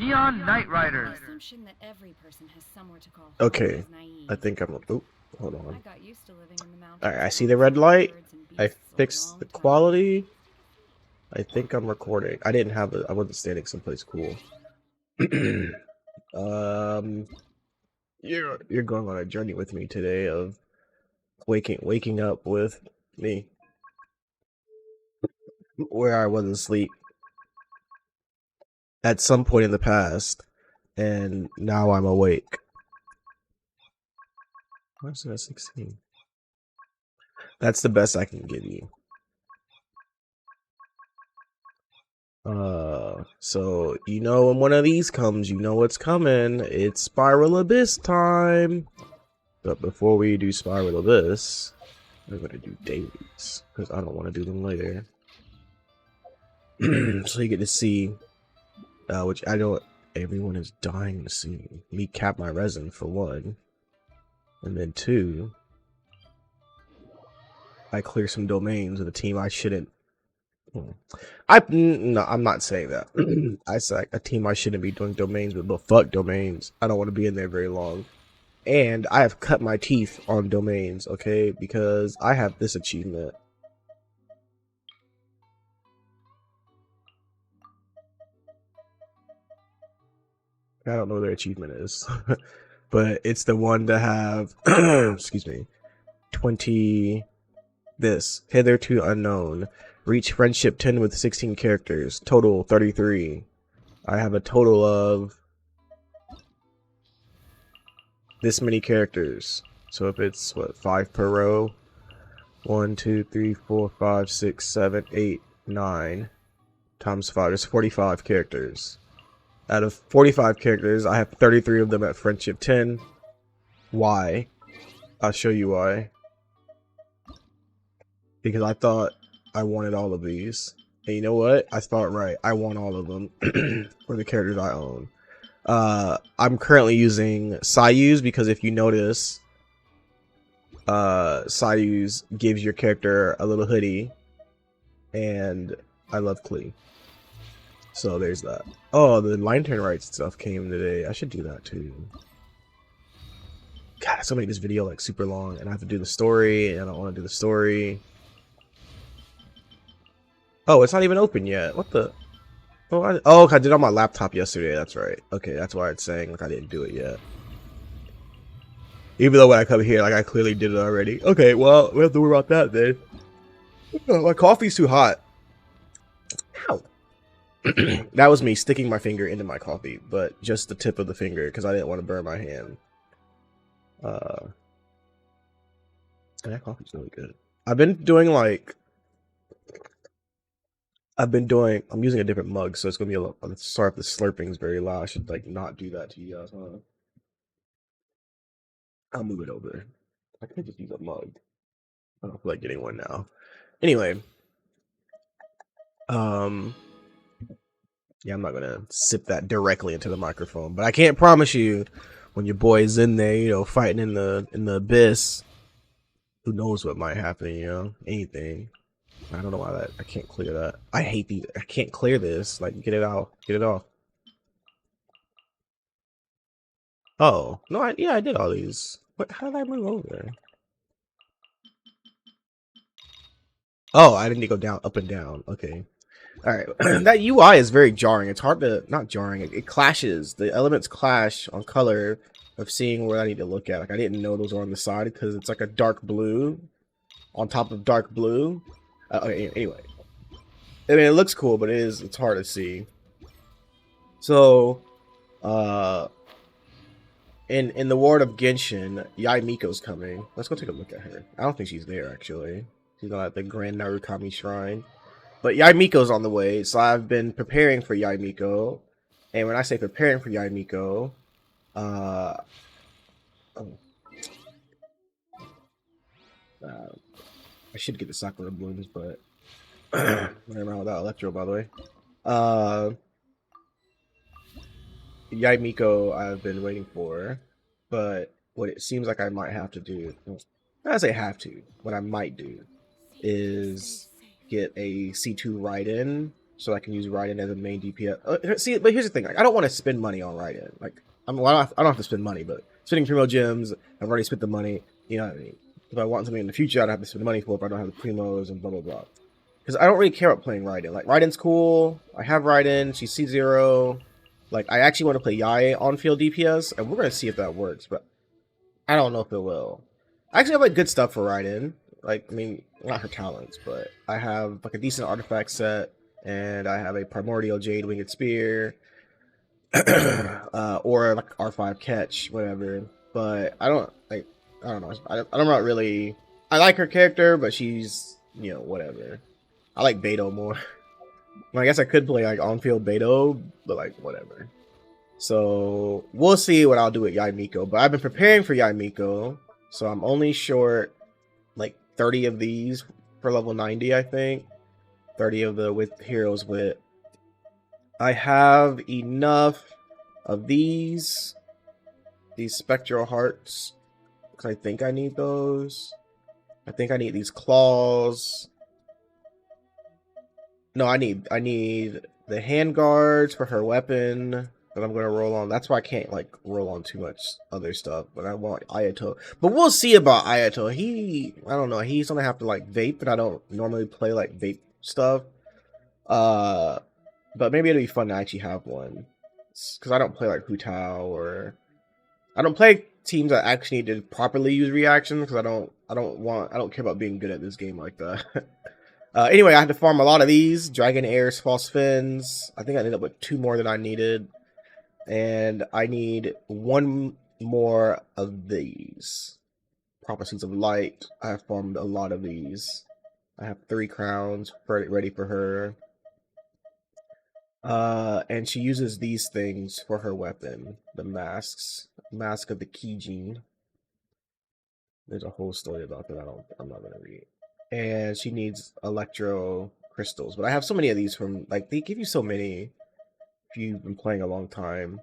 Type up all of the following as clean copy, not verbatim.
Neon Knight Riders. Okay, I think I'm. Oh, hold on. I got used to living in the mountains. Alright, I see the red light. I fixed the quality. I think I'm recording. I didn't have it. I wasn't standing someplace cool. You're going on a journey with me today of waking up with me where I was asleep at some point in the past, and now I'm awake. Where's that 16? That's the best I can give you. So you know when one of these comes, you know what's coming. It's Spiral Abyss time. But before we do Spiral Abyss, we're gonna do dailies because I don't want to do them later. So you get to see, which I know everyone is dying to see. Me cap my resin for one, and then two, I clear some domains with a team I shouldn't. No, I'm not saying that. I said a team I shouldn't be doing domains with, but fuck domains. I don't want to be in there very long. And I have cut my teeth on domains, okay? Because I have this achievement. I don't know what their achievement is. But it's the one to have, excuse me, 20, this, hitherto unknown. Reach friendship 10 with 16 characters. Total 33. I have a total of this many characters. So if it's, what, 5 per row? 1, 2, 3, 4, 5, 6, 7, 8, 9. Times 5. There's 45 characters. Out of 45 characters, I have 33 of them at friendship 10. Why? I'll show you why. Because I thought I wanted all of these. And you know what? I thought right. I want all of them for the characters I own. I'm currently using Sayus because if you notice, Sayus gives your character a little hoodie. And I love Klee. So there's that. Oh, the line turn right stuff came today. I should do that too. God, I still make this video like super long, and I have to do the story, and I don't want to do the story. Oh, it's not even open yet. What the? Oh, I did it on my laptop yesterday. That's right. Okay, that's why it's saying like I didn't do it yet. Even though when I come here, like I clearly did it already. Okay, well we have to worry about that then. My coffee's too hot. Ow. That was me sticking my finger into my coffee, but just the tip of the finger because I didn't want to burn my hand. That coffee's really good. I'm using a different mug, so it's gonna be a lot. Sorry if the slurping is very loud. I should like not do that to you guys, huh? I'll move it over. I could just use a mug. I don't feel like getting one now. Anyway, yeah, I'm not gonna sip that directly into the microphone, but I can't promise you when your boy's in there, you know, fighting in the abyss. Who knows what might happen, you know? Anything. I don't know why I can't clear that. I hate these. I can't clear this. Like, get it out. Get it off. Oh no! I did all these. What? How did I move over? Oh, I didn't need to go down, up and down. Okay. All right. That UI is very jarring. It's hard to not jarring. It clashes. The elements clash on color of seeing where I need to look at. Like I didn't know those were on the side because it's like a dark blue on top of dark blue. Okay, anyway, I mean it looks cool, but it's hard to see. So, in the world of Genshin, Yai Miko's coming. Let's go take a look at her. I don't think she's there actually. She's not at the Grand Narukami Shrine. But Yai Miko's on the way, so I've been preparing for Yai Miko. And when I say preparing for Yai Miko, I should get the Sakura Blooms, but whatever around without Electro, by the way. Yai Miko I've been waiting for, but what it seems like I might have to do, I say what I might do is get a C2 Raiden so I can use Raiden as a main DPS. See, but here's the thing: like, I don't want to spend money on Raiden. Like, well, I don't have to spend money, but spending Primo gems, I've already spent the money. You know what I mean? If I want something in the future, I'd have to spend the money for it, but I don't have the Primos and blah blah blah. Because I don't really care about playing Raiden. Like, Raiden's cool. I have Raiden. She's C0. Like, I actually want to play Yae on field DPS, and we're gonna see if that works. But I don't know if it will. I actually have like good stuff for Raiden. Like, I mean, not her talents, but I have like a decent artifact set, and I have a primordial jade winged spear, or like R5 catch, whatever. But I don't like. I don't know. I'm not really. I like her character, but she's, you know, whatever. I like Beto more. Well, I guess I could play like on-field Beto, but like whatever. So we'll see what I'll do with Yae Miko. But I've been preparing for Yae Miko, so I'm only short like 30 of these for level 90, I think. 30 of the with heroes with. I have enough of these spectral hearts, because I think I need those. I think I need these claws. No, I need the hand guards for her weapon that I'm gonna roll on. That's why I can't like roll on too much other stuff. But I want Ayato. But we'll see about Ayato. I don't know. He's gonna have to like vape, and I don't normally play like vape stuff. But maybe it'll be fun to actually have one, because I don't play like Hutao, or I don't play teams that actually need to properly use reaction, because I don't care about being good at this game like that. Anyway, I had to farm a lot of these Dragon Airs, False Fins. I think I ended up with 2 more than I needed, and I need 1 more of these Prophecies of Light. I have farmed a lot of these. I have 3 crowns ready for her. And she uses these things for her weapon, the masks. Mask of the Kijin. There's a whole story about that I'm not gonna read. And she needs electro crystals. But I have so many of these from, like, they give you so many if you've been playing a long time.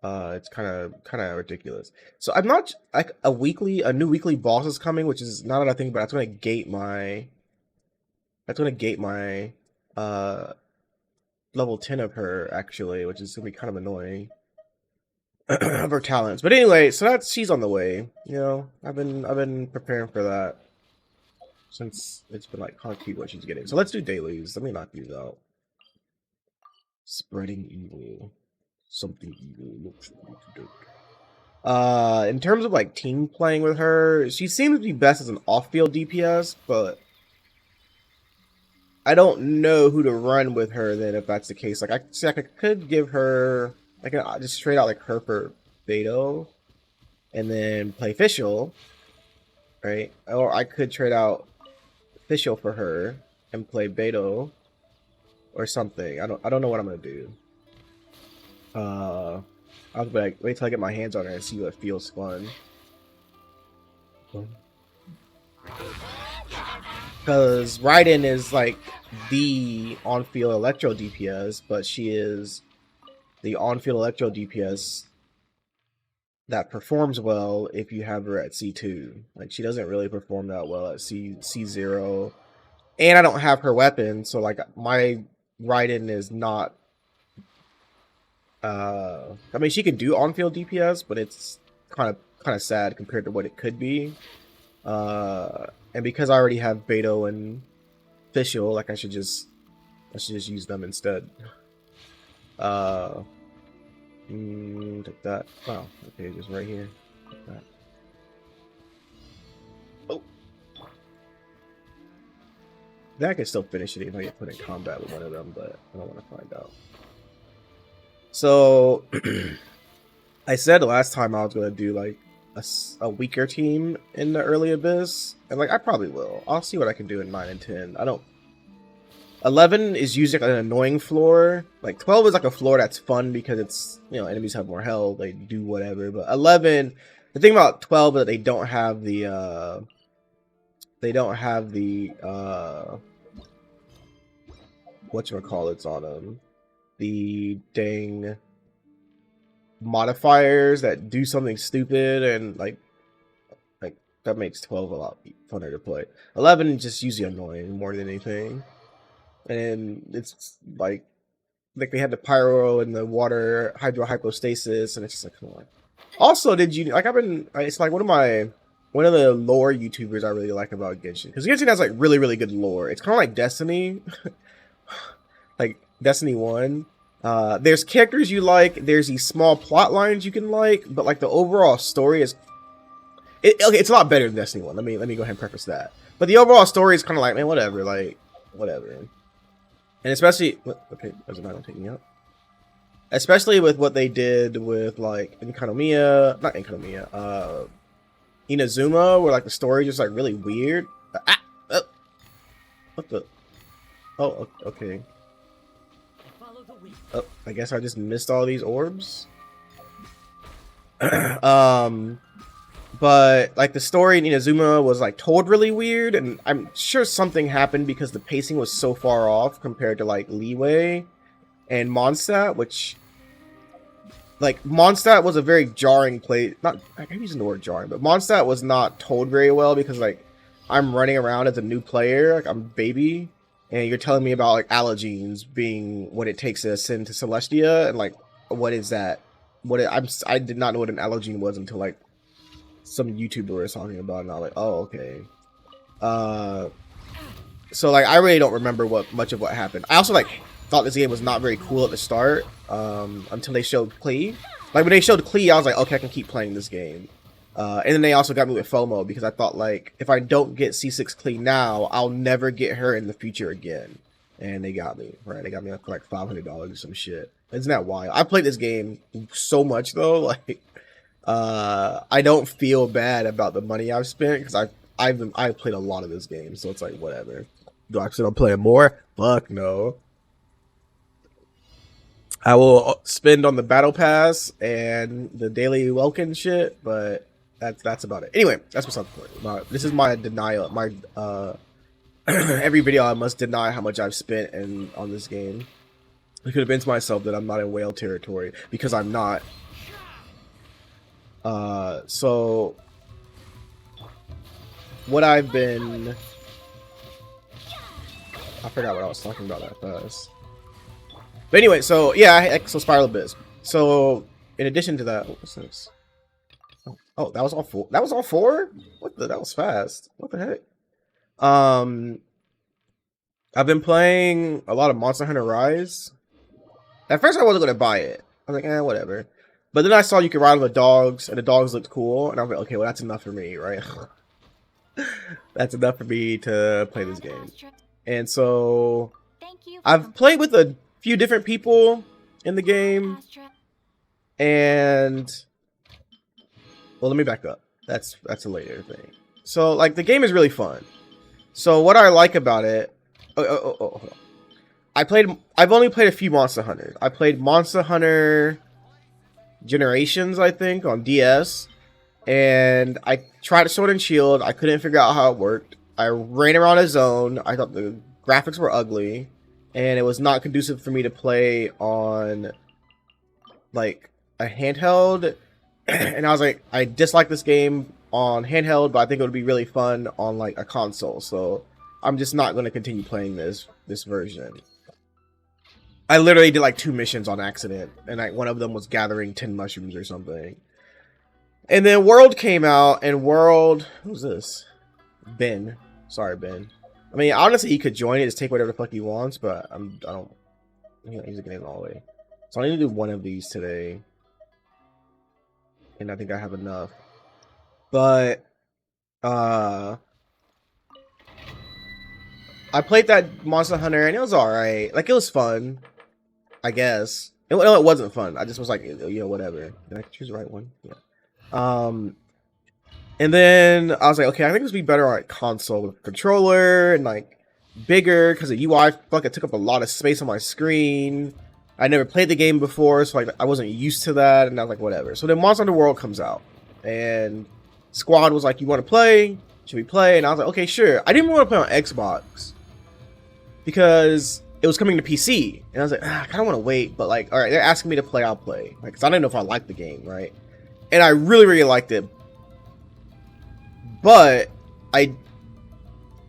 It's kind of ridiculous. So I'm not like a new weekly boss is coming, which is not another thing, but that's gonna gate my level 10 of her, actually, which is gonna be kind of annoying. Of her talents. But anyway, so she's on the way. You know, I've been preparing for that since it's been like concrete what she's getting. So let's do dailies. Let me knock these out. Spreading evil. Something evil looks good. In terms of like team playing with her, she seems to be best as an off-field DPS, but I don't know who to run with her then if that's the case. Like, I could give her, I can just straight out like her for Beto, and then play Fischl, right? Or I could trade out Fischl for her and play Beto or something. I don't know what I'm gonna do. I'll be like, wait till I get my hands on her and see what feels fun. Because Raiden is like the on-field electro DPS, but she is the on-field electro DPS that performs well if you have her at C2. Like, she doesn't really perform that well at C0. And I don't have her weapon, so like my Raiden is not I mean, she can do on-field DPS, but it's kind of sad compared to what it could be. And because I already have Beto and Fischl, like I should just use them instead. Take that. Wow, okay, just right here. Take that. Oh, then I can still finish it if I get put in combat with one of them, but I don't want to find out. So I said last time I was gonna do like a weaker team in the early abyss, and like I probably will. I'll see what I can do in 9 and 10. 11 is usually like an annoying floor. Like 12 is like a floor that's fun because it's, you know, enemies have more health, they do whatever. But 11, the thing about 12 is that they don't have the whatchamacallits on them. The dang modifiers that do something stupid, and like that makes 12 a lot funner to play. 11 is just usually annoying more than anything. and it's like they had the pyro and the water hydrohypostasis, and it's just like, come on. Also, did you like? It's like one of the lore YouTubers I really like about Genshin, because Genshin has like really good lore. It's kind of like Destiny, like Destiny 1. There's characters you like. There's these small plot lines you can like, but like the overall story is okay. It's a lot better than Destiny 1. Let me go ahead and preface that. But the overall story is kind of like, man, whatever, like whatever. And especially, okay, doesn't matter. I'm taking out. Especially with what they did with like not Inazuma, where like the story just like really weird. What the? Oh, okay. Oh, I guess I just missed all these orbs. But like the story in Inazuma was like told really weird, and I'm sure something happened because the pacing was so far off compared to like Leeway and Mondstadt, which like Mondstadt was a very jarring play. I'm using the word jarring, but Mondstadt was not told very well because like I'm running around as a new player, like I'm a baby, and you're telling me about like allergenes being what it takes to ascend to Celestia, and like what is that? I did not know what an allergene was until like some YouTuber was talking about it, and I was like, oh, okay. So like I really don't remember much of what happened. I also like thought this game was not very cool at the start, until they showed Klee. Like when they showed Klee, I was like, okay, I can keep playing this game. And then they also got me with FOMO because I thought like if I don't get C6 Klee now, I'll never get her in the future again. And they got me, right? They got me for like $500 or some shit. Isn't that wild? I played this game so much though, like I don't feel bad about the money I've spent because I've played a lot of this game, so it's like whatever. Do I still play more? Fuck no. I will spend on the battle pass and the daily Welkin shit, but that's about it. Anyway, that's what's up for it. This is my denial. My every video I must deny how much I've spent on this game. I could convince myself that I'm not in whale territory because I'm not. So what I've been, I forgot what I was talking about that fast. But anyway, so yeah, so Spiral Abyss. So in addition to that, what was this? Oh, that was all four. That was all four? What the? That was fast. What the heck? I've been playing a lot of Monster Hunter Rise. At first, I wasn't gonna buy it. I was like, whatever. But then I saw you could ride on the dogs, and the dogs looked cool, and I was like, okay, well, that's enough for me, right? That's enough for me to play this game. And so I've played with a few different people in the game, and well, let me back up. That's a later thing. So like the game is really fun. So what I like about it, hold on. I've only played a few Monster Hunters. I played Monster Hunter Generations, I think, on DS, and I tried Sword and Shield. I couldn't figure out how it worked. I ran around a zone. I thought the graphics were ugly, and it was not conducive for me to play on like a handheld. And I was like, I dislike this game on handheld, but I think it would be really fun on like a console. So I'm just not going to continue playing this version. I literally did like 2 missions on accident, and like one of them was gathering 10 mushrooms or something. And then World came out, and World, who's this? Ben. Sorry, Ben. I mean, honestly, he could join it, just take whatever the fuck he wants, but I don't. He's getting all the way. So I need to do one of these today, and I think I have enough. But I played that Monster Hunter, and it was all right. Like it was fun. I guess. No, it wasn't fun. I just was like, whatever. Did I choose the right one? Yeah. And then I was like, okay, I think this would be better on like console with a controller and like bigger because the UI fucking took up a lot of space on my screen. I never played the game before, so like I wasn't used to that, and I was like, whatever. So then Monster Hunter World comes out, and Squad was like, you want to play? Should we play? And I was like, okay, sure. I didn't want to play on Xbox because it was coming to PC, and I was like, I kind of want to wait, but like, all right, they're asking me to play, I'll play, like, cause I don't know if I like the game, right? And I really liked it, but I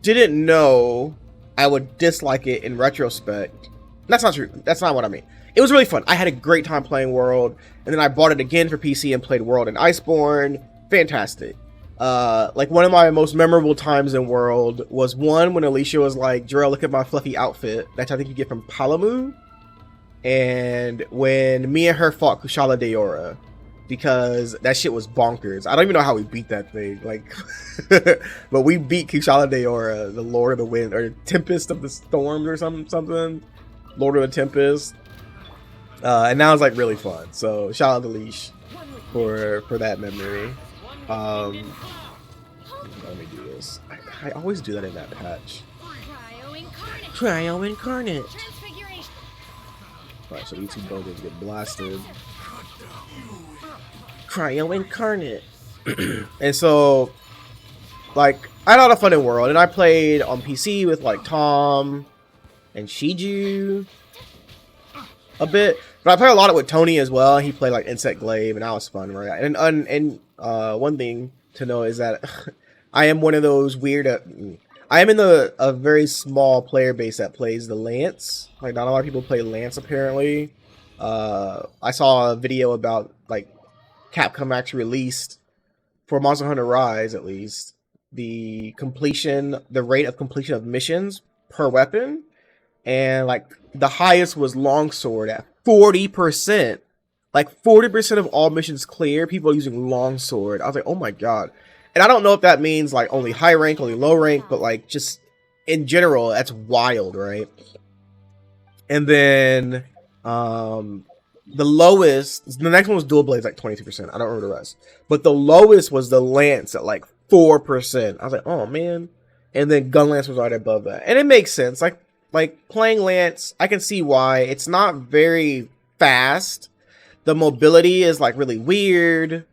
didn't know I would dislike it in retrospect. That's not true. That's not what I mean. It was really fun. I had a great time playing World, and then I bought it again for PC and played World and Iceborne. Fantastic. Like one of my most memorable times in World was one when Alicia was like, Jarrell, look at my fluffy outfit. That's I think you get from Palamu. And when me and her fought Kushala Daora, because that shit was bonkers. I don't even know how we beat that thing. Like, but we beat Kushala Daora, the Lord of the Wind, or Tempest of the Storms, or something. Lord of the Tempest. And that was like really fun. So shout out to Leash for that memory. Let me do this. I always do that in that patch. Cryo Incarnate. Alright, so these two buildings get blasted. Cryo Incarnate. And so, like, I had a lot of fun in World, and I played on PC with like Tom and Shiju a bit. But I played a lot with Tony as well. He played like Insect Glaive, and that was fun, right? And one thing to know is that I am one of those weird. I am in a very small player base that plays the Lance. Like not a lot of people play Lance apparently. I saw a video about like Capcom actually released for Monster Hunter Rise at least the rate of completion of missions per weapon, and like the highest was longsword at 40%. Like 40% of all missions clear, people are using longsword. I was like, oh my god. And I don't know if that means like only high rank, only low rank, but like just in general, that's wild, right? And then the lowest, the next one was dual blades, like 22%. I don't remember the rest. But the lowest was the lance at like 4%. I was like, oh man. And then gun lance was right above that. And it makes sense. Like playing lance, I can see why. It's not very fast. The mobility is like really weird.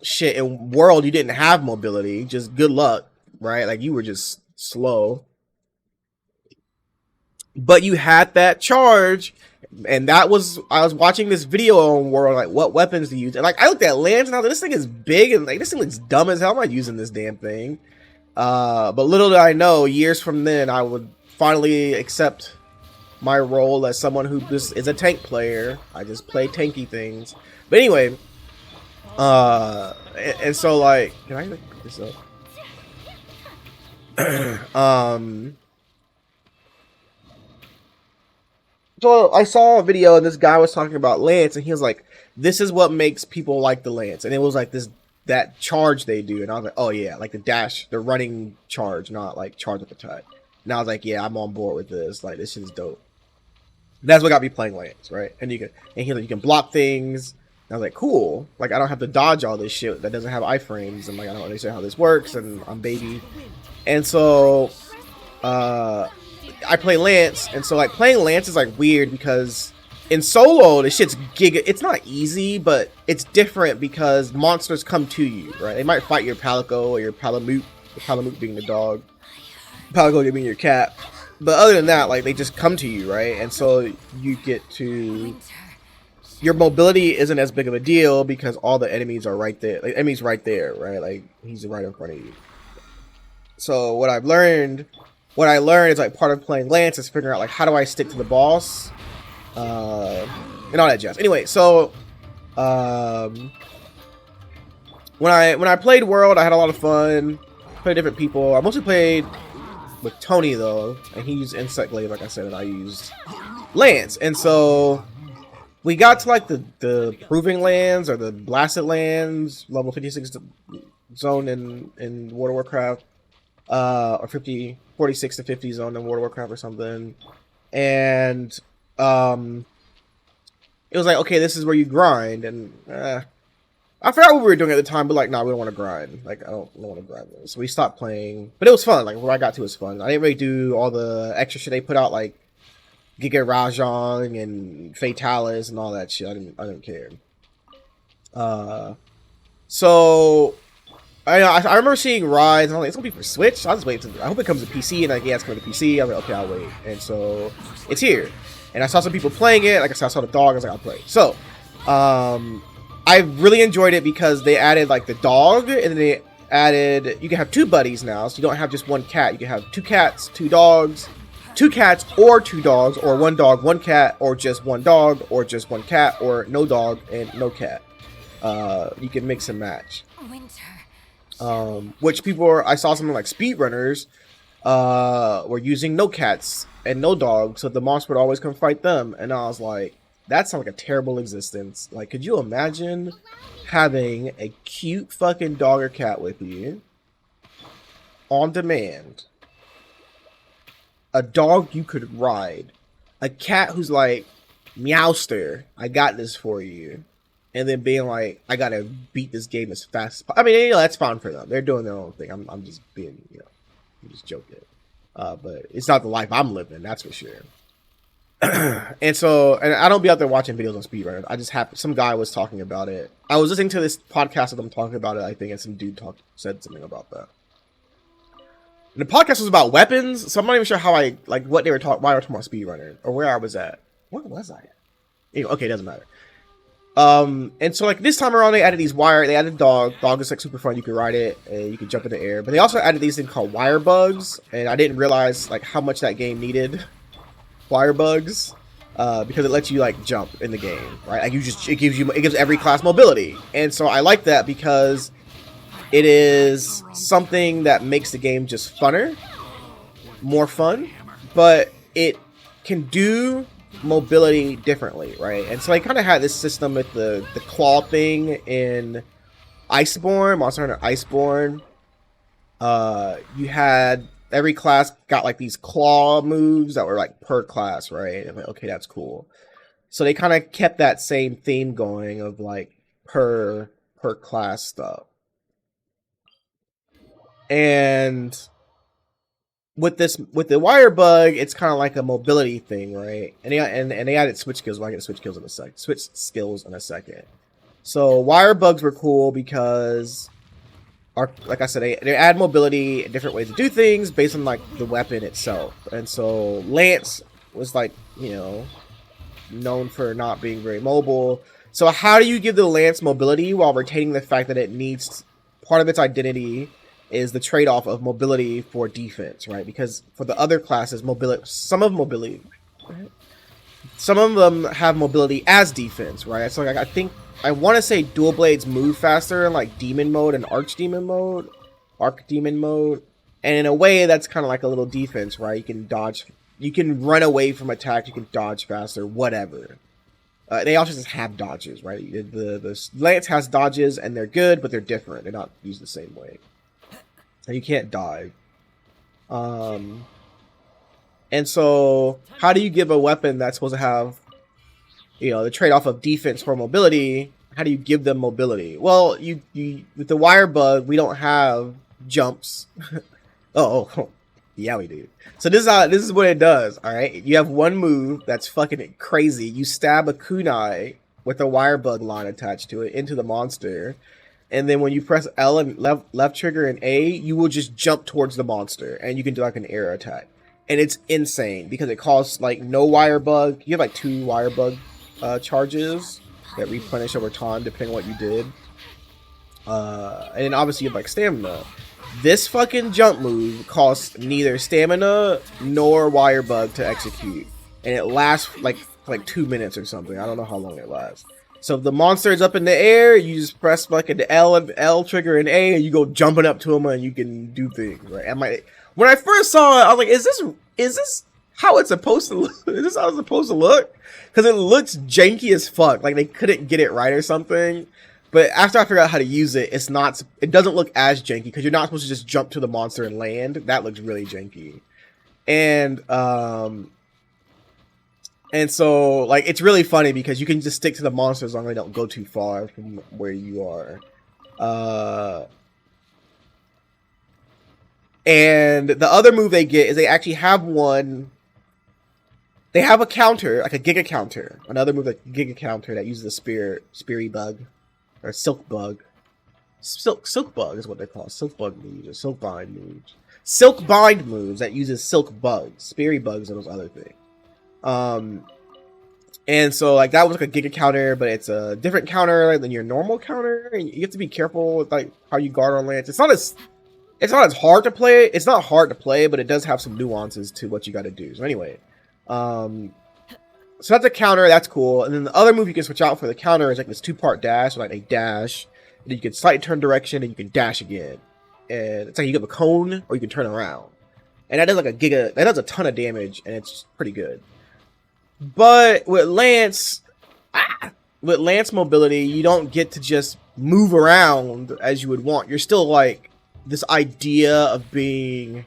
Shit, in World you didn't have mobility, just good luck, right? Like you were just slow, but you had that charge, and that was, I was watching this video on World, like what weapons to use, and like I looked at Lance and I was like, this thing is big, and like this thing looks dumb as hell. I'm not using this damn thing. But little did I know, years from then I would finally accept my role as someone who just is a tank player. I just play tanky things. But anyway, and so like, can I pick this up? So I saw a video and this guy was talking about Lance, and he was like, this is what makes people like the Lance. And it was like that charge they do, and I was like, oh yeah, like the dash, the running charge, not like charge up attack. And I was like, yeah, I'm on board with this. Like this shit is dope. That's what got me playing Lance, right? And you can block things. And I was like, cool. Like I don't have to dodge all this shit that doesn't have iframes, and like I don't understand how this works, and I'm baby. And so I play Lance, and so like playing Lance is like weird because in solo this shit's giga. It's not easy, but it's different because monsters come to you, right? They might fight your Palico or your Palamute, the Palamute being the dog, Palico being your cat. But other than that, like they just come to you, right? And so you get to, your mobility isn't as big of a deal because all the enemies are right there. Like enemies right there, right? Like he's right in front of you. So what I learned is like part of playing Lance is figuring out like how do I stick to the boss, and all that jazz. Anyway, so when I played World, I had a lot of fun. Played different people. I mostly played with Tony though, and he used Insect Glaive, like I said, and I used Lance. And so we got to like the Proving Lands or the Blasted Lands, level 56 zone in World of Warcraft, or 46 to 50 zone in World of Warcraft or something. And it was like, okay, this is where you grind, and I forgot what we were doing at the time, but like, nah, we don't want to grind. Like, I don't want to grind this. So we stopped playing, but it was fun. Like, where I got to was fun. I didn't really do all the extra shit they put out, like Giga Rajang and Fatalis and all that shit. I didn't care. So I remember seeing Rise, and I was like, it's gonna be for Switch. I'll just wait I hope it comes to PC, and like, yeah, it's coming to PC. I was like, okay, I'll wait. And so it's here. And I saw some people playing it. Like I saw the dog. I was like, I'll play. So, I really enjoyed it because they added like the dog, and then they added, you can have 2 buddies now, so you don't have just 1 cat. You can have 2 cats, 2 dogs, 2 cats or 2 dogs, or 1 dog, 1 cat, or just 1 dog, or just 1 cat, or no dog and no cat. You can mix and match. Which people are, I saw something like speedrunners were using no cats and no dogs, so the monster would always come fight them. And I was like, that sounds like a terrible existence. Like, could you imagine having a cute fucking dog or cat with you on demand, a dog you could ride, a cat who's like, Meowster, I got this for you, and then being like, I gotta beat this game as fast as I mean, you know, that's fine for them. They're doing their own thing. I'm just being, you know, I'm just joking. But it's not the life I'm living, that's for sure. And so, and I don't be out there watching videos on speedrunners. I just have, some guy was talking about it. I was listening to this podcast of them talking about it, I think, and some dude said something about that. And the podcast was about weapons, so I'm not even sure how I, like, what they were talking, why they were talking about speedrunners, or where I was at. Where was I at? Anyway, okay, it doesn't matter. And so, like, this time around, they added these they added dog is, like, super fun. You can ride it, and you can jump in the air. But they also added these things called wire bugs, and I didn't realize, like, how much that game needed wire bugs, because it lets you, like, jump in the game, right? Like, it gives every class mobility. And so I like that because it is something that makes the game just funner, more fun, but it can do mobility differently, right? And so I kind of had this system with the claw thing in Iceborne, Monster Hunter Iceborne. You had every class got like these claw moves that were like per class, right? I'm like, okay, that's cool. So they kind of kept that same theme going of like per class stuff. And with the wire bug, it's kind of like a mobility thing, right? And they added switch skills. Well, I get switch skills in a sec. Switch skills in a second. So wire bugs were cool because, like I said, they add mobility and different ways to do things based on like the weapon itself. And so Lance was like, you know, known for not being very mobile. So how do you give the Lance mobility while retaining the fact that it needs, part of its identity is the trade-off of mobility for defense, right? Because for the other classes, some of them have mobility as defense, right? So like, I want to say dual blades move faster in like demon mode and archdemon mode, and in a way that's kind of like a little defense, right? You can dodge, you can run away from attack, you can dodge faster, whatever. They also just have dodges, right? The Lance has dodges and they're good, but they're different. They're not used the same way. You can't die. And so how do you give a weapon that's supposed to have, you know, the trade-off of defense for mobility? How do you give them mobility? Well, you with the wire bug, we don't have jumps. oh, yeah, we do. So this is what it does. All right, you have one move that's fucking crazy. You stab a kunai with a wire bug line attached to it into the monster. And then when you press L and left trigger and A, you will just jump towards the monster, and you can do like an air attack. And it's insane because it costs like no wire bug. You have like 2 wire bug charges that replenish over time depending on what you did. And then obviously you have like stamina. This fucking jump move costs neither stamina nor wire bug to execute, and it lasts like 2 minutes or something. I don't know how long it lasts. So if the monster is up in the air, you just press like an L trigger and A, and you go jumping up to him, and you can do things, right? And when I first saw it, I was like, is this how it's supposed to look? Is this how it's supposed to look? Because it looks janky as fuck. Like they couldn't get it right or something. But after I figured out how to use it, it doesn't look as janky because you're not supposed to just jump to the monster and land. That looks really janky. And so, like, it's really funny because you can just stick to the monster as long as they don't go too far from where you are. And the other move they get is they actually have one. They have a counter, like a Giga counter. Another move, like Giga counter, that uses a speary bug. Or silk bug. Silk bug is what they're called. Silk bug moves, or silk bind moves. Silk bind moves that uses silk bugs. Speary bugs and those other things. And so like that was like a giga counter, but it's a different counter than your normal counter, and you have to be careful with like how you guard on lance. It's not as hard to play. It's not hard to play, but it does have some nuances to what you got to do. So anyway, so that's a counter. That's cool. And then the other move you can switch out for the counter is like this 2-part dash, like a dash. And then you can slight turn direction, and you can dash again. And it's like you have a cone, or you can turn around. And that does like that does a ton of damage, and it's pretty good. But with Lance mobility, you don't get to just move around as you would want. You're still like this idea of being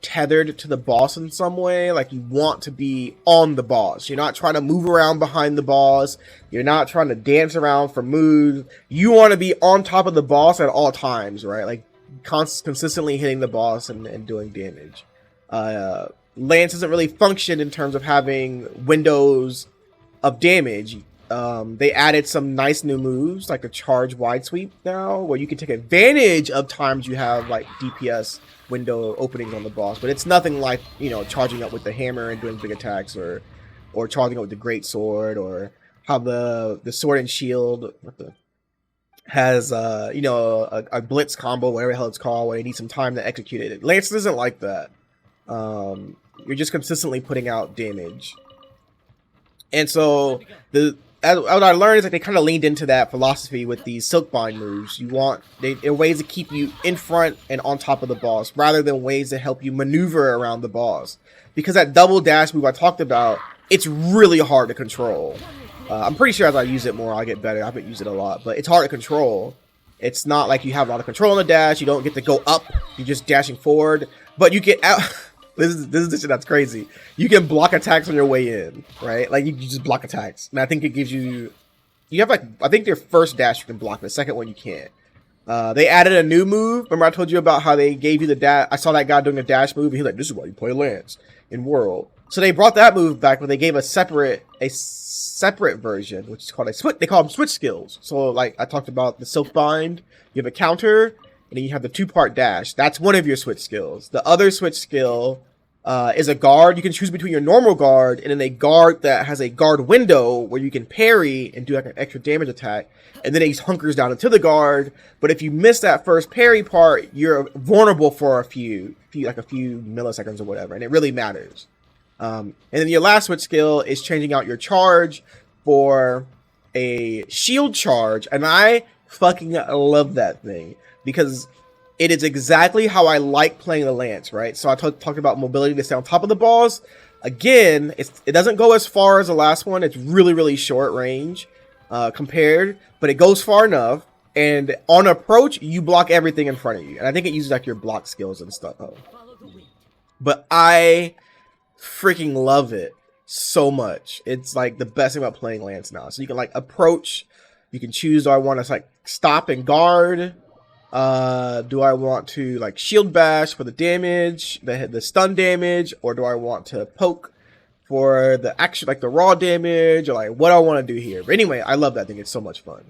tethered to the boss in some way. Like you want to be on the boss. You're not trying to move around behind the boss. You're not trying to dance around for moves. You want to be on top of the boss at all times, right? Like consistently hitting the boss and doing damage. Lance doesn't really function in terms of having windows of damage. They added some nice new moves like the charge wide sweep now, where you can take advantage of times you have like DPS window openings on the boss, but it's nothing like, you know, charging up with the hammer and doing big attacks, or charging up with the great sword, or how the sword and shield has you know, a blitz combo, whatever the hell it's called, where they need some time to execute it. Lance isn't like that. You're just consistently putting out damage. And so what I learned is that they kind of leaned into that philosophy with these silkbind moves. They're ways to keep you in front and on top of the boss, rather than ways to help you maneuver around the boss. Because that double dash move I talked about, it's really hard to control. I'm pretty sure as I use it more, I'll get better. I haven't used it a lot, but it's hard to control. It's not like you have a lot of control on the dash. You don't get to go up. You're just dashing forward, but you get out. This is the shit that's crazy. You can block attacks on your way in, right? Like you just block attacks, and I think it gives you have like, I think your first dash you can block, the second one you can't. They added a new move. Remember I told you about how they gave you the dash? I saw that guy doing a dash move. He's like, this is why you play Lance in World. So they brought that move back, but they gave a separate version, which is called a switch. They call them switch skills. So like I talked about the silk bind, you have a counter, and then you have the 2-part dash. That's one of your switch skills. The other switch skill is a guard. You can choose between your normal guard and then a guard that has a guard window where you can parry and do like an extra damage attack. And then he hunkers down into the guard. But if you miss that first parry part, you're vulnerable for a few milliseconds or whatever. And it really matters. And then your last switch skill is changing out your charge for a shield charge. And I fucking love that thing, because it is exactly how I like playing the Lance, right? So I talked about mobility to stay on top of the boss. Again, it doesn't go as far as the last one. It's really, really short range compared, but it goes far enough. And on approach, you block everything in front of you. And I think it uses like your block skills and stuff. But I freaking love it so much. It's like the best thing about playing Lance now. So you can like approach. You can choose, do I want to like stop and guard? Do I want to like shield bash for the damage, the stun damage, or do I want to poke for the action, like the raw damage, or like what I want to do here? But anyway, I love that thing. It's so much fun.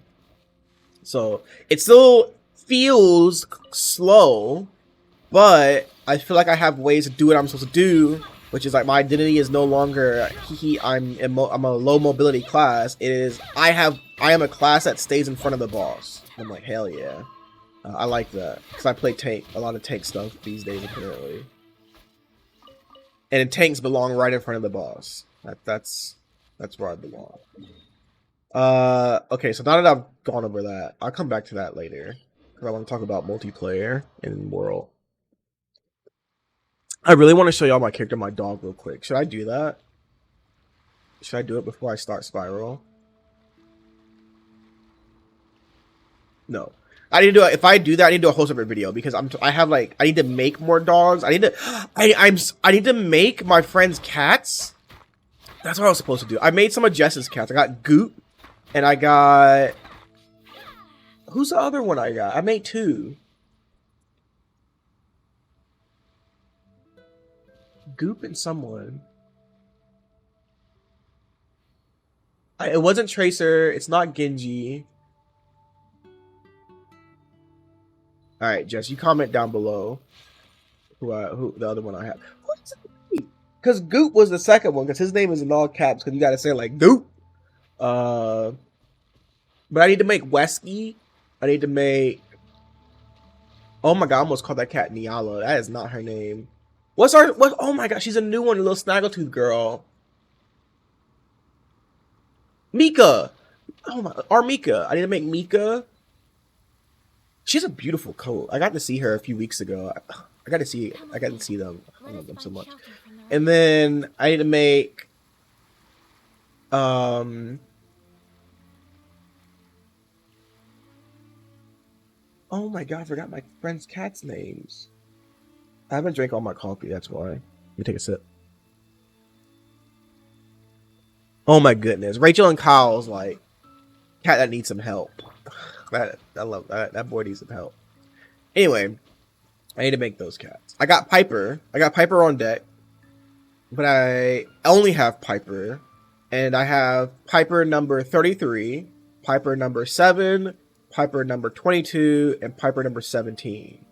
So it still feels slow, but I feel like I have ways to do what I'm supposed to do, which is like my identity is no longer I'm a low mobility class. It is I am a class that stays in front of the boss. I'm like, hell yeah. I like that, because I play a lot of tank stuff these days apparently, and tanks belong right in front of the boss. That's where I belong. Okay, so now that I've gone over that, I'll come back to that later, because I want to talk about multiplayer in World. I really want to show y'all my character, my dog, real quick. Should I do that? Should I do it before I start Spiral? No. I need to do it. If I do that, I need to do a whole separate video, because I need to make more dogs. I need to make my friend's cats. That's what I was supposed to do. I made some of Jess's cats. I got Goop, and I got, who's the other one I got? I made 2. Goop and someone. It wasn't Tracer. It's not Genji. Alright, Jess, you comment down below who the other one I have. What's it? Because Goop was the second one, because his name is in all caps, because you gotta say it like Goop. But I need to make Wesky. I need to make... Oh my god, I almost called that cat Niala. That is not her name. What's our... What? Oh my god, she's a new one, a little snaggletooth girl. Mika! Oh my... Our Mika. I need to make Mika. She has a beautiful coat. I got to see her a few weeks ago. I got to see them. I love them so much. And then I need to make oh my god, I forgot my friend's cat's names. I haven't drank all my coffee, that's why. Let me take a sip. Oh my goodness. Rachel and Kyle's like cat that needs some help. I love that. That boy needs some help. Anyway, I need to make those cats. I got Piper. On deck. But I only have Piper. And I have Piper number 33, Piper number 7, Piper number 22, and Piper number 17.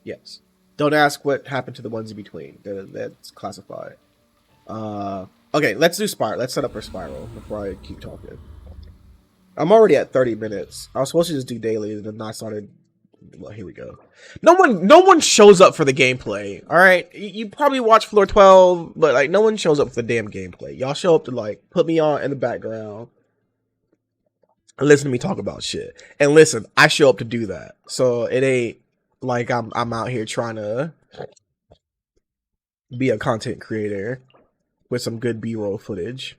Yes. Don't ask what happened to the ones in between. That's classified. Okay, let's do Spiral. Let's set up for Spiral before I keep talking. I'm already at 30 minutes. I was supposed to just do Dailies, and then I started... Well, here we go. No one shows up for the gameplay. All right, you probably watch Floor 12, but like no one shows up for the damn gameplay. Y'all show up to like put me on in the background and listen to me talk about shit. And listen, I show up to do that, so it ain't like I'm out here trying to be a content creator with some good B-roll footage.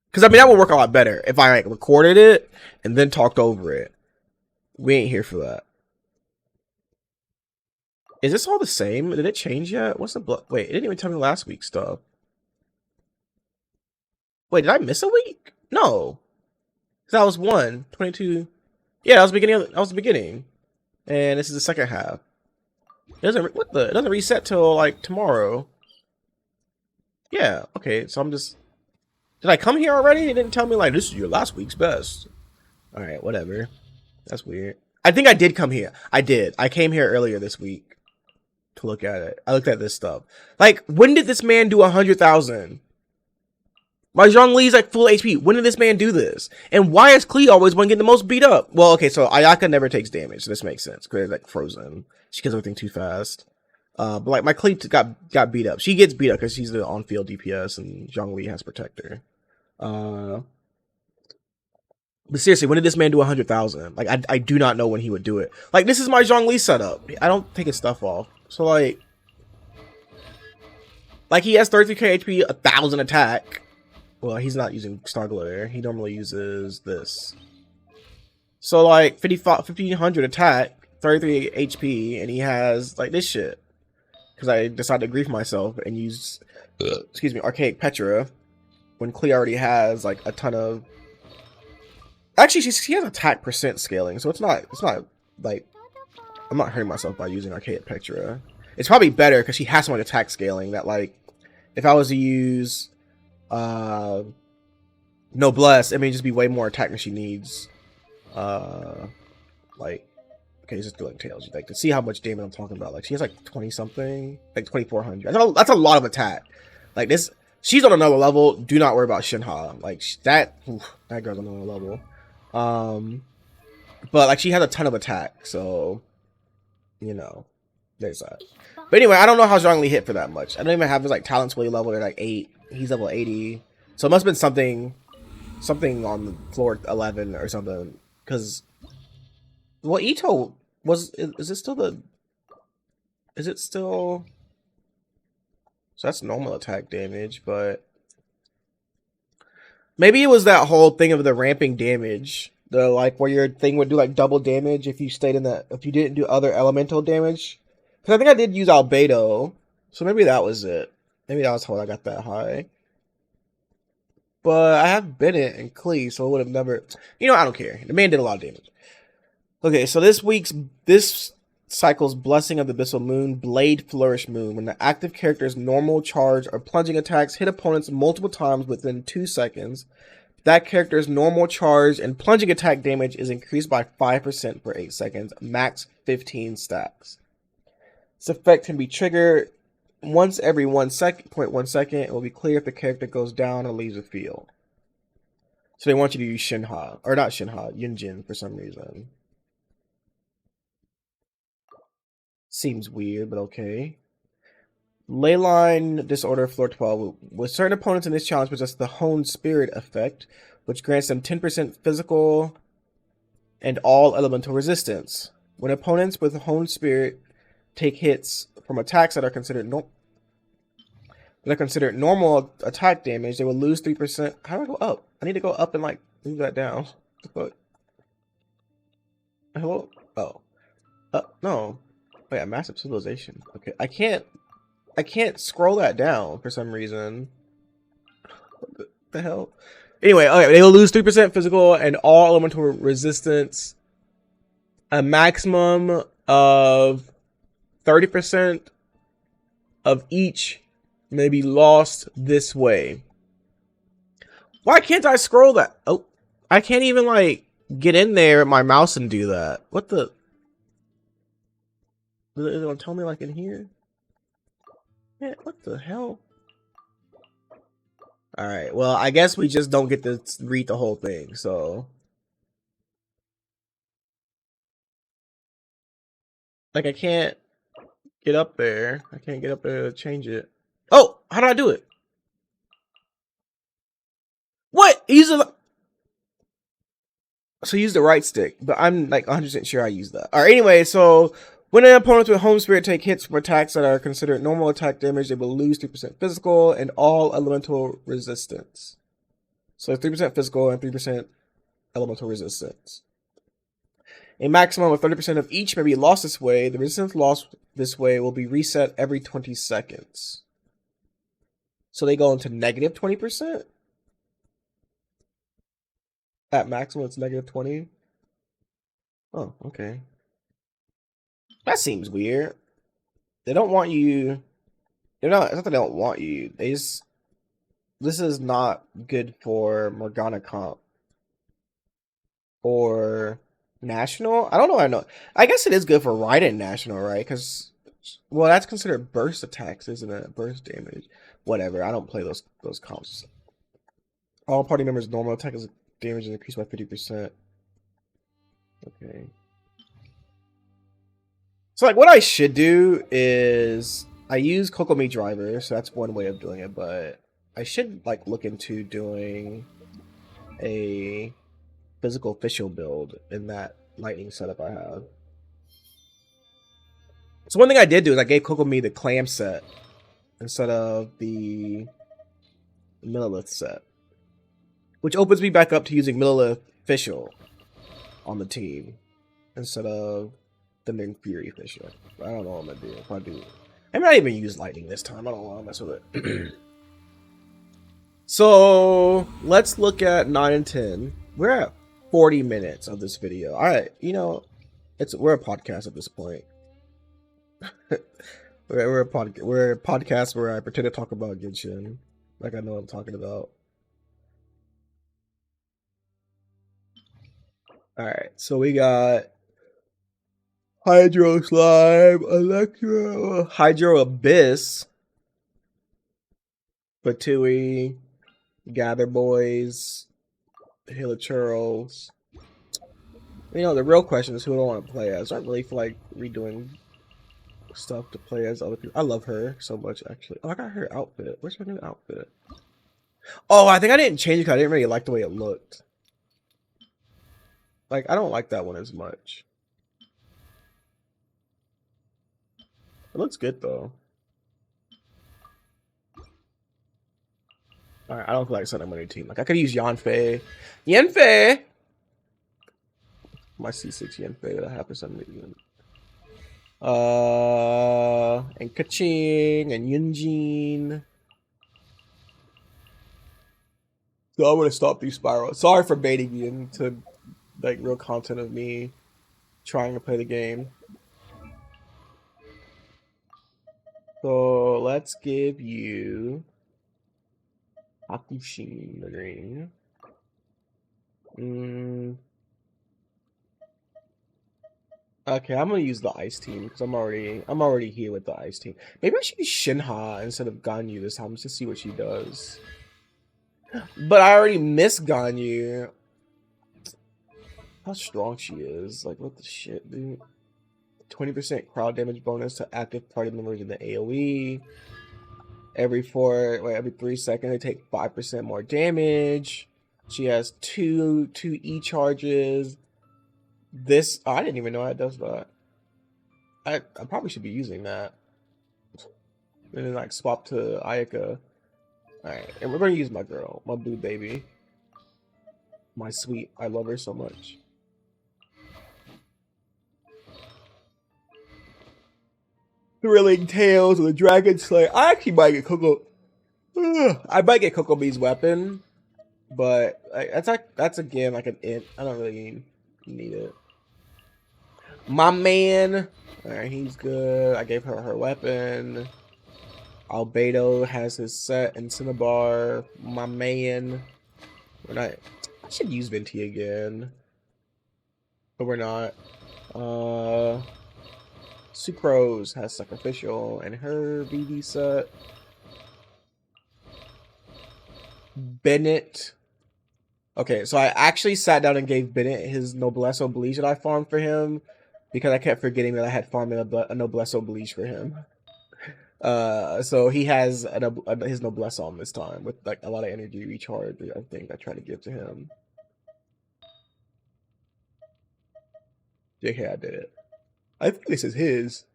Because I mean that would work a lot better if I like recorded it and then talked over it. We ain't here for that. Is this all the same? Did it change yet? What's the wait, it didn't even tell me last week's stuff. Wait, did I miss a week? No. That was 1, 22. Yeah, that was the beginning. That was the beginning. And this is the second half. It doesn't it doesn't reset till like tomorrow. Yeah, okay, so I'm just... Did I come here already? It didn't tell me like this is your last week's best. Alright, whatever. That's weird. I think I did come here. I did. I came here earlier this week to look at it. I looked at this stuff. Like, when did this man do 100,000? My Zhongli's like full HP. When did this man do this? And why is Klee always one getting the most beat up? Well, okay, so Ayaka never takes damage, so this makes sense. Because it's like frozen. She kills everything too fast. But like my Klee got beat up. She gets beat up because she's the on-field DPS and Zhongli has Protector. But seriously, when did this man do 100,000? Like, I do not know when he would do it. Like, this is my Zhongli setup. I don't take his stuff off. So, like he has 33k HP, 1,000 attack. Well, he's not using Starglair. He normally uses this. So, like, 1,500 attack, 33 HP, and he has, like, this shit. Because I decided to grief myself and use, excuse me, Archaic Petra. When Klee already has, like, a ton of... Actually, she has attack percent scaling, so it's not like I'm not hurting myself by using Archaic Petra. It's probably better because she has so much attack scaling that like if I was to use Noblesse, it may just be way more attack than she needs. Like okay, just doing tails. Like to see how much damage I'm talking about. Like she has like 20 something, like 2,400. That's a lot of attack. Like this, she's on another level. Do not worry about Shinha. Like that girl's on another level. But like she has a ton of attack, so you know, there's that. But anyway, I don't know how Zhongli hit for that much. I don't even have his like talent sway level. They're like 8. He's level 80, so it must have been something on the floor 11 or something. Because well, Ito was is it still the? Is it still? So that's normal attack damage, but. Maybe it was that whole thing of the ramping damage. The like where your thing would do like double damage if you stayed in that if you didn't do other elemental damage. Because I think I did use Albedo. So maybe that was it. Maybe that was how I got that high. But I have Bennett and Klee, so it would have never you know, I don't care. The man did a lot of damage. Okay, so this cycle's Blessing of the Abyssal Moon, Blade Flourish Moon. When the active character's normal charge or plunging attacks hit opponents multiple times within 2 seconds, that character's normal charge and plunging attack damage is increased by 5% for 8 seconds, max 15 stacks. This effect can be triggered once every 0.1 second, it will be clear if the character goes down or leaves the field. So they want you to use Shinha, or not Shinha, Yunjin for some reason. Seems weird, but okay. Leyline Disorder Floor 12. With certain opponents in this challenge possess the Honed Spirit effect, which grants them 10% physical and all elemental resistance. When opponents with Honed Spirit take hits from attacks that are considered normal attack damage, they will lose 3%. How do I go up? I need to go up and like move that down. What? Hello? Oh. No. Wait, a massive civilization. Okay, I can't scroll that down for some reason. What the hell? Anyway, okay, they will lose 3% physical and all elemental resistance. A maximum of 30% of each may be lost this way. Why can't I scroll that? Oh, I can't even like get in there with my mouse and do that. What the? Is it gonna tell me like in here? Man, what the hell? Alright, well, I guess we just don't get to read the whole thing, so. Like, I can't get up there. I can't get up there to change it. Oh, how do I do it? What? So use the right stick, but I'm like 100% sure I use that. Alright, anyway, so when an opponent with Home Spirit take hits from attacks that are considered normal attack damage, they will lose 3% physical and all elemental resistance. So 3% physical and 3% elemental resistance. A maximum of 30% of each may be lost this way. The resistance lost this way will be reset every 20 seconds. So they go into negative 20%? At maximum, it's negative 20? Oh, okay. That seems weird. They don't want you... It's not that they don't want you. They just... This is not good for Morgana Comp. Or... National? I don't know. I know. I guess it is good for Raiden National, right? Because, well, that's considered burst attacks, isn't it? Burst damage. Whatever. I don't play those comps. All party members' normal attack damage is increased by 50%. Okay. So, like, what I should do is I use Kokomi driver, so that's one way of doing it. But I should like look into doing a physical official build in that lightning setup I have. So one thing I did do is I gave Kokomi the clam set instead of the Millilith set, which opens me back up to using Millilith official on the team instead of Thundering Fury official. I don't know what I'm gonna do. If I do, I might even use lightning this time. I don't want to mess with it. So let's look at 9 and 10. We're at 40 minutes of this video. All right, you know, we're a podcast at this point. we're a podcast where I pretend to talk about Genshin, like I know what I'm talking about. All right, so we got Hydro Slime, Electro, Hydro Abyss, Batui, Gather Boys, Hilichurls. You know, the real question is who do I want to play as. I don't really feel like redoing stuff to play as other people. I love her so much, actually. Oh, I got her outfit. Where's her new outfit? Oh, I think I didn't change it because I didn't really like the way it looked. Like, I don't like that one as much. It looks good, though. Alright, I don't feel like setting up a new team. Like, I could use Yanfei. Yanfei! My C6 Yanfei that I have for some reason. And Kaching and Yunjin. So I'm gonna stop these spirals. Sorry for baiting you into like real content of me trying to play the game. So let's give you Hakushin the green. Okay, I'm gonna use the ice team because I'm already here with the ice team. Maybe I should use Shinha instead of Ganyu this time just to see what she does. But I already miss Ganyu. How strong she is. Like, what the shit, dude? 20% crowd damage bonus to active party members in the AoE. Every 3 seconds, they take 5% more damage. She has two E charges. This, oh, I didn't even know it does that. I probably should be using that. And then like swap to Ayaka. Alright, and we're gonna use my girl, my blue baby. My sweet, I love her so much. Thrilling Tales of the Dragon Slayer. I actually might get Coco. I might get Kokomi's weapon, but like, that's again like an int. I don't really need it. My man, alright, he's good. I gave her her weapon. Albedo has his set and Cinnabar. My man. We're not. I should use Venti again, but we're not. Sucrose has Sacrificial and her VD set. Bennett. Okay, so I actually sat down and gave Bennett his Noblesse Oblige that I farmed for him because I kept forgetting that I had farmed a Noblesse Oblige for him. So he has his Noblesse on this time with like a lot of energy recharge. I think I tried to give to him. JK, I did it. I think this is his.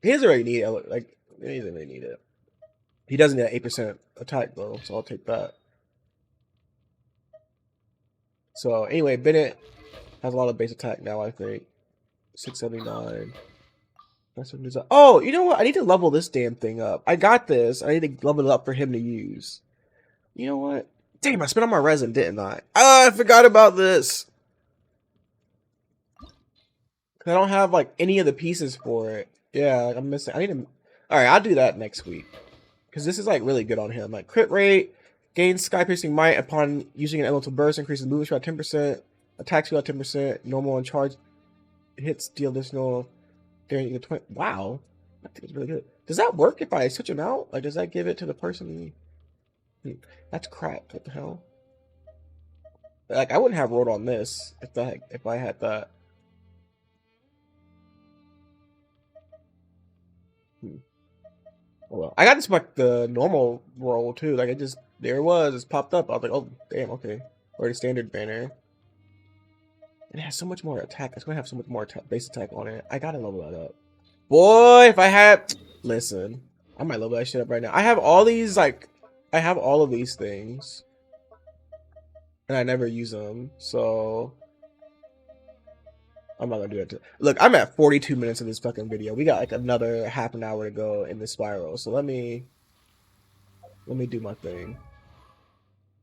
He doesn't really need it. Like he doesn't really need it. He doesn't need 8% attack though, so I'll take that. So anyway, Bennett has a lot of base attack now. I think 679. Oh, you know what? I need to level this damn thing up. I got this. I need to level it up for him to use. You know what? Damn, I spent on my resin, didn't I? Oh, I forgot about this. I don't have like any of the pieces for it. Yeah, like, I'm missing. I need to. All right, I'll do that next week because this is like really good on him. Like crit rate, gains sky piercing might upon using an elemental burst, increases movement speed by 10%, attack speed by 10%, normal and charge hits deal additional during the 20. Wow, I think it's really good. Does that work if I switch him out? Like, does that give it to the person? That's crap. What the hell? Like, I wouldn't have rolled on this if I had that. Well, I got this like the normal roll too. Like there it was, it's popped up. I was like, oh damn, okay. Or the standard banner. It has so much more attack. It's gonna have so much more base attack on it. I gotta level that up. Boy, if I had, listen, I might level that shit up right now. I have all these I have all of these things, and I never use them. So I'm not gonna do that. Look, I'm at 42 minutes of this fucking video. We got like another half an hour to go in this spiral. So let me do my thing.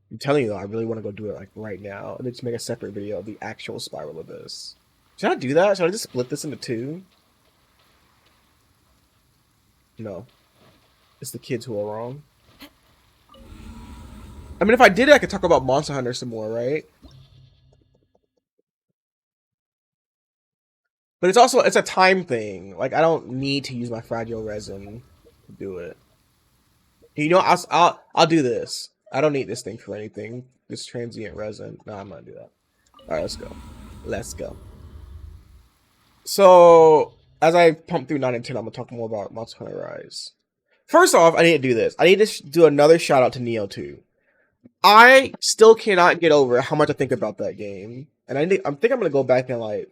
I'm telling you though, I really want to go do it like right now. And then just make a separate video of the actual spiral of this. Should I do that? Should I just split this into two? No. It's the kids who are wrong. I mean, if I did it, I could talk about Monster Hunter some more, right? But it's a time thing. Like, I don't need to use my fragile resin to do it. You know, I'll do this. I don't need this thing for anything. This transient resin. No, I'm gonna do that. All right, let's go. Let's go. So, as I pump through 9 and 10, I'm gonna talk more about Monster Hunter Rise. First off, I need to do this. I need to do another shout out to Neo 2. I still cannot get over how much I think about that game, and I think I'm gonna go back and like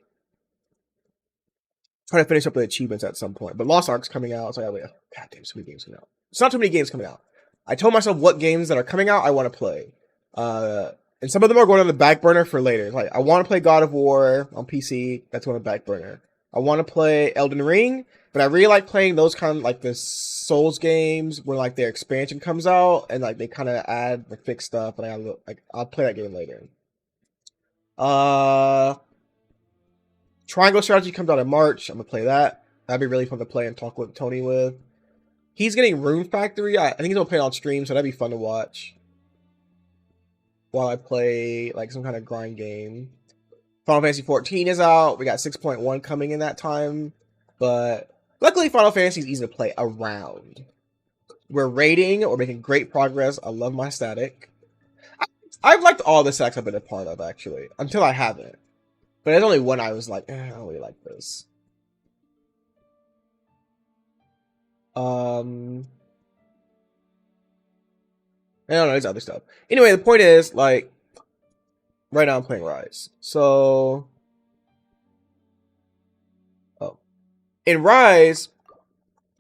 try to finish up the achievements at some point. But Lost Ark's coming out, so I gotta wait. Goddamn, so many games coming out. It's not too many games coming out. I told myself what games that are coming out I want to play, and some of them are going on the back burner for later. Like I want to play God of War on PC. That's on the back burner. I want to play Elden Ring, but I really like playing those kind of like the Souls games where like their expansion comes out and like they kind of add like fix stuff. And I'll play that game later. Triangle Strategy comes out in March. I'm gonna play that. That'd be really fun to play and talk with Tony with. He's getting Rune Factory. I think he's gonna play it on stream, so that'd be fun to watch while I play like some kind of grind game. Final Fantasy 14 is out. We got 6.1 coming in that time. But luckily, Final Fantasy is easy to play around. We're raiding. We're making great progress. I love my static. I've liked all the stacks I've been a part of, actually. Until I haven't. But there's only one I was like, I don't really like this. I don't know, there's other stuff. Anyway, the point is, like, right now I'm playing Rise. So, in Rise,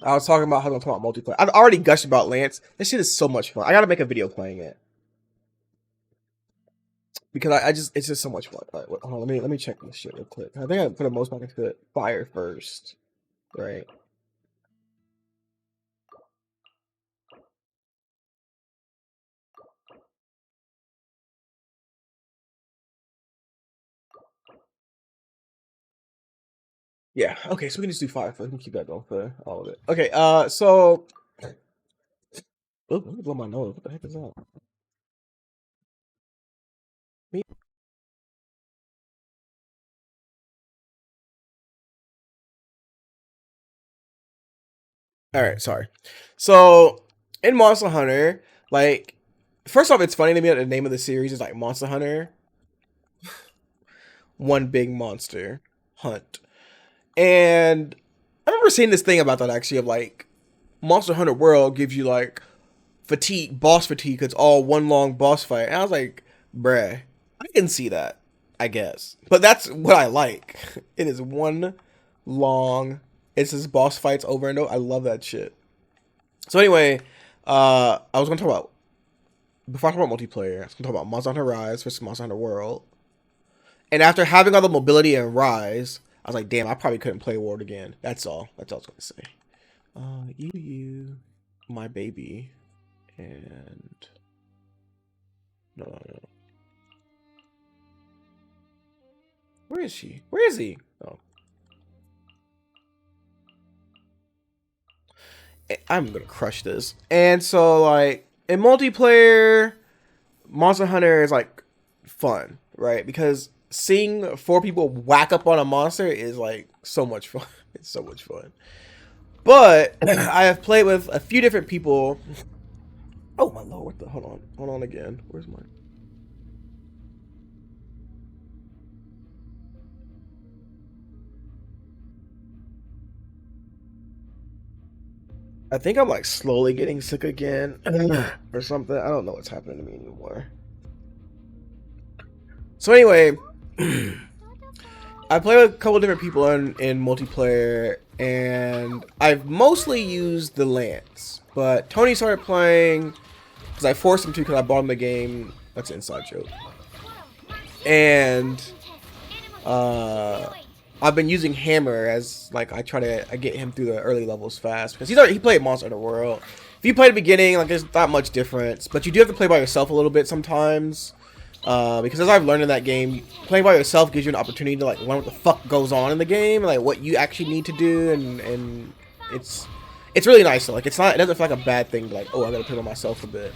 I was talking about how I'm talking about multiplayer. I've already gushed about Lance. This shit is so much fun. I gotta make a video playing it. Because it's just so much fun. All right, wait, hold on, let me check this shit real quick. I think I put the most back into it. Fire first. Right. Yeah, okay, so we can just do fire first. We can keep that going for all of it. Okay, so oh, let me blow my nose. What the heck is that? Alright, sorry. So in Monster Hunter, like, first off, it's funny to me that the name of the series is like Monster Hunter. One big monster hunt. And I remember seeing this thing about that actually of like Monster Hunter World gives you like boss fatigue, it's all one long boss fight. And I was like, bruh, I can see that, I guess. But that's what I like. It is one long, it's just boss fights over and over. I love that shit. So anyway, I was gonna talk about, before I talk about multiplayer, I was gonna talk about Monster Hunter Rise versus Monster Hunter World. And after having all the mobility in Rise, I was like, damn, I probably couldn't play World again. That's all. That's all I was gonna say. You, my baby, and no. Where is she? Where is he? Oh, I'm gonna crush this. And so, like, in multiplayer, Monster Hunter is like fun, right? Because seeing 4 people whack up on a monster is like so much fun. It's so much fun. But I have played with a few different people. Oh my lord, what the, hold on again. Where's mine? I think I'm like slowly getting sick again or something. I don't know what's happening to me anymore. So anyway, I play with a couple different people in multiplayer, and I've mostly used the Lance. But Tony started playing because I forced him to because I bought him the game. That's an inside joke. And I've been using Hammer as like I try to get him through the early levels fast because he played Monster Hunter World. If you play the beginning, like there's not much difference, but you do have to play by yourself a little bit sometimes. Because as I've learned in that game, playing by yourself gives you an opportunity to like learn what the fuck goes on in the game, like what you actually need to do, and it's really nice. So, like it doesn't feel like a bad thing. Like, oh, I gotta play by myself a bit.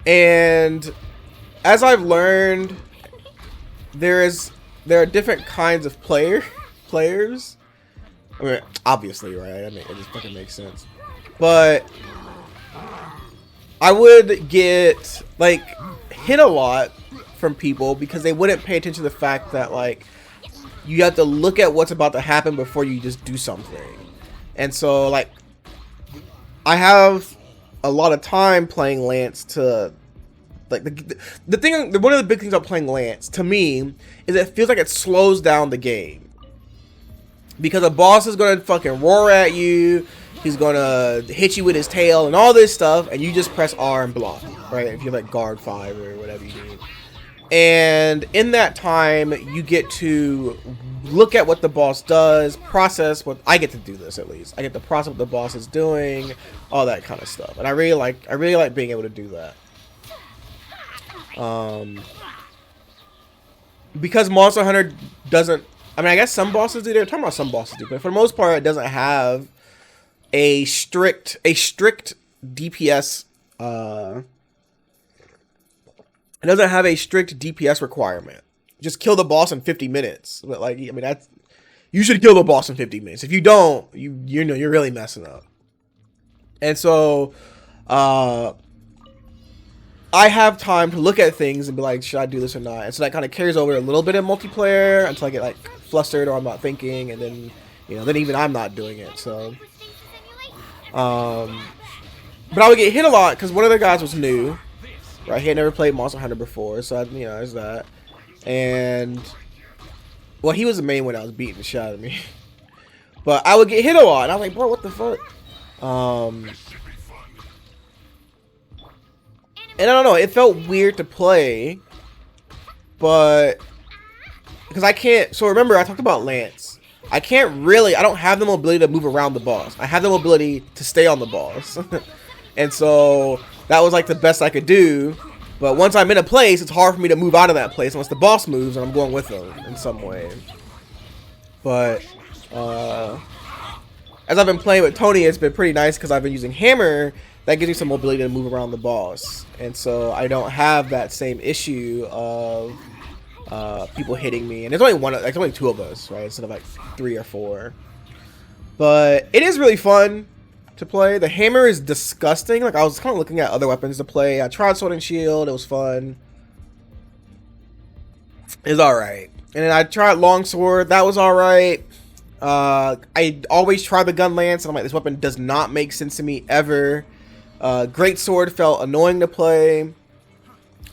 And as I've learned, there are different kinds of players. I mean, obviously, right? I mean, it just fucking makes sense. But I would get like hit a lot from people because they wouldn't pay attention to the fact that like you have to look at what's about to happen before you just do something. And so like I have a lot of time playing Lance to like the thing, one of the big things about playing Lance to me is it feels like it slows down the game because a boss is gonna fucking roar at you. He's gonna hit you with his tail and all this stuff, and you just press R and block, right? If you're like guard 5 or whatever you do. And in that time, you get to look at what the boss does, process what I get to do this at least. I get to process what the boss is doing, all that kind of stuff. And I really like being able to do that. Because Monster Hunter doesn't. I mean, I guess some bosses do. They're talking about some bosses do, but for the most part, it doesn't have a strict DPS It doesn't have a strict DPS requirement. Just kill the boss in 50 minutes. But like, I mean, that's, you should kill the boss in 50 minutes. If you don't, you know, you're really messing up. And so, I have time to look at things and be like, should I do this or not? And so that kind of carries over a little bit in multiplayer until I get like flustered or I'm not thinking, and then, you know, then even I'm not doing it. So, but I would get hit a lot because one of the guys was new, right? He had never played Monster Hunter before, so you know, there's that. And well, he was the main one that was beating the shit out of me. But I would get hit a lot, and I was like, bro, what the fuck? And I don't know, it felt weird to play, but because I can't. So remember, I talked about Lance. I don't have the mobility to move around the boss. I have the mobility to stay on the boss. And so that was like the best I could do. But once I'm in a place, it's hard for me to move out of that place unless the boss moves and I'm going with them in some way. But as I've been playing with Tony, it's been pretty nice because I've been using Hammer. That gives me some mobility to move around the boss. And so I don't have that same issue of people hitting me. And there's only two of us, right? Instead of like 3 or 4. But it is really fun to play. The hammer is disgusting. Like, I was kind of looking at other weapons to play. I tried Sword and Shield. It was fun. It's alright. And then I tried Longsword. That was alright. I always try the Gun Lance, and I'm like, this weapon does not make sense to me ever. Great Sword felt annoying to play.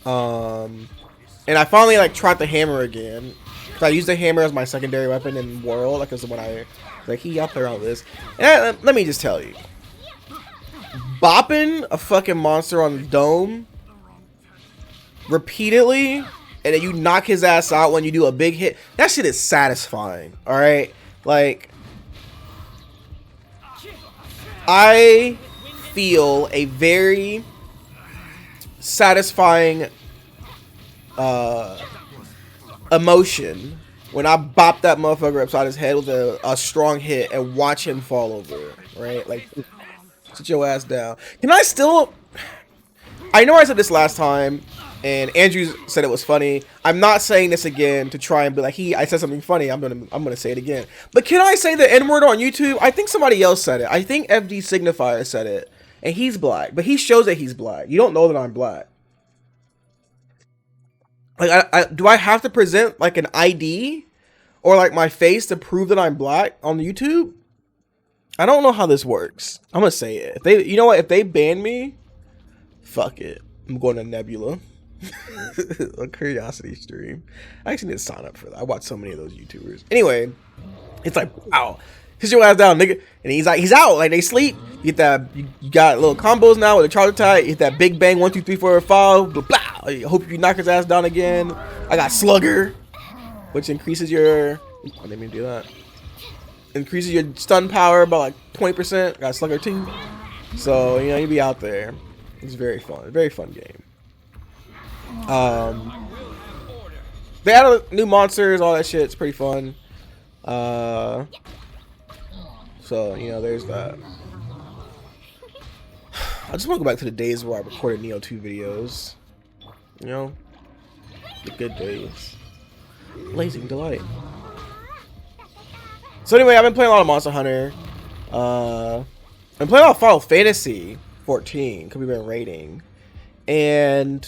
And I finally like tried the hammer again. So I used the hammer as my secondary weapon in World. Like, it was when I like, I'll play around with this. And let me just tell you, bopping a fucking monster on the dome repeatedly, and then you knock his ass out when you do a big hit, that shit is satisfying. All right, like, I feel a very satisfying emotion when I bop that motherfucker upside his head with a strong hit and watch him fall over, right? Like, sit your ass down. Can I still... I know I said this last time, and Andrew said it was funny. I'm not saying this again to try and be like, I said something funny. I'm gonna say it again. But can I say the N-word on YouTube? I think somebody else said it. I think FD Signifier said it. And he's black. But he shows that he's black. You don't know that I'm black. Like, do I have to present like an ID or like my face to prove that I'm black on YouTube? I don't know how this works. I'm gonna say it. If they, you know what? If they ban me, fuck it. I'm going to Nebula. A curiosity stream. I actually need to sign up for that. I watch so many of those YouTubers. Anyway, it's like, wow, hit your ass down, nigga. And he's like, he's out. Like, they sleep. You get that. You got little combos now with a charger tie. You hit that big bang 1 2 3 4 5. Blah, blah. I hope you knock his ass down again. I got Slugger, which increases your. I didn't even do that. Increases your stun power by like 20%. Got Slugger too. So, you know, you be out there. It's very fun. Very fun game. They added new monsters, all that shit. It's pretty fun. So, you know, there's that. I just want to go back to the days where I recorded Neo 2 videos. You know, the good days. Blazing delight. So anyway, I've been playing a lot of Monster Hunter. I'm playing a lot of Final Fantasy 14 because we've been raiding, and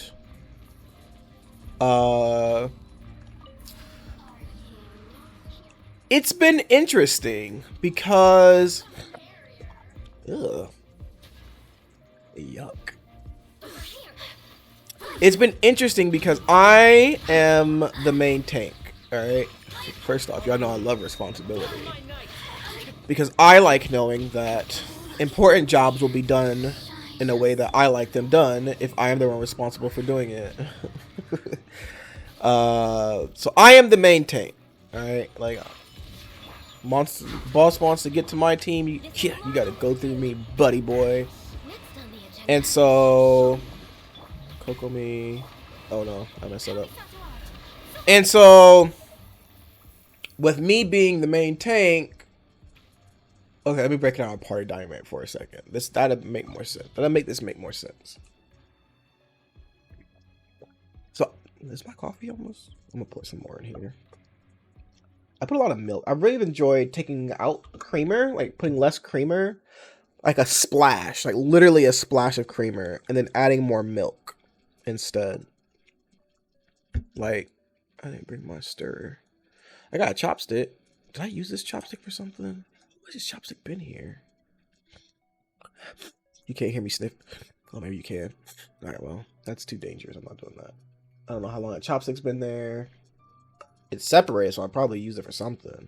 it's been interesting because yuck. It's been interesting because I am the main tank. All right. First off, y'all know I love responsibility because I like knowing that important jobs will be done in a way that I like them done if I am the one responsible for doing it. So I am the main tank. All right. Like, boss wants to get to my team. You got to go through me, buddy boy. And so, Kokomi. Oh no, I messed that up. And so, with me being the main tank, okay, let me break down our party dynamic for a second. That'll make more sense. That'll make this make more sense. So Is my coffee almost? I'm gonna put some more in here. I put a lot of milk. I really enjoyed taking out creamer, like putting less creamer, like a splash, like literally a splash of creamer, and then adding more milk instead. Like, I didn't bring my stirrer. I got a chopstick. Did I use this chopstick for something? What's this chopstick been here? You can't hear me sniff. Oh, maybe you can. All right, well, that's too dangerous. I'm not doing that. I don't know how long that chopstick's been there. It's separated, so I probably use it for something.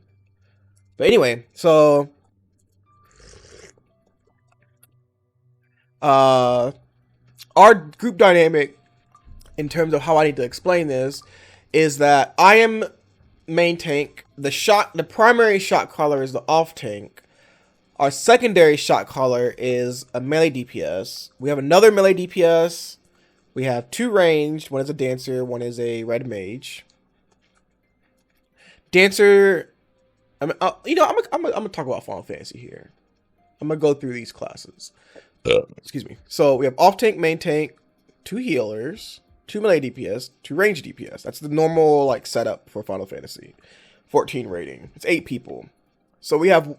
But anyway, so our group dynamic, in terms of how I need to explain this, is that I am main tank. The primary shot caller is the off tank. Our secondary shot caller is a melee DPS. We have another melee DPS. We have 2 ranged. One is a dancer. One is a red mage. Dancer. I'm gonna talk about Final Fantasy here. I'm gonna go through these classes. Excuse me. So we have off tank, main tank, 2 healers, 2 melee DPS, 2 ranged DPS. That's the normal like setup for Final Fantasy 14 rating. It's 8 people. So we have.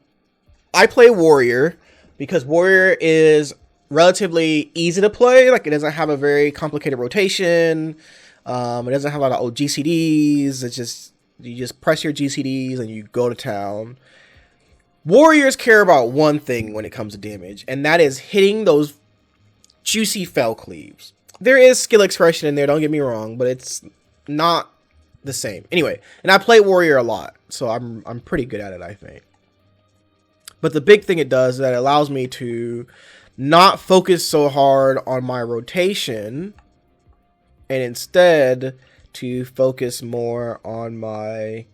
I play warrior because warrior is relatively easy to play. Like, it doesn't have a very complicated rotation. It doesn't have a lot of old GCDs. It's just, you just press your GCDs and you go to town. Warriors care about one thing when it comes to damage, and that is hitting those juicy fell cleaves. There is skill expression in there, don't get me wrong, but it's not the same. Anyway, and I play warrior a lot, so I'm pretty good at it, I think. But the big thing it does is that it allows me to not focus so hard on my rotation, and instead to focus more on my...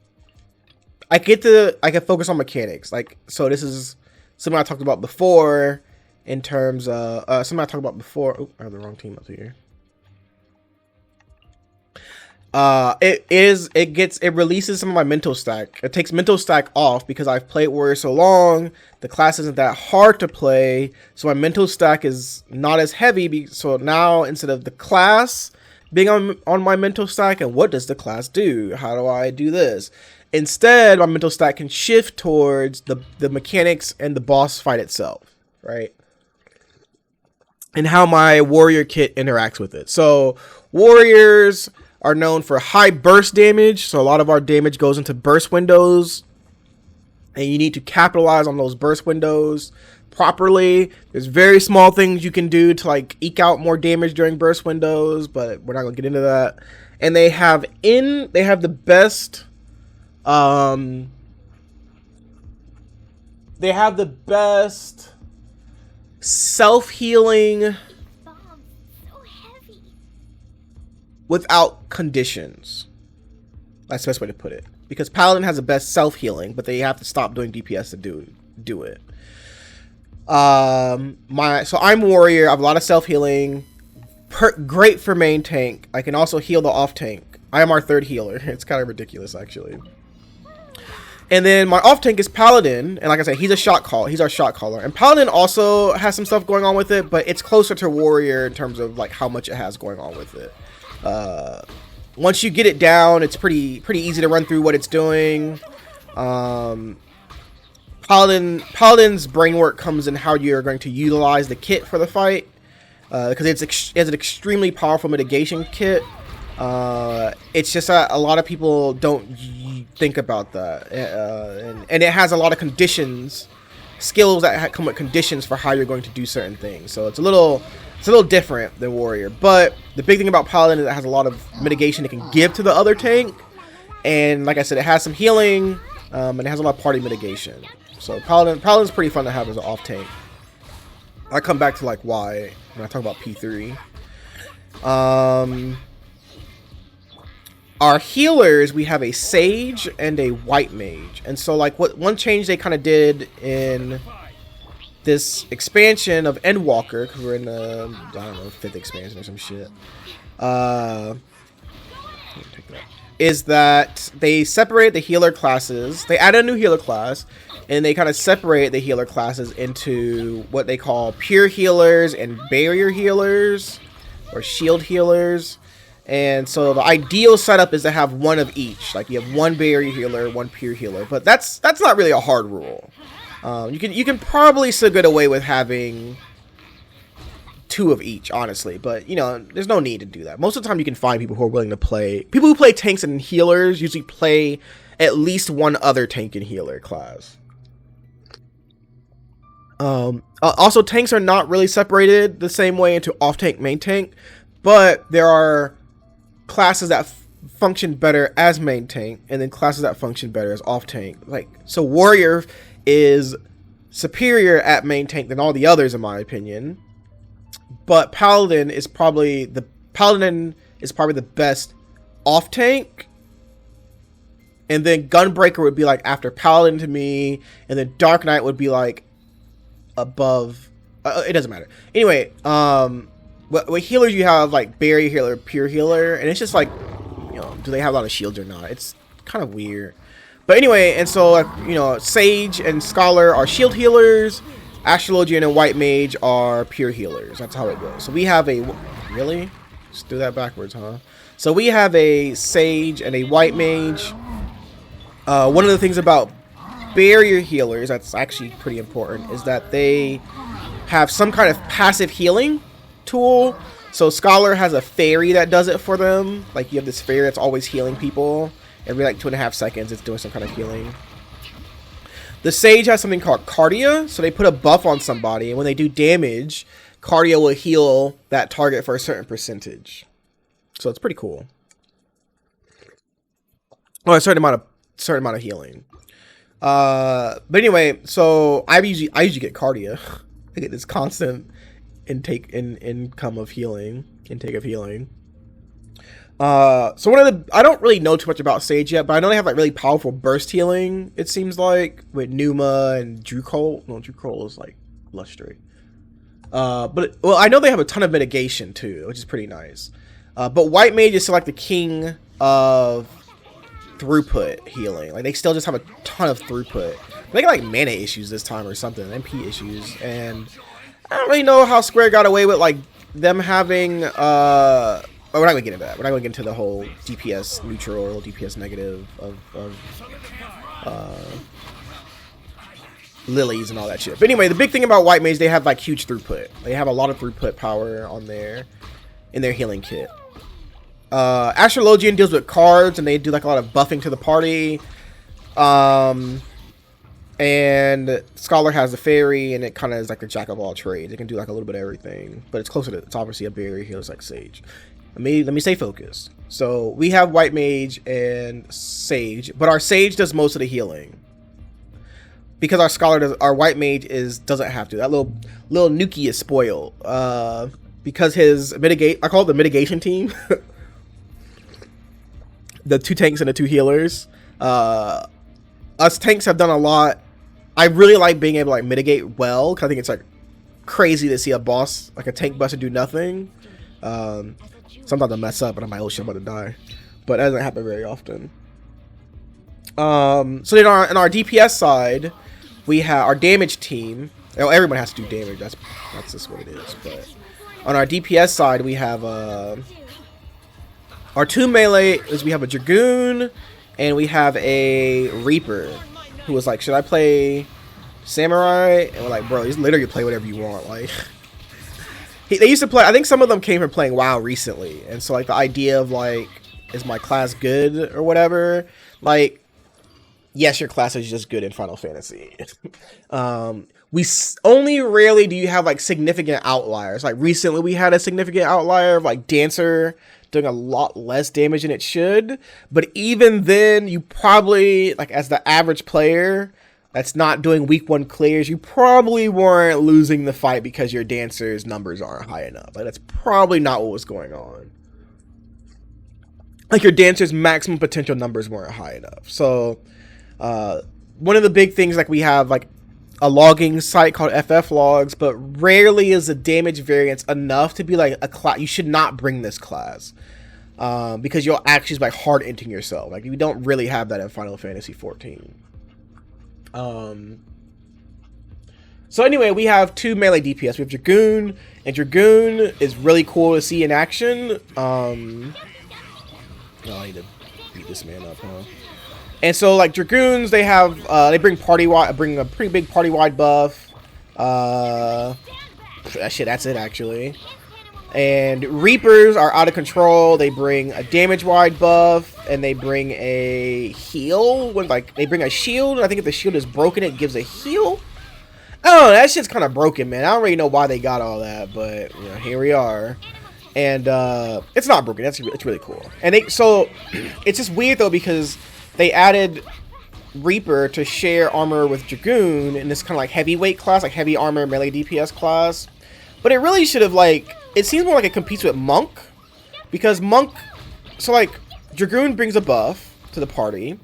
I can focus on mechanics. Like, so this is something I talked about before in terms of... something I talked about before... Oh, I have the wrong team up here. It releases some of my mental stack. It takes mental stack off because I've played warrior so long. The class isn't that hard to play, so my mental stack is not as heavy. So now, instead of the class being on my mental stack, and what does the class do? How do I do this? Instead, my mental stack can shift towards the mechanics and the boss fight itself, right? And how my warrior kit interacts with it. So warriors are known for high burst damage, so a lot of our damage goes into burst windows, and you need to capitalize on those burst windows properly. There's very small things you can do to like eke out more damage during burst windows, but we're not gonna get into that. And they have the best self-healing without conditions. That's the best way to put it. Because Paladin has the best self-healing, but they have to stop doing DPS to do it. So I'm warrior. I have a lot of self-healing. Great for main tank. I can also heal the off tank. I am our 3rd healer. It's kind of ridiculous, actually. And then my off tank is Paladin, and like I said, he's a shot call. He's our shot caller. And Paladin also has some stuff going on with it, but it's closer to warrior in terms of like how much it has going on with it. Once you get it down, it's pretty easy to run through what it's doing. Paladin's brain work comes in how you're going to utilize the kit for the fight, because it's an extremely powerful mitigation kit. It's just a lot of people don't think about that, and it has a lot of conditions, skills that come with conditions for how you're going to do certain things. So it's a little different than warrior, but the big thing about Paladin is it has a lot of mitigation it can give to the other tank, and like I said, it has some healing, and it has a lot of party mitigation. So Paladin's pretty fun to have as an off tank. I come back to like why when I talk about P3. Our healers, we have a sage and a white mage, and so like one change they kind of did in this expansion of Endwalker, because we're in the, I don't know, 5th expansion or some shit, is that they separated the healer classes. They added a new healer class, and they kind of separate the healer classes into what they call pure healers and barrier healers, or shield healers. And so the ideal setup is to have one of each. Like you have one barrier healer, one pure healer. But that's not really a hard rule. You can probably still get away with having 2 of each, honestly. But you know, there's no need to do that. Most of the time, you can find people who are willing to play. People who play tanks and healers usually play at least one other tank and healer class. Also, tanks are not really separated the same way into off tank, main tank, but there are classes that function better as main tank, and then classes that function better as off tank. Like, so warrior is superior at main tank than all the others, in my opinion. But paladin is probably the best off tank. And then gunbreaker would be like after paladin to me, and then dark knight would be like above. It doesn't matter. Anyway, what healers you have, like barrier healer, pure healer, and it's just like, you know, do they have a lot of shields or not? It's kind of weird. But anyway, and so you know, Sage and Scholar are shield healers. Astrologian and White Mage are pure healers. That's how it goes. So we have a really just do that backwards, huh? So we have a Sage and a White Mage. One of the things about barrier healers that's actually pretty important is that they have some kind of passive healing tool. So Scholar has a fairy that does it for them. Like you have this fairy that's always healing people. Every like 2.5 seconds, it's doing some kind of healing. The Sage has something called Cardia, so they put a buff on somebody, and when they do damage, Cardia will heal that target for a certain percentage. So it's pretty cool. Oh, a certain amount of healing. But anyway, so I usually get Cardia. I get this constant intake of healing. So one of the, I don't really know too much about Sage yet, but I know they have like really powerful burst healing, it seems like, with Numa and Drukol. No, Drukol is like Lustrate. But well, I know they have a ton of mitigation too, which is pretty nice. But White Mage is still like the king of throughput healing. Like they still just have a ton of throughput. They got like mana issues this time or something, MP issues, and I don't really know how Square got away with like them having oh, we're not gonna get into that. We're not gonna get into the whole DPS neutral, DPS negative of lilies and all that shit. But anyway, the big thing about White Mage, they have like huge throughput. They have a lot of throughput power on in their healing kit. Astrologian deals with cards, and they do like a lot of buffing to the party. And Scholar has the fairy, and it kind of is like a jack of all trades. It can do like a little bit of everything, but it's closer to, it's obviously a barrier healer like Sage. Let me stay focused. So we have White Mage and Sage, but our Sage does most of the healing because our Scholar does. Our White Mage doesn't have to. That little Nuki is spoiled because his I call it the mitigation team. The 2 tanks and the 2 healers. Us tanks have done a lot. I really like being able to like mitigate well, because I think it's like crazy to see a boss, like a tank buster, do nothing. Sometimes I mess up and I'm like, oh shit, I'm about to die. But that doesn't happen very often. So then on our DPS side, we have our damage team. Oh, everyone has to do damage. That's just what it is. But on our DPS side, we have our 2 melee is we have a Dragoon and we have a Reaper, who was like, should I play Samurai? And we're like, bro, you literally play whatever you want. Like, they used to play, I think some of them came from playing WoW recently, and so like the idea of like, is my class good or whatever, like, yes, your class is just good in Final Fantasy. Only rarely do you have like significant outliers. Like recently we had a significant outlier of like Dancer doing a lot less damage than it should, but even then you probably, like as the average player that's not doing week 1 clears, you probably weren't losing the fight because your Dancer's numbers aren't high enough. Like that's probably not what was going on. Like your Dancer's maximum potential numbers weren't high enough. So one of the big things, like we have like a logging site called fflogs, but rarely is the damage variance enough to be like a class. You should not bring this class because you'll actually like hard inting yourself. Like you don't really have that in Final Fantasy 14. So anyway, we have 2 melee DPS. We have Dragoon, and Dragoon is really cool to see in action. Oh, I need to beat this man up, huh? And so, like, Dragoons, they have, they bring bring a pretty big party-wide buff. Shit, that's it, actually. And Reapers are out of control. They bring a damage-wide buff, and they bring a heal. When, like, they bring a shield, and I think if the shield is broken, it gives a heal. Oh, that shit's kind of broken, man. I don't really know why they got all that, but, you know, here we are. And, it's not broken. It's really cool. And so, it's just weird, though, because they added Reaper to share armor with Dragoon in this kind of, like, heavyweight class, like, heavy armor melee DPS class. But it really should have, like, it seems more like it competes with Monk. Because Monk, so, like, Dragoon brings a buff to the party.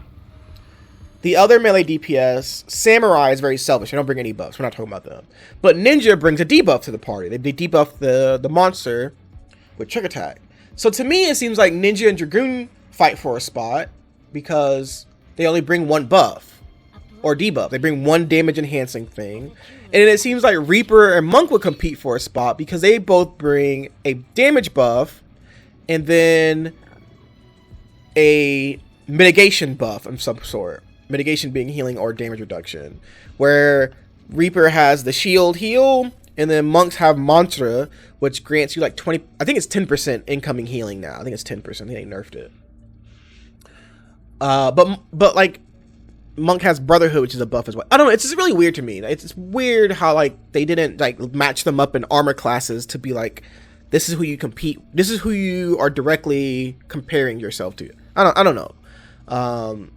The other melee DPS, Samurai, is very selfish. They don't bring any buffs. We're not talking about them. But Ninja brings a debuff to the party. They debuff the monster with Trick Attack. So to me, it seems like Ninja and Dragoon fight for a spot because they only bring one buff or debuff. They bring one damage enhancing thing. And it seems like Reaper and Monk would compete for a spot because they both bring a damage buff and then a mitigation buff of some sort. Mitigation being healing or damage reduction. Where Reaper has the shield heal, and then Monks have Mantra, which grants you like 20, I think it's 10% incoming healing now. I think it's 10%. I think they nerfed it. But like, Monk has Brotherhood, which is a buff as well. I don't know. It's just really weird to me. It's weird how like they didn't like match them up in armor classes to be like, this is who you compete. This is who you are directly comparing yourself to. I don't know.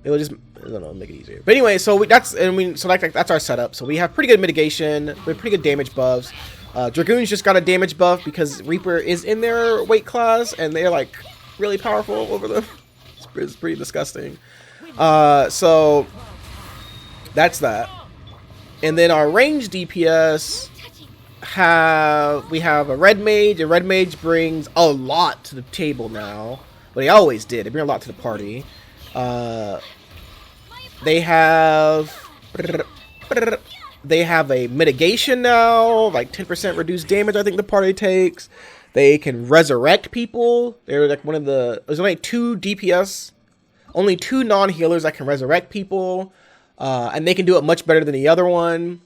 It would just, I don't know, make it easier. But anyway, so that's our setup. So we have pretty good mitigation. We have pretty good damage buffs. Dragoons just got a damage buff because Reaper is in their weight class and they're like really powerful over them. It's pretty disgusting. So that's that. And then our range DPS we have a red mage, and red mage brings a lot to the table now. But they always did. They bring a lot to the party. They have a mitigation now, like 10% reduced damage. I think the party takes. They can resurrect people. They're like there's only 2 DPS, only 2 non-healers that can resurrect people, and they can do it much better than the other one.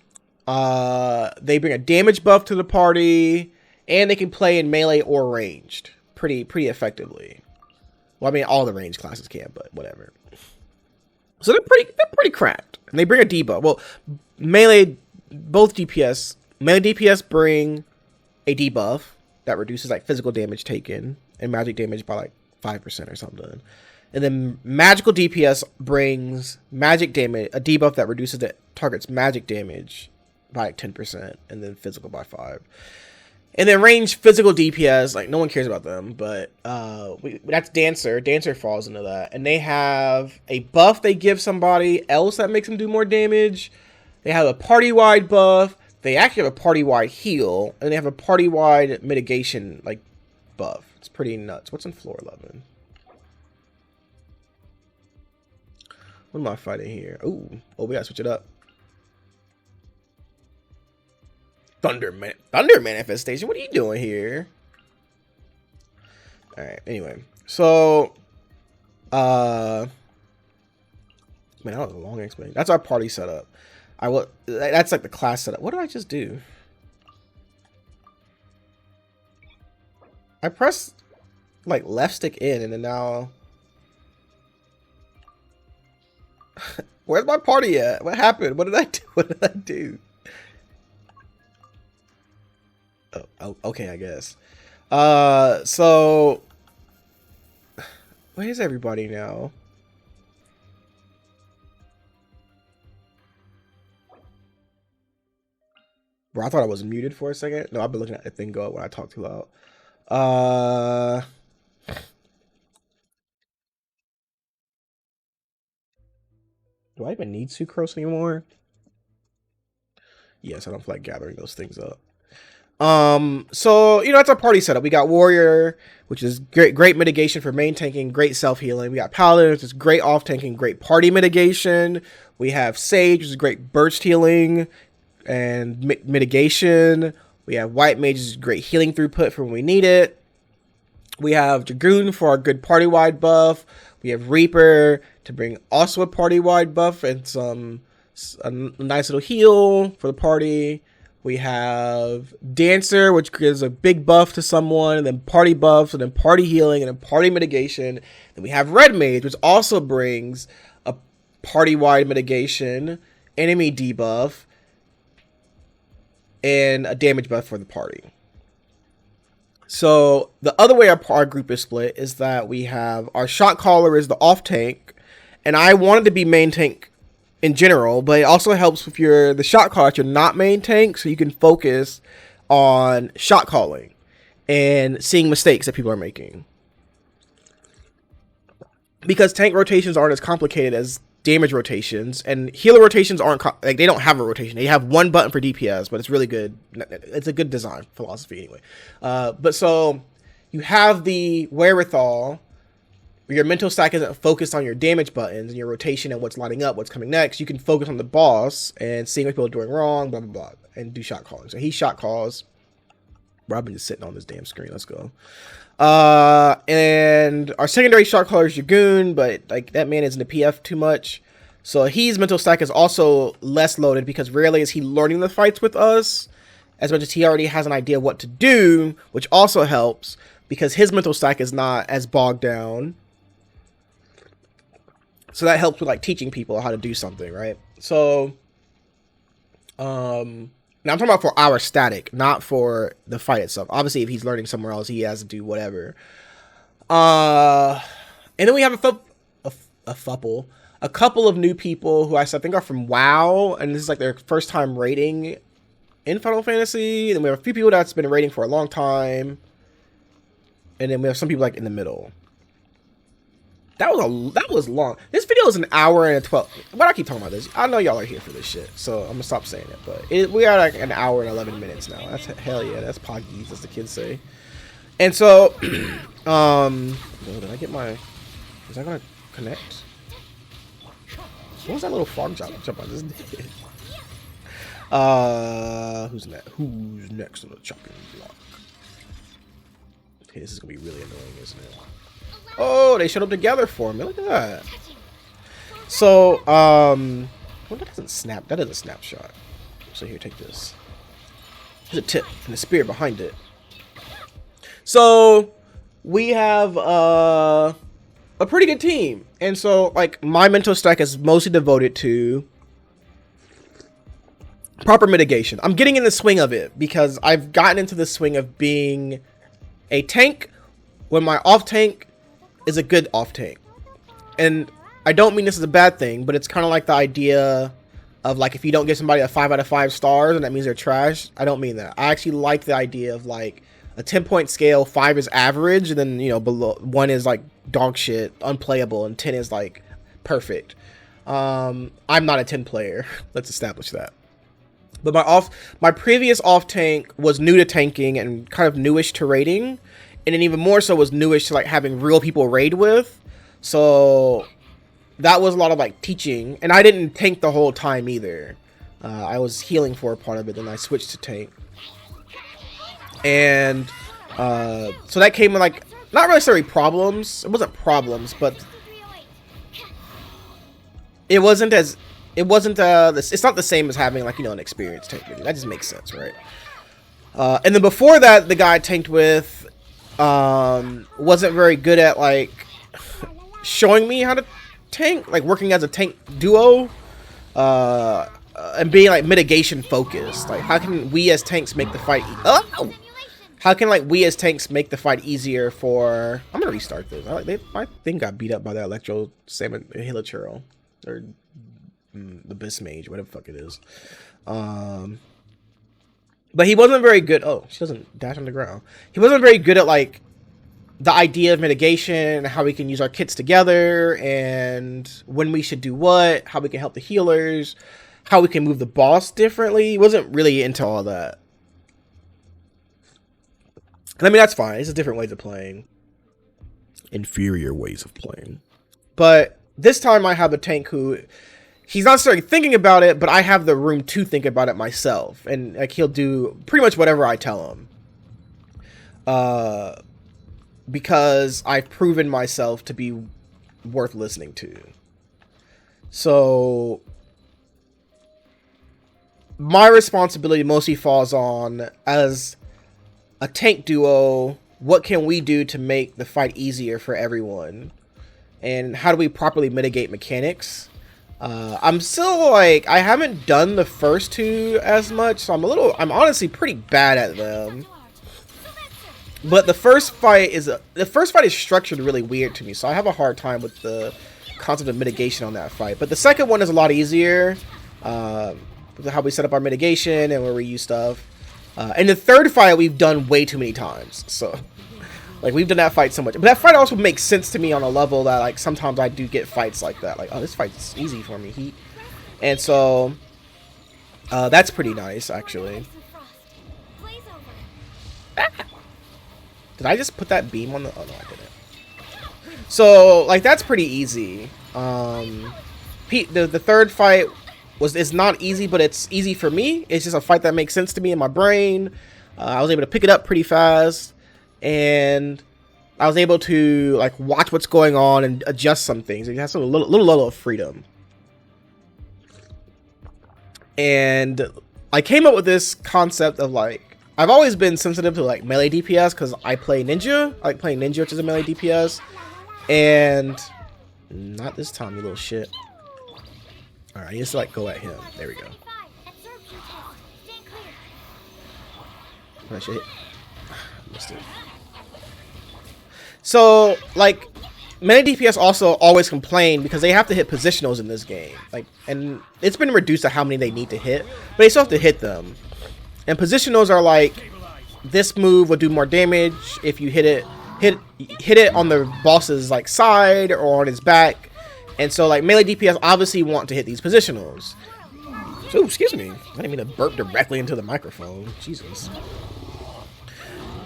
They bring a damage buff to the party, and they can play in melee or ranged pretty effectively. Well, I mean, all the range classes can, but whatever. So they're pretty cracked. And they bring a debuff. Well, melee DPS bring a debuff that reduces like physical damage taken and magic damage by like 5% or something. And then magical DPS brings magic damage, a debuff that reduces the target's magic damage by like 10% and then physical by 5%. And then range physical DPS, like no one cares about them, but that's Dancer. Dancer falls into that. And they have a buff they give somebody else that makes them do more damage. They have a party-wide buff. They actually have a party-wide heal. And they have a party-wide mitigation like buff. It's pretty nuts. What's in floor 11? What am I fighting here? Ooh. Oh, we gotta switch it up. Thunder manifestation. What are you doing here? All right. Anyway, so man, that was a long explanation. That's our party setup. That's like the class setup. What did I just do? I pressed like left stick in, and then now where's my party at? What happened? What did I do? What did I do? Oh, okay, I guess. So where's everybody now? Bro, I thought I was muted for a second. No, I've been looking at the thing go up when I talk too loud. Do I even need sucrose anymore? Yes, I don't feel like gathering those things up. So you know, that's our party setup. We got Warrior, which is great mitigation for main tanking, great self-healing. We got Paladin, which is great off-tanking, great party mitigation. We have Sage, which is great burst healing and mitigation. We have White Mage, which is great healing throughput for when we need it. We have Dragoon for our good party-wide buff. We have Reaper to bring also a party-wide buff and a nice little heal for the party. We have Dancer, which gives a big buff to someone, and then party buffs, and then party healing, and then party mitigation. Then we have Red Mage, which also brings a party-wide mitigation, enemy debuff, and a damage buff for the party. So the other way our group is split is that we have our shot caller is the off tank, and I wanted to be main tank in general, but it also helps if you're the shot caller if you're not main tank, so you can focus on shot calling and seeing mistakes that people are making. Because tank rotations aren't as complicated as damage rotations, and healer rotations aren't like they don't have a rotation. They have one button for DPS, but it's really good. It's a good design philosophy anyway. But so you have the wherewithal. Your mental stack isn't focused on your damage buttons and your rotation and what's lining up, what's coming next. You can focus on the boss and seeing what people are doing wrong, blah blah blah, and do shot calling. So he shot calls. Robin just sitting on this damn screen. Let's go. And our secondary shot caller is Dragoon, but like that man isn't a PF too much. So his mental stack is also less loaded because rarely is he learning the fights with us as much as he already has an idea of what to do, which also helps because his mental stack is not as bogged down. So that helps with like teaching people how to do something, right? So, now I'm talking about for our static, not for the fight itself. Obviously, if he's learning somewhere else, he has to do whatever. And then we have a couple of new people who I think are from WoW, and this is like their first time raiding in Final Fantasy. And we have a few people that's been raiding for a long time, and then we have some people like in the middle. That was long. This video is an hour and 12. Why do I keep talking about this? I know y'all are here for this shit, so I'm gonna stop saying it. But we are like an hour and 11 minutes now. That's hell yeah. That's poggies, as the kids say. And so, did I get my? Is that gonna connect? What was that little frog jump I just did? Who's next? Who's next on the chopping block? Okay, this is gonna be really annoying, isn't it? Oh, they showed up together for me. Look at that. So, well, that doesn't snap. That is a snapshot. So here, take this. There's a tip and a spear behind it. So we have a pretty good team, and so like my mental stack is mostly devoted to proper mitigation. I'm getting in the swing of it because I've gotten into the swing of being a tank when my off tank is a good off tank. And I don't mean this is a bad thing, but it's kind of like the idea of like if you don't give somebody a 5 out of 5 stars and that means they're trash. I don't mean that. I actually like the idea of like a 10-point scale. 5 is average, and then, you know, below 1 is like dog shit, unplayable, and 10 is like perfect. I'm not a 10 player. Let's establish that. But my previous off tank was new to tanking and kind of newish to raiding. And then even more so was newish to like having real people raid with. So that was a lot of like teaching. And I didn't tank the whole time either. I was healing for a part of it. Then I switched to tank. And so that came with like, not necessarily problems. It wasn't problems, but it wasn't it's not the same as having like, you know, an experienced tank. That just makes sense, right? And then before that, the guy I tanked with wasn't very good at like showing me how to tank, like working as a tank duo, and being like mitigation focused. Like, how can we as tanks make the fight how can like we as tanks make the fight easier for... I'm gonna restart this. My thing got beat up by that Electro Salmon Hilichurl, or the Abyss Mage, whatever the fuck it is. But he wasn't very good. Oh, she doesn't dash on the ground. He wasn't very good at like the idea of mitigation, how we can use our kits together, and when we should do what, how we can help the healers, how we can move the boss differently. He wasn't really into all that. And I mean, that's fine. It's a different ways of playing. Inferior ways of playing. But this time I have a tank who... He's not necessarily thinking about it, but I have the room to think about it myself. And like he'll do pretty much whatever I tell him. because I've proven myself to be worth listening to. So my responsibility mostly falls on, as a tank duo, what can we do to make the fight easier for everyone? And how do we properly mitigate mechanics? I'm still like, I haven't done the first two as much, so I'm honestly pretty bad at them. But the first fight is structured really weird to me, so I have a hard time with the concept of mitigation on that fight. But the second one is a lot easier, how we set up our mitigation and where we use stuff. And the third fight we've done way too many times, so like we've done that fight so much. But that fight also makes sense to me on a level that like sometimes I do get fights like that, like, oh, this fight's easy for me, heat. And so that's pretty nice, actually. Did I just put that beam on the... Oh, no, I didn't. So, like, that's pretty easy. The third fight is not easy, but it's easy for me. It's just a fight that makes sense to me in my brain. I was able to pick it up pretty fast. And I was able to, like, watch what's going on and adjust some things. It has a little level of freedom. And I came up with this concept of, like, I've always been sensitive to like melee DPS because I play ninja. I like playing ninja, which is a melee DPS. And not this time, you little shit. Alright, I just like go at him. There we go. I should hit. Missed it. So like melee DPS also always complain because they have to hit positionals in this game. Like, and it's been reduced to how many they need to hit, but they still have to hit them. And positionals are like, this move will do more damage if you hit it on the boss's like side or on his back. And so like melee DPS obviously want to hit these positionals. So excuse me, I didn't mean to burp directly into the microphone. Jesus.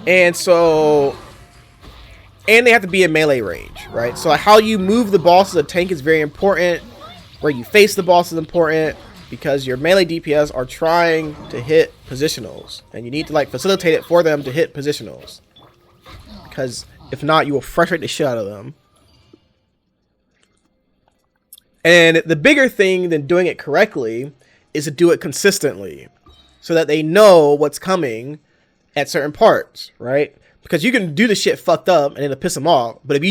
And so, and they have to be in melee range, right? So how you move the boss as a tank is very important. Where you face the boss is important. Because your melee DPS are trying to hit positionals. And you need to like facilitate it for them to hit positionals. Because if not, you will frustrate the shit out of them. And the bigger thing than doing it correctly is to do it consistently. So that they know what's coming at certain parts, right? Because you can do the shit fucked up and it'll piss them off. But if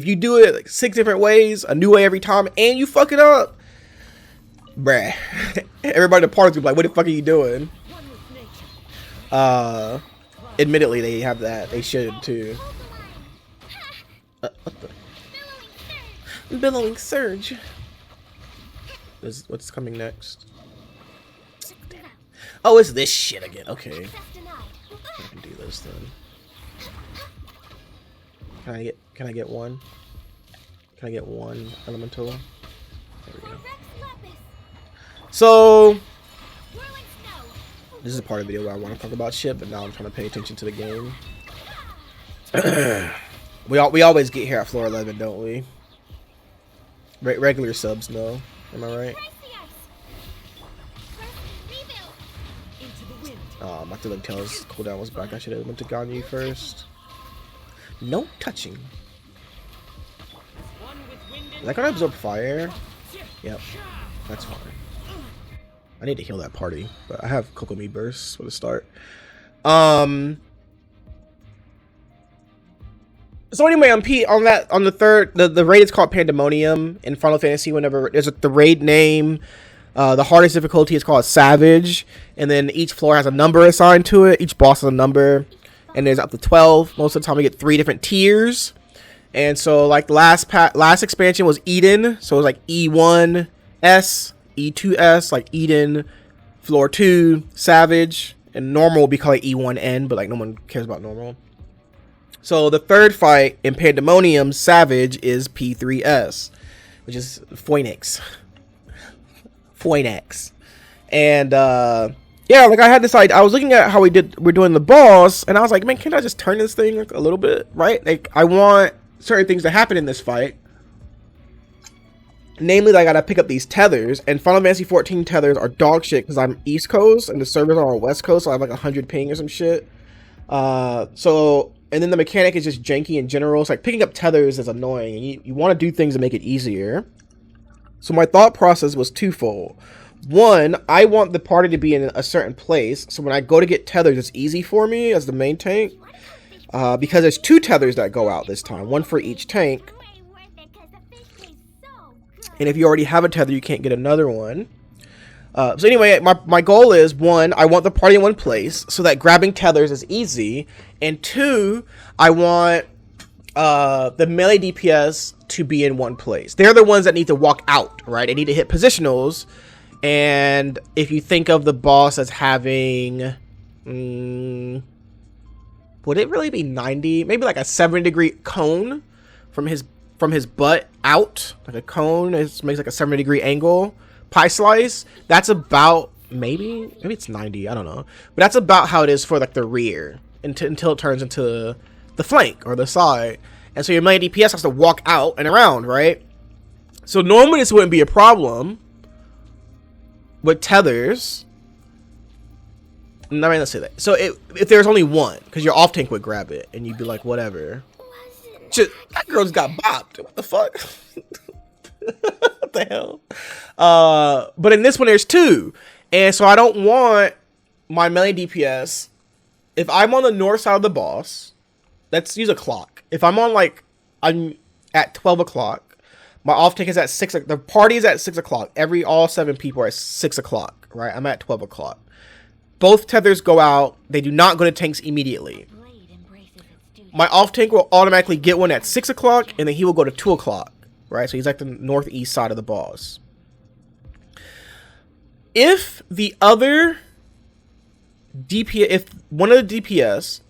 you do it like 6 different ways, a new way every time, and you fuck it up, bruh, everybody in the party will be like, what the fuck are you doing? Admittedly, they have that. They should, too. What the? Billowing Surge. What's coming next? Oh, it's this shit again. Okay. I can do this, then. Can I get one? Can I get one elemental? There we go. So, this is a part of the video where I want to talk about shit, but now I'm trying to pay attention to the game. we always get here at floor 11, don't we? Regular subs, no. Am I right? My Thrilling Tales cooldown was back. I should have went to Ganyu first. No touching. Is that gonna absorb fire? Yep. That's fine. I need to heal that party, but I have Kokomi bursts for the start. So anyway, on the third, the raid is called Pandemonium in Final Fantasy. Whenever there's the raid name, the hardest difficulty is called Savage, and then each floor has a number assigned to it. Each boss has a number, and there's up to 12. Most of the time, we get 3 different tiers. And so, like the last expansion was Eden, so it was like E1S. E2S, like Eden, floor 2, Savage, and normal will be called E1N, but like no one cares about normal. So the third fight in Pandemonium, Savage, is P3S, which is Phoenix. And yeah, like I had this idea. I was looking at how we're doing the boss, and I was like, man, can't I just turn this thing like a little bit, right? Like I want certain things to happen in this fight. Namely, I gotta pick up these tethers, and Final Fantasy 14 tethers are dog shit because I'm East Coast and the servers are on West Coast, so I have like 100 ping or some shit. And and then the mechanic is just janky in general. It's like picking up tethers is annoying, and you want to do things to make it easier. So my thought process was twofold. One, I want the party to be in a certain place, so when I go to get tethers, it's easy for me as the main tank. Because there's 2 tethers that go out this time, one for each tank. And if you already have a tether, you can't get another one. So anyway, my goal is, 1, I want the party in one place so that grabbing tethers is easy. And 2, I want the melee DPS to be in one place. They're the ones that need to walk out, right? They need to hit positionals. And if you think of the boss as having... would it really be 90? Maybe like a 70-degree cone from his butt out. Like a cone makes like a 70-degree angle. Pie slice. That's about maybe it's 90. I don't know. But that's about how it is for like the rear until it turns into the flank or the side. And so your melee DPS has to walk out and around, right? So normally this wouldn't be a problem with tethers. No, let's say that. So if there's only one, because your off tank would grab it, and you'd be like, whatever. That girl just got bopped. What the fuck? What the hell? But in this one, there's 2, and so I don't want my melee DPS. If I'm on the north side of the boss, let's use a clock. If I'm I'm at 12 o'clock, my off tank is at 6. The party is at 6 o'clock. All 7 people are at 6 o'clock. Right? I'm at 12 o'clock. Both tethers go out. They do not go to tanks immediately. My off tank will automatically get one at 6 o'clock, and then he will go to 2 o'clock. Right? So he's like the northeast side of the boss. If the other DPS, if one of the DPS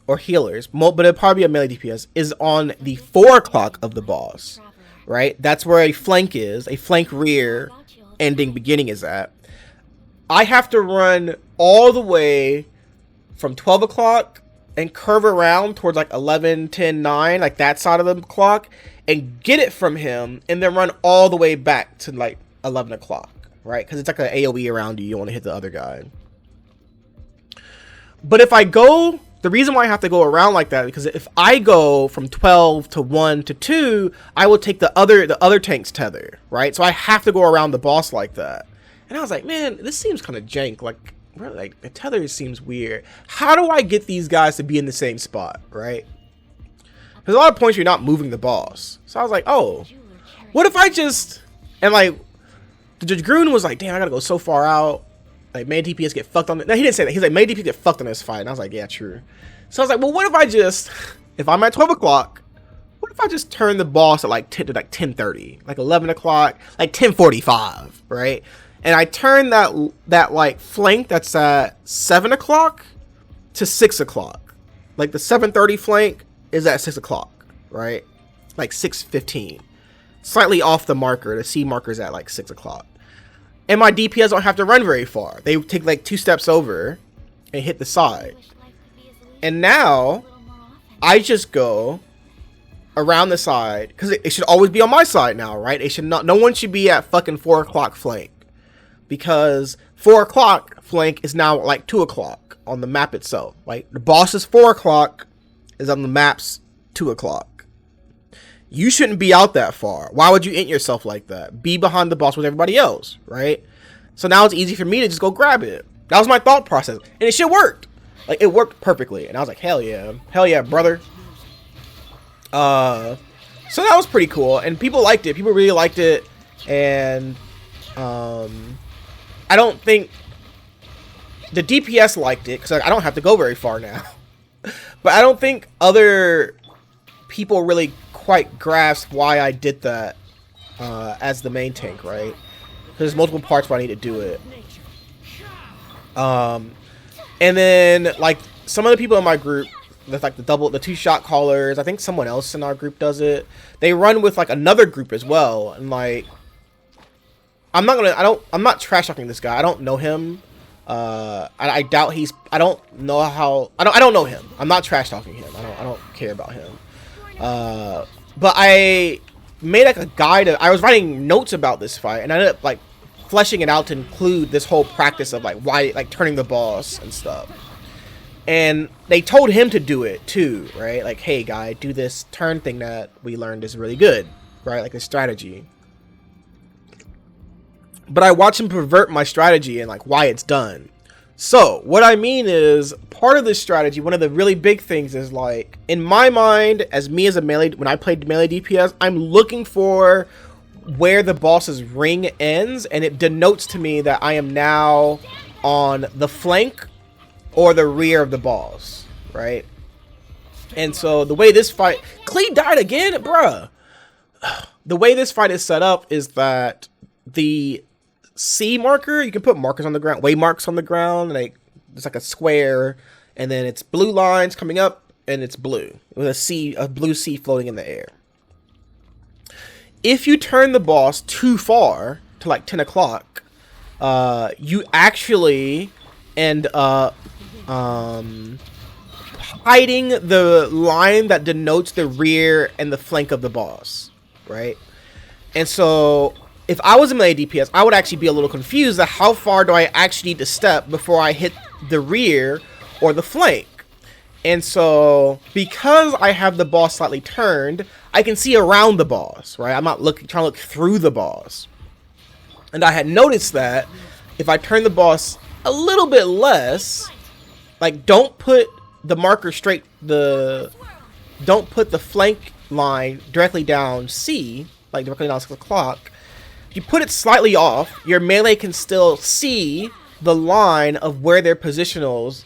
or healers, but it'll probably be a melee DPS, is on the 4 o'clock of the boss, right? That's where a flank is, a flank rear ending beginning is at. I have to run all the way from 12 o'clock and curve around towards like 11, 10, 9, like that side of the clock, and get it from him, and then run all the way back to like 11 o'clock, right? Because it's like an AoE around you. You want to hit the other guy. But if I go, the reason why I have to go around like that is because if I go from 12 to 1 to 2, I will take the other tank's tether, right? So I have to go around the boss like that. And I was like, man, this seems kind of jank. Like the tether seems weird. How do I get these guys to be in the same spot, right? There's a lot of points you're not moving the boss. So I was like, oh, what if I just... And like, the Dragoon was like, damn, I gotta go so far out. Like, melee DPS get fucked on... No, he didn't say that. He's like, melee DPS get fucked on this fight. And I was like, yeah, true. So I was like, well, what if I just... If I'm at 12 o'clock, what if I just turn the boss at like 10 to like 10:30? Like 11 o'clock, like 10:45, right? And I turn that like flank that's at 7 o'clock to 6 o'clock. Like the 7:30 flank is at 6 o'clock, right? Like 6:15. Slightly off the marker. The C marker's at like 6 o'clock. And my DPS don't have to run very far. They take like 2 steps over and hit the side. And now I just go around the side, because it should always be on my side now, right? It should not. No one should be at fucking 4 o'clock flank. Because 4 o'clock flank is now like 2 o'clock on the map itself. Like the boss's 4 o'clock is on the map's 2 o'clock. You shouldn't be out that far. Why would you int yourself like that? Be behind the boss with everybody else, right? So now it's easy for me to just go grab it. That was my thought process. And it shit worked. Like it worked perfectly. And I was like, hell yeah. Hell yeah, brother. So that was pretty cool. And people liked it. People really liked it. And I don't think the DPS liked it, because I don't have to go very far now. But I don't think other people really quite grasp why I did that as the main tank, right? Because there's multiple parts where I need to do it. And then like some of the people in my group, that's like the 2-shot callers, I think someone else in our group does it. They run with like another group as well, and like I'm not trash talking this guy. I don't know him. I doubt he's. I don't know how. I don't know him. I'm not trash talking him. I don't care about him. But I made like a guide. I was writing notes about this fight, and I ended up like fleshing it out to include this whole practice of like why, like turning the boss and stuff. And they told him to do it too, right? Like, hey guy, do this turn thing that we learned is really good, right? Like a strategy. But I watch him pervert my strategy and like why it's done. So what I mean is, part of this strategy, one of the really big things is like, in my mind, as a melee, when I played melee DPS, I'm looking for where the boss's ring ends, and it denotes to me that I am now on the flank or the rear of the boss, right? And so the way this fight, Klee died again, bruh. The way this fight is set up is that the C marker, you can put markers on the ground, waymarks on the ground, like it's like a square, and then it's blue lines coming up, and it's blue with a blue C floating in the air. If you turn the boss too far to like 10 o'clock, you actually end up hiding the line that denotes the rear and the flank of the boss, right? And so if I was a melee DPS, I would actually be a little confused at how far do I actually need to step before I hit the rear or the flank. And so because I have the boss slightly turned, I can see around the boss, right? I'm not trying to look through the boss. And I had noticed that if I turn the boss a little bit less, like don't put the marker don't put the flank line directly down C, like directly down 6 o'clock. If you put it slightly off, your melee can still see the line of where their positionals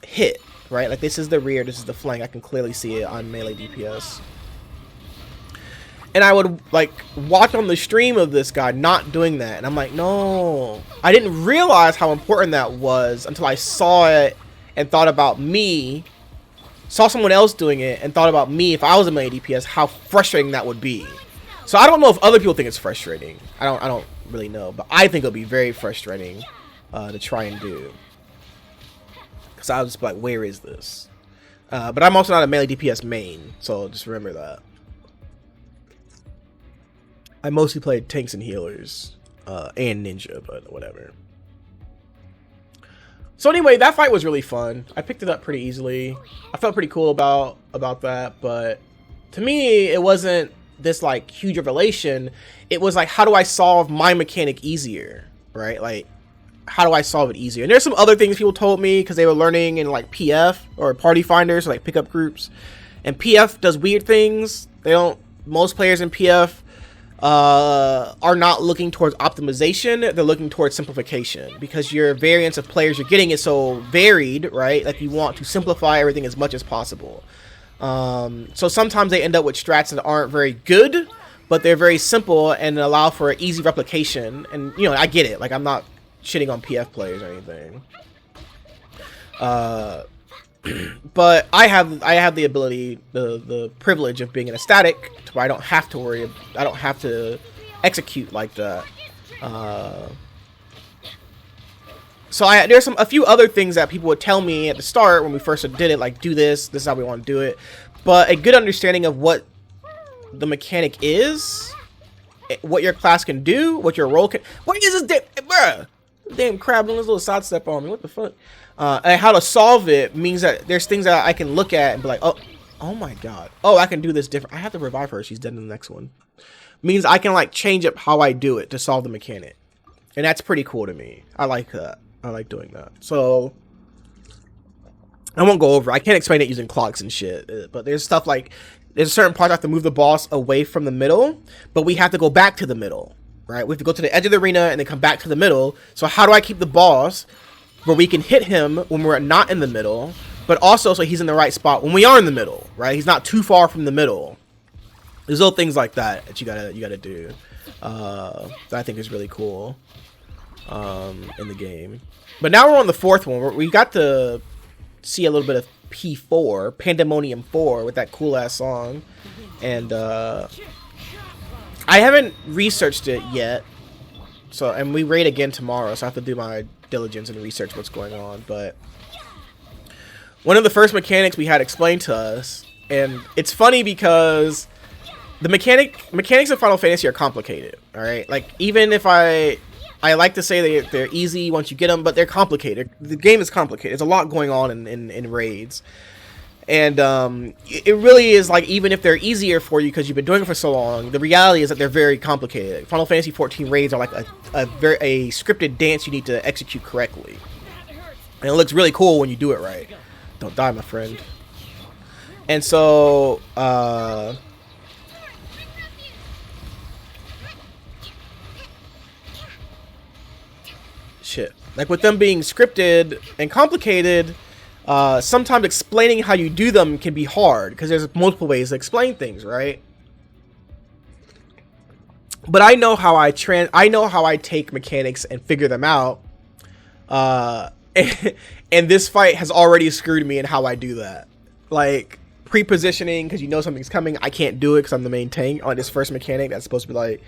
hit, right? Like this is the rear, this is the flank. I can clearly see it on melee DPS. And I would like watch on the stream of this guy not doing that, and I'm like, no, I didn't realize how important that was until I saw it and thought about me, saw someone else doing it and thought about me if I was a melee DPS, how frustrating that would be. So I don't know if other people think it's frustrating. I don't really know, but I think it'll be very frustrating to try and do. Cause I was like, where is this? But I'm also not a melee DPS main, so just remember that. I mostly played tanks and healers, and ninja, but whatever. So anyway, that fight was really fun. I picked it up pretty easily. I felt pretty cool about that, but to me, it wasn't this like huge revelation. It was like, how do I solve my mechanic easier, right? Like, how do I solve it easier? And there's some other things people told me because they were learning in like PF or party finders, like pickup groups. And PF does weird things. Most players in PF are not looking towards optimization, they're looking towards simplification, because your variance of players you're getting is so varied, right? Like you want to simplify everything as much as possible. So sometimes they end up with strats that aren't very good, but they're very simple and allow for easy replication. And you know, I get it, like I'm not shitting on PF players or anything. But I have the ability, the privilege of being in a static to where I don't have to execute like that. So there's a few other things that people would tell me at the start when we first did it, like do this is how we want to do it. But a good understanding of what the mechanic is, what your class can do, what your role can. What is this damn crab doing this little sidestep on me? What the fuck? And how to solve it means that there's things that I can look at and be like, oh my god, oh, I can do this different. I have to revive her. She's dead in the next one. Means I can like change up how I do it to solve the mechanic, and that's pretty cool to me. I like that. I like doing that. So I won't go over. I can't explain it using clocks and shit. But there's stuff like there's a certain part I have to move the boss away from the middle, but we have to go back to the middle, right? We have to go to the edge of the arena and then come back to the middle. So how do I keep the boss where we can hit him when we're not in the middle, but also so he's in the right spot when we are in the middle, right? He's not too far from the middle. There's little things like that that you gotta do. That I think is really cool in the game. But now we're on the fourth one where we got to see a little bit of P4, Pandemonium 4, with that cool ass song. And I haven't researched it yet. So, and we raid again tomorrow, so I have to do my diligence and research what's going on. But one of the first mechanics we had explained to us, and it's funny because the mechanics of Final Fantasy are complicated, all right? Like, even if I I like to say they're easy once you get them, but they're complicated. The game is complicated. There's a lot going on in raids. And it really is like, even if they're easier for you because you've been doing it for so long, the reality is that they're very complicated. Final Fantasy 14 raids are like a scripted dance you need to execute correctly. And it looks really cool when you do it right. Don't die, my friend. And so, shit. Like with them being scripted and complicated, sometimes explaining how you do them can be hard because there's multiple ways to explain things, right? But I know how I take mechanics and figure them out. And this fight has already screwed me in how I do that. Like pre-positioning, because you know something's coming. I can't do it because I'm the main tank on this first mechanic. That's supposed to be like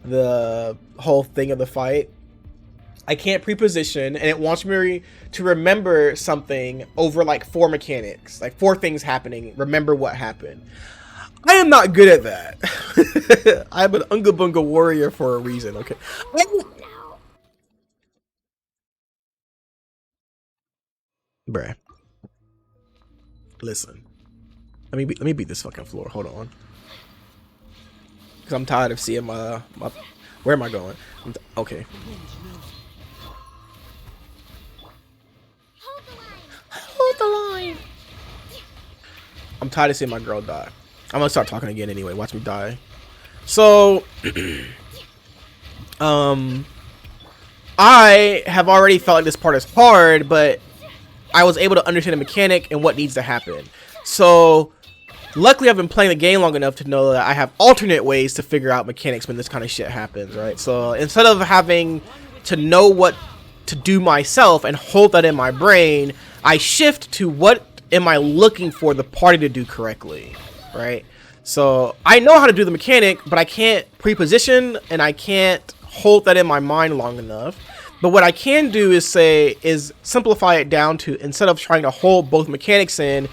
the whole thing of the fight. I can't pre-position, and it wants me to remember something over like 4 mechanics, like 4 things happening. Remember what happened. I am not good at that. I'm an Unga Bunga warrior for a reason. Okay. Bruh. Listen. Let me beat this fucking floor. Hold on. Because I'm tired of seeing my where am I going? Okay. Hold the line. I'm tired of seeing my girl die. I'm gonna start talking again anyway. Watch me die. So, I have already felt like this part is hard, but I was able to understand the mechanic and what needs to happen. So, luckily I've been playing the game long enough to know that I have alternate ways to figure out mechanics when this kind of shit happens, right? So, instead of having to know what to do myself and hold that in my brain, I shift to what am I looking for the party to do correctly, right? So I know how to do the mechanic, but I can't pre-position and I can't hold that in my mind long enough. But what I can do is simplify it down to, instead of trying to hold both mechanics in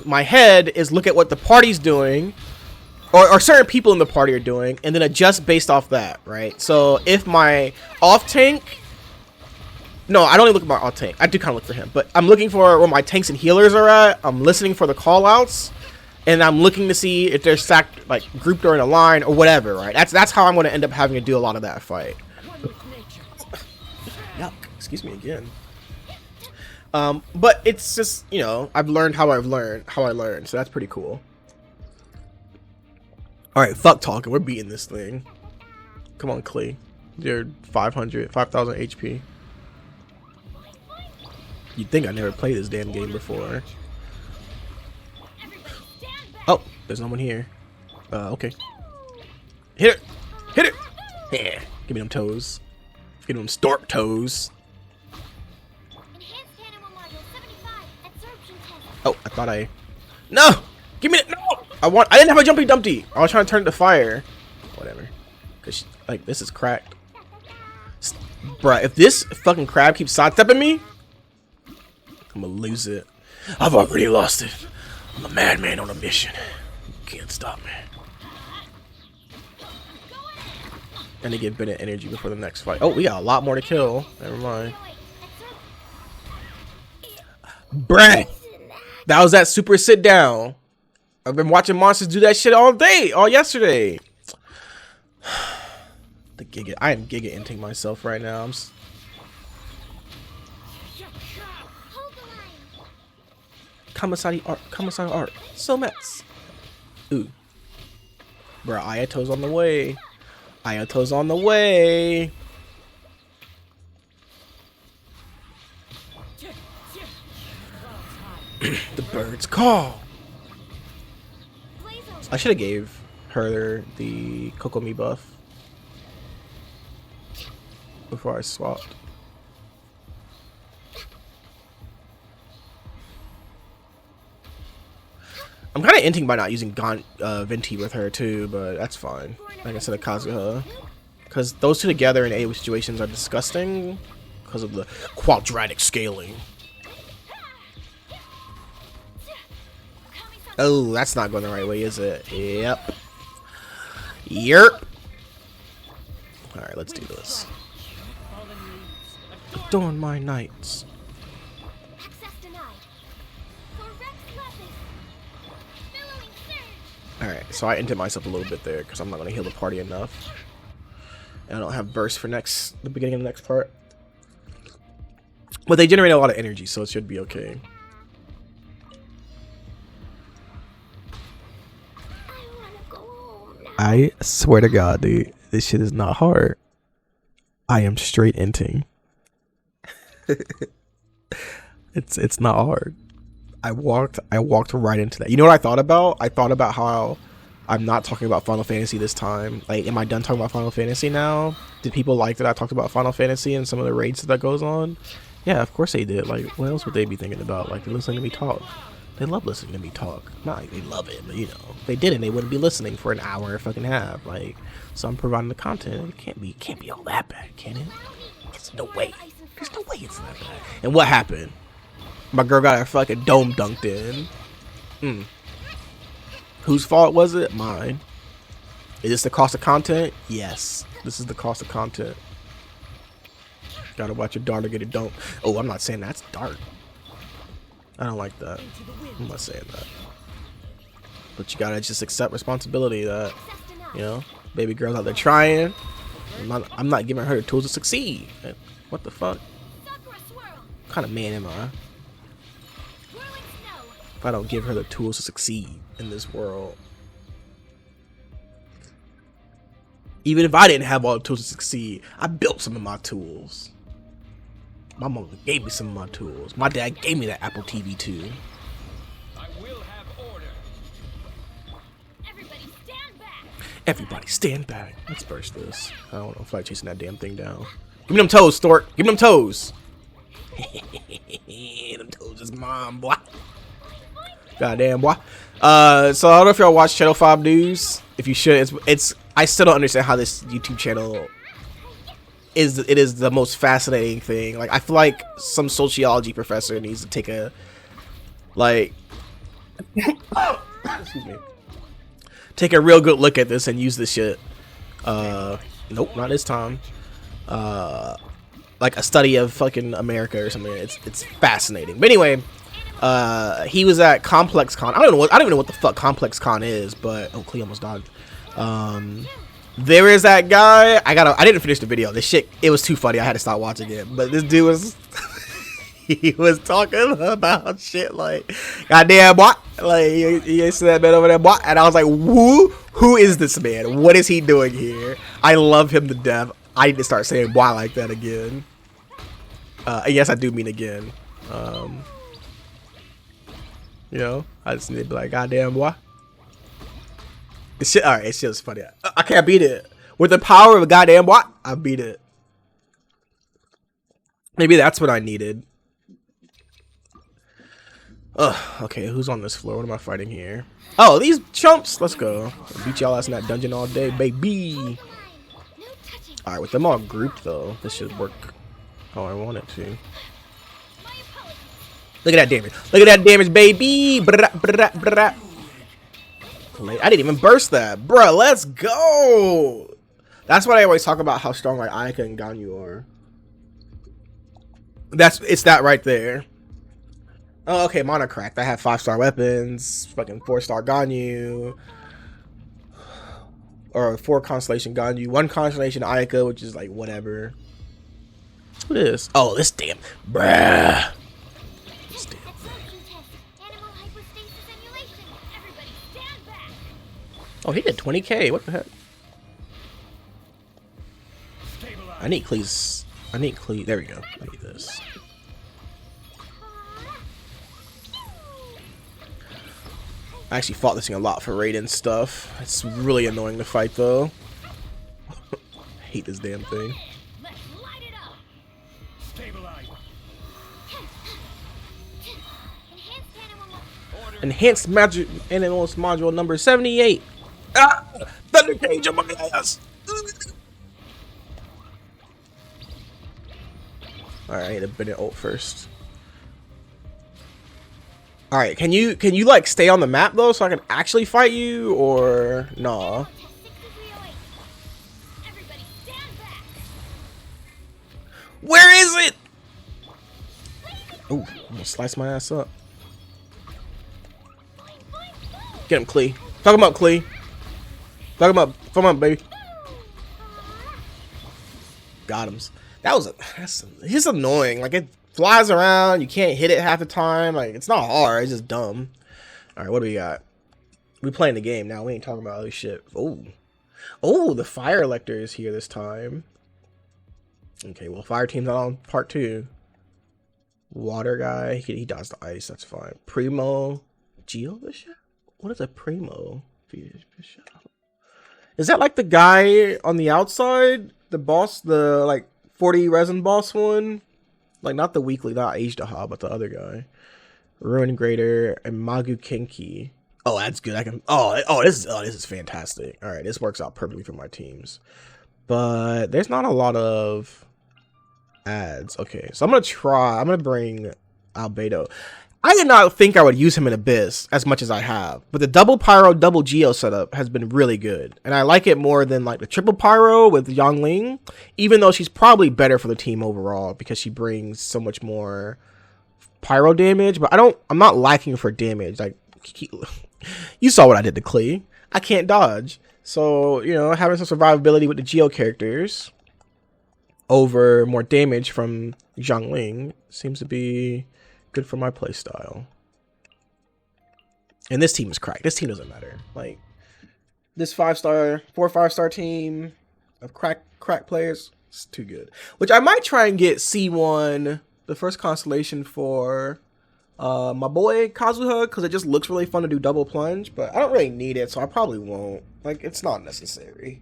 my head, is look at what the party's doing or certain people in the party are doing and then adjust based off that, right? So if my off tank, no, I don't even look at my off tank. I do kind of look for him, but I'm looking for where my tanks and healers are at. I'm listening for the call outs. And I'm looking to see if they're stacked, like grouped or in a line or whatever, right? That's how I'm going to end up having to do a lot of that fight. Yuck! Excuse me again. But it's just, you know, I've learned how I learned, so that's pretty cool. All right, fuck talking. We're beating this thing. Come on, Clay. You're 5,000 HP. You'd think I never played this damn game before. Oh, there's no one here. Okay. Hit it! Hit it! Yeah. Give me them toes. Give me them stork toes. Oh, I thought I... No! Give me it! No! I didn't have a jumpy dumpty! I was trying to turn it to fire. Whatever. Cause like, this is cracked. Bruh, if this fucking crab keeps sidestepping me, I'm gonna lose it. I've already lost it. I'm a madman on a mission. You can't stop me. And to give Bennett energy before the next fight. Oh, we got a lot more to kill. Never mind. Bruh! That was that super sit down. I've been watching monsters do that shit all day, all yesterday. I am giga inting myself right now. Kamasari art. So mets. Ooh. Bruh, Ayato's on the way. Ayato's on the way. The birds call. I should have gave her the Kokomi buff before I swapped. I'm kind of inting by not using Venti with her too, but that's fine. Like I said, Kazuha, because those two together in AoE situations are disgusting because of the quadratic scaling. Oh, that's not going the right way, is it? Yep. Yerp. All right, let's do this. Storm my nights. Alright, so I inted myself a little bit there because I'm not going to heal the party enough. And I don't have burst for the beginning of the next part. But they generate a lot of energy, so it should be okay. I swear to God, dude, this shit is not hard. I am straight inting. It's not hard. I walked right into that. You know what I thought about? I thought about how I'm not talking about Final Fantasy this time. Like, am I done talking about Final Fantasy now? Did people like that I talked about Final Fantasy and some of the raids that goes on? Yeah, of course they did. Like, what else would they be thinking about? Like, they're listening to me talk. They love listening to me talk. Not like they love it, but you know, if they didn't, they wouldn't be listening for an hour and a fucking half. Like, so I'm providing the content. It can't be all that bad, can it? There's no way. There's no way it's that bad. And what happened? My girl got her fucking dome dunked in. Whose fault was it? Mine. Is this the cost of content? Yes. This is the cost of content. Gotta watch your daughter get a dome. Oh, I'm not saying that's dark. I don't like that. I'm not saying that. But you gotta just accept responsibility that, you know, baby girl's out there trying. I'm not giving her the tools to succeed. What the fuck? What kind of man am I? If I don't give her the tools to succeed in this world. Even if I didn't have all the tools to succeed, I built some of my tools. My mom gave me some of my tools. My dad gave me that Apple TV too. I will have order. Everybody stand back. Let's burst this. I don't know if I'm chasing that damn thing down. Give me them toes, Stork. Give me them toes. Them toes is mine, boy. Goddamn, boy. So I don't know if y'all watch Channel 5 News. If you should, it's I still don't understand how this YouTube channel is. It is the most fascinating thing. Like, I feel like some sociology professor needs to take a, like, excuse me, take a real good look at this and use this shit. Nope, not this time. Like a study of fucking America or something. It's fascinating. But anyway, he was at Complex Con. I don't even know what the fuck Complex Con is, but oh, Cleo almost died. There is that guy. I didn't finish the video. This shit, it was too funny. I had to stop watching it. But this dude was he was talking about shit like, goddamn, what? Like, you see that man over there, what? And I was like, who is this man? What is he doing here? I love him to death. I need to start saying why like that again. Yes, I do mean again. You know, I just need to be like, goddamn, what? It's shit. All right, it's just funny. I can't beat it with the power of a goddamn what? I beat it. Maybe that's what I needed. Ugh. Okay, who's on this floor? What am I fighting here? Oh, these chumps. Let's go. I'll beat y'all ass in that dungeon all day, baby. All right, with them all grouped though, this should work how I want it to. Look at that damage. Look at that damage, baby. I didn't even burst that. Bruh, let's go. That's what I always talk about, how strong like Ayaka and Ganyu are. It's that right there. Oh, okay, Mana cracked. I have 5-star weapons, fucking 4-star Ganyu. Or 4 constellation Ganyu, 1 constellation Ayaka, which is like whatever. What is? Oh, this damn. Bruh. This damn thing. Oh, he did 20k. What the heck? I need Cleese. I need Cleese. There we go. I need this. I actually fought this thing a lot for raid and stuff. It's really annoying to fight though. I hate this damn thing. Enhanced magic animals module number 78. Ah! Thunder cage on my ass. Alright, I need to bend it ult first. Alright, can you like stay on the map though so I can actually fight you, or nah? Where is it? Ooh, I'm gonna slice my ass up. Get him, Klee. Fuck him up, Klee. Fuck him up. Fuck him up, baby. Got him. That was he's annoying. Like, it flies around. You can't hit it half the time. Like, it's not hard. It's just dumb. All right, what do we got? We playing the game now. We ain't talking about other shit. Oh, the fire elector is here this time. Okay, well, fire team's not on part 2. Water guy, he dodged the ice. That's fine. Primo, Geo Bishop. What is a Primo? Is that like the guy on the outside? The boss, the like 40 resin boss one? Like, not the weekly, not Ajdaha, but the other guy. Ruin Grader and Magu Kinki. Oh, that's good. I can. This is fantastic. All right, this works out perfectly for my teams. But there's not a lot of ads. Okay, so I'm gonna bring Albedo. I did not think I would use him in Abyss as much as I have, but the double pyro, double geo setup has been really good, and I like it more than like the triple pyro with Yangling, even though she's probably better for the team overall because she brings so much more pyro damage. But I'm not lacking for damage. Like, you saw what I did to Klee. I can't dodge, so you know, having some survivability with the geo characters over more damage from Yangling seems to be good for my playstyle. And this team is cracked. This team doesn't matter. Like, this 4 5-star team of crack players, it's too good. Which I might try and get C1, the first constellation for my boy Kazuha, because it just looks really fun to do double plunge, but I don't really need it, so I probably won't. Like, it's not necessary.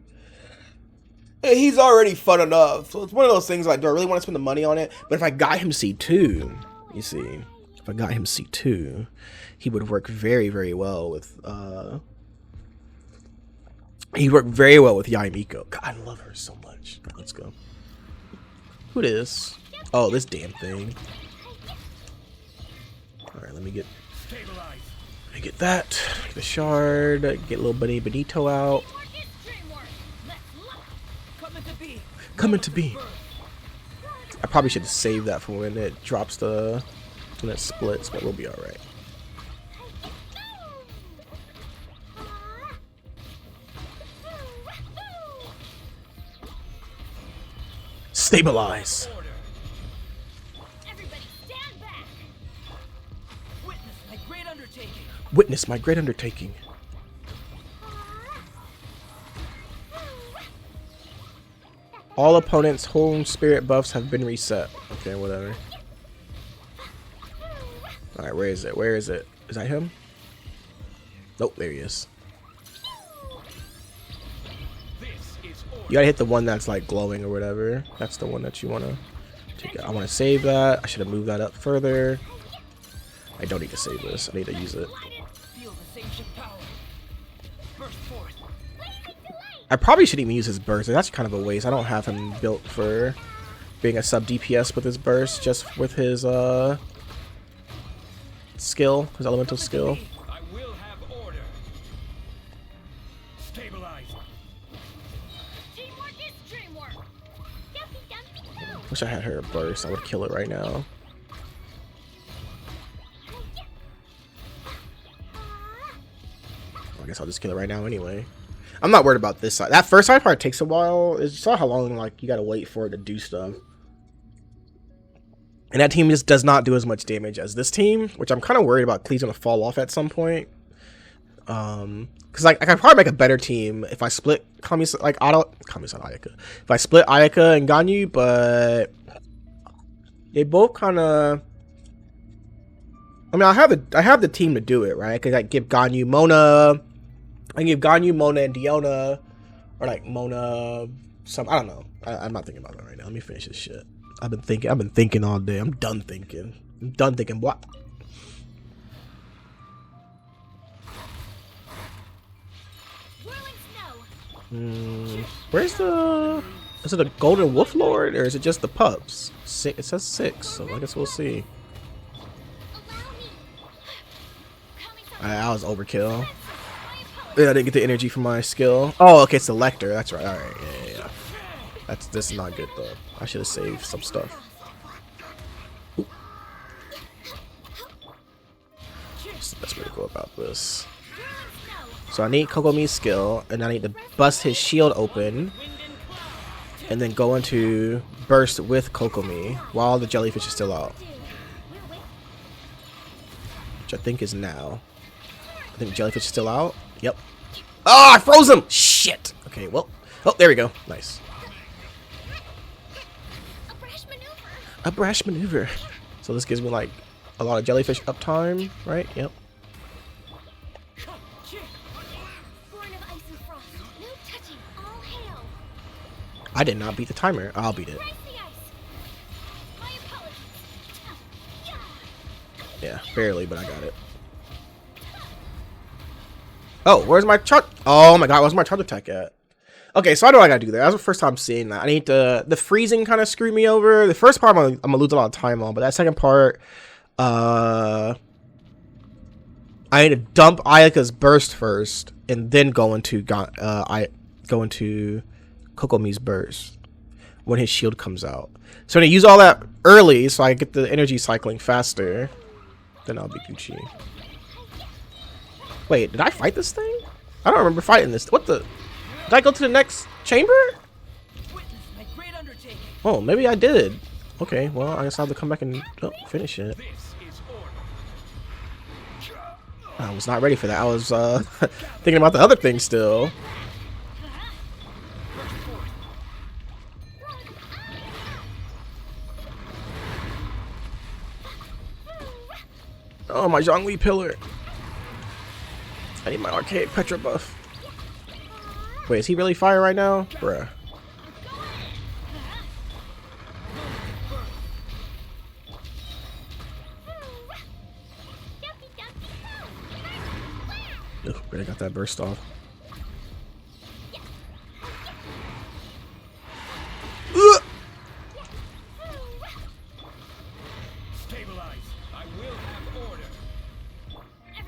He's already fun enough, so it's one of those things like, do I really want to spend the money on it? But if I got him C2, you see, if I got him C2, he would work very, very well with Yai Miko. God, I love her so much. Right, let's go. Who this? Oh, this damn thing. All right, let me get that. Get the shard. Get little Bunny Benito out. Coming to be. I probably should save that for when it drops when it splits, but we'll be all right. Stabilize. Everybody stand back. Witness my great undertaking. Witness my great undertaking. All opponents' home spirit buffs have been reset. Okay, whatever. Alright, where is it? Where is it? Is that him? Nope, there he is. You gotta hit the one that's like glowing or whatever. That's the one that you wanna take out. I wanna save that. I should have moved that up further. I don't need to save this. I need to use it. I probably shouldn't even use his burst. That's kind of a waste. I don't have him built for being a sub DPS with his burst, just with his skill, his elemental skill. I will have order. Stabilize. Teamwork is dreamwork. Wish I had her burst. I would kill it right now. I guess I'll just kill it right now anyway. I'm not worried about this side. That first side part takes a while. You saw how long like you gotta wait for it to do stuff. And that team just does not do as much damage as this team, which I'm kind of worried about. Klee's gonna fall off at some point. Because like I could probably make a better team if I split Ayaka. If I split Ayaka and Ganyu, but they both kind of. I mean, I have the team to do it, right? I could like give Ganyu Mona. I can give Ganyu, Mona, and Diona, or like Mona. I don't know. I'm not thinking about that right now. Let me finish this shit. I've been thinking all day. I'm done thinking. What? Where's the? Is it a golden wolf lord or is it just the pups? It says 6, so I guess we'll see. That was overkill. Yeah, I didn't get the energy from my skill. Oh, okay, it's the Lecter. That's right. All right, yeah. This is not good though. I should have saved some stuff. Ooh. go about this. So I need Kokomi's skill, and I need to bust his shield open, and then go into burst with Kokomi while the jellyfish is still out. Which I think is now. I think jellyfish is still out. Yep. Oh, I froze him! Shit! Okay, well. Oh, there we go. Nice. A brash maneuver. So this gives me like a lot of jellyfish uptime, right? Yep. I did not beat the timer. I'll beat it. Yeah, barely, but I got it. Oh, where's my charge? Oh my god, where's my charge attack at? Okay, so I know I gotta do that. That was the first time seeing that. I need to. The freezing kind of screwed me over. The first part I'm gonna lose a lot of time on, but that second part, I need to dump Ayaka's burst first, and then go into Kokomi's burst when his shield comes out. So I'm gonna use all that early, so I get the energy cycling faster. Then I'll be Gucci. Wait, did I fight this thing? I don't remember fighting this. What the? Did I go to the next chamber? Oh, maybe I did. Okay, well, I guess I'll have to come back and finish it. I was not ready for that. I was thinking about the other thing still. Oh, my Zhongli pillar. I need my archaic Petra buff. Wait, is he really fire right now? Bruh. Oh, really got that burst off.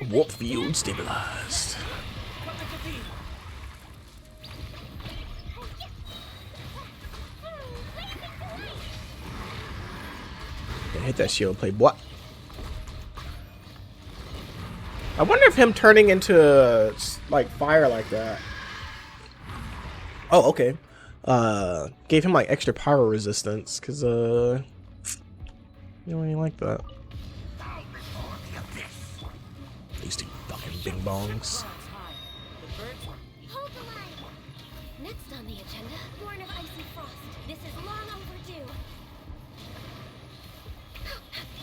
Warp field stabilized. Yeah, hit that shield play, boy. I wonder if him turning into like fire like that. Oh, okay. Gave him like extra power resistance because you don't really like that. These two fucking bing bongs. Next on the agenda, Born of Icy Frost. This is long overdue.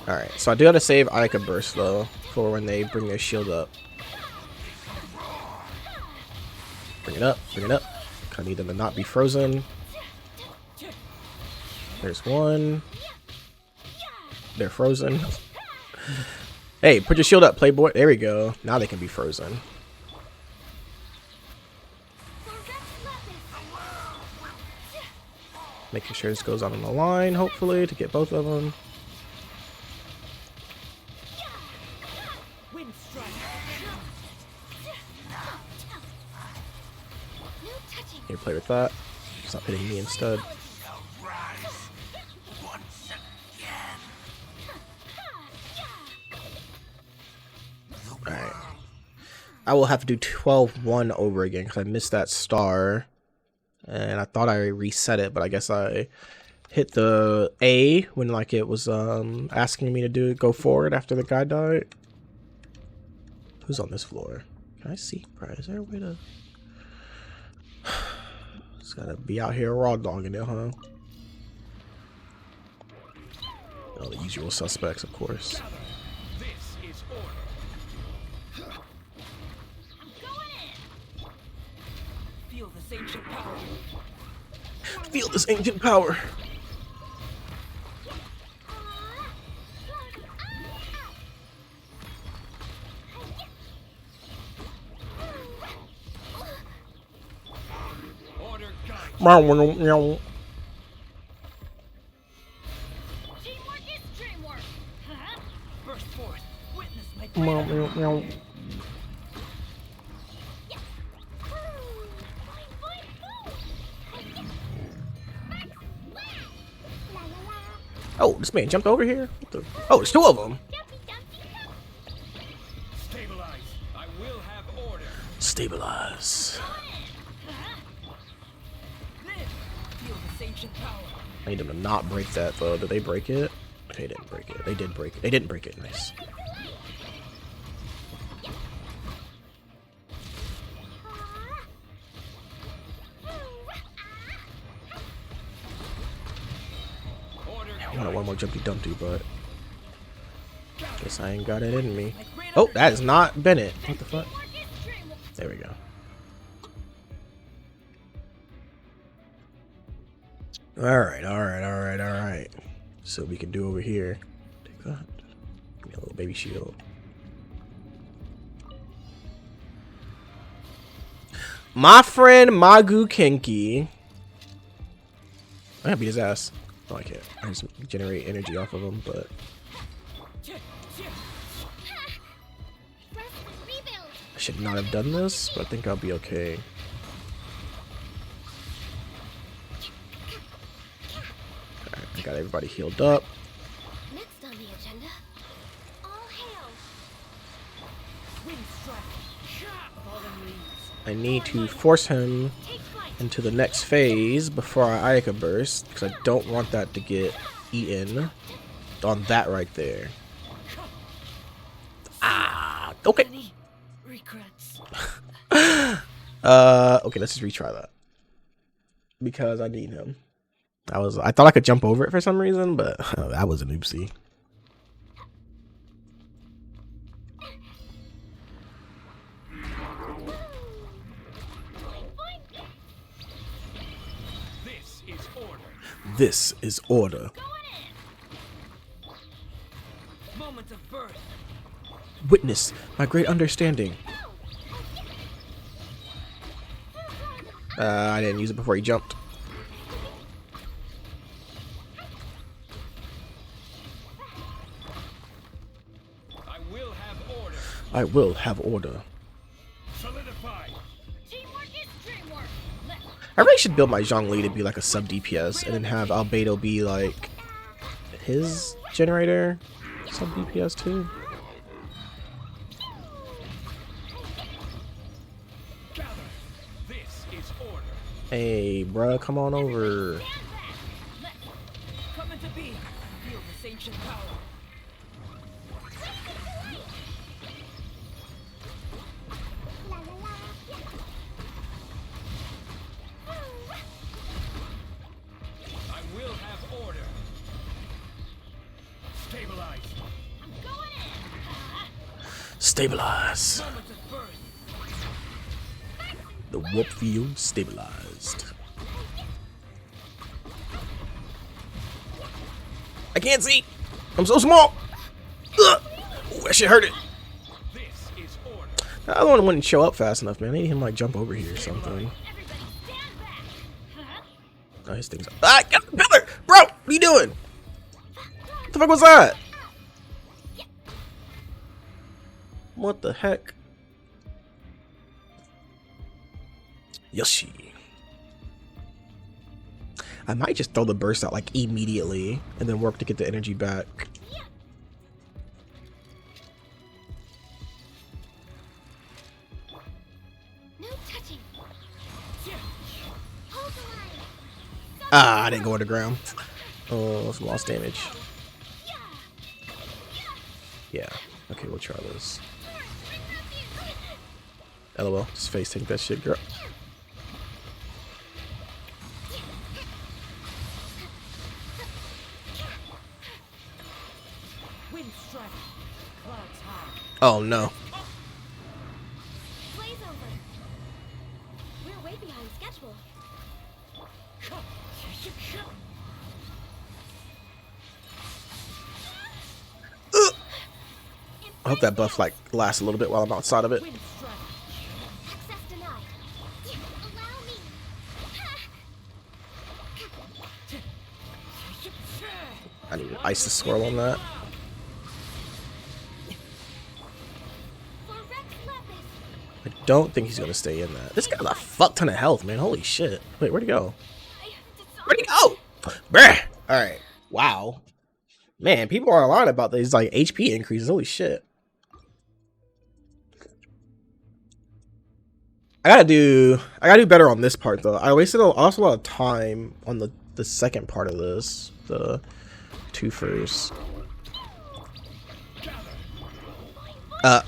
Alright, so I do have to save Ayaka burst though for when they bring their shield up. Bring it up, bring it up. I need them to not be frozen. There's one. They're frozen. Hey, put your shield up, Playboy. There we go. Now they can be frozen. Making sure this goes on the line, hopefully, to get both of them. Here, play with that. Stop hitting me instead. Alright. I will have to do 12-1 over again because I missed that star. And I thought I reset it, but I guess I hit the A when like it was asking me to go forward after the guy died. Who's on this floor? Can I see? Right, is there a way to... Just gotta be out here raw dogging it, huh? All the usual suspects, of course. Feel this ancient power. Feel this ancient power. Teamwork is dreamwork. Burst forth. Witness my Oh, this man jumped over here? What the? Oh, there's two of them. Stabilize. I will have order. Stabilize. Feel this ancient power. I need them to not break that though. Did they break it? Okay, they didn't break it. They did break it. They didn't break it. Nice. Order. I wanted one more Jumpy Dumpty, but guess I ain't got it in me. Oh, that is not Bennett. What the fuck? There we go. Alright. So we can do over here. Take that. Give me a little baby shield. My friend Magu Kenki. I gotta beat his ass. Oh, I can't. I just generate energy off of him, but I should not have done this, but I think I'll be okay. Alright, I got everybody healed up. Next on the agenda, all hail. Wind strike. Fallen leaves. I need to force him Take flight. into the next phase before our Ayaka burst, because I don't want that to get eaten on that right there. Ah, okay. Any regrets. Okay, let's just retry that. Because I need him. I thought I could jump over it for some reason, but that was an oopsie. This is order. This is order. Moment of birth. Witness my great understanding. I didn't use it before he jumped. I will have order. I will have order. Solidify. Teamwork is dreamwork. Let's I really should build my Zhongli to be like a sub DPS and then have Albedo be like his generator sub DPS too. Gather. This is order. Hey, bruh, come on over. Come into being. Feel this ancient power. I will have order. Stabilize. I'm going in. Stabilize. Moment of birth. The warp field stabilized. I can't see. I'm so small. Ugh. Ooh, that shit hurt it. This is order. The other one wouldn't show up fast enough, man. I need him like jump over here or something. Everybody stand back. Huh? Oh, his thing's ah, get the pillar, bro. What are you doing? What the fuck was that? What the heck? Yoshi. I might just throw the burst out like immediately and then work to get the energy back. No touching. Hold the line. Ah, I didn't go underground. Oh, some lost damage. Yeah. Okay, we'll try this. LOL. Just face tank that shit, girl. Wind strike. Clouds high. Oh no. Blaze over. We're way behind schedule. I hope that buff like lasts a little bit while I'm outside of it. Wind strike. Access denied. Allow me. I need to ice the swirl on that. For Rex Lepus. I don't think he's gonna stay in that. This guy's a fuck ton of health, man. Holy shit. Wait, where'd he go? Where'd he go? Bruh. Alright. Wow. Man, people are lying about these like HP increases. Holy shit. I gotta do better on this part though. I wasted also a lot of time on the second part of this, the two first.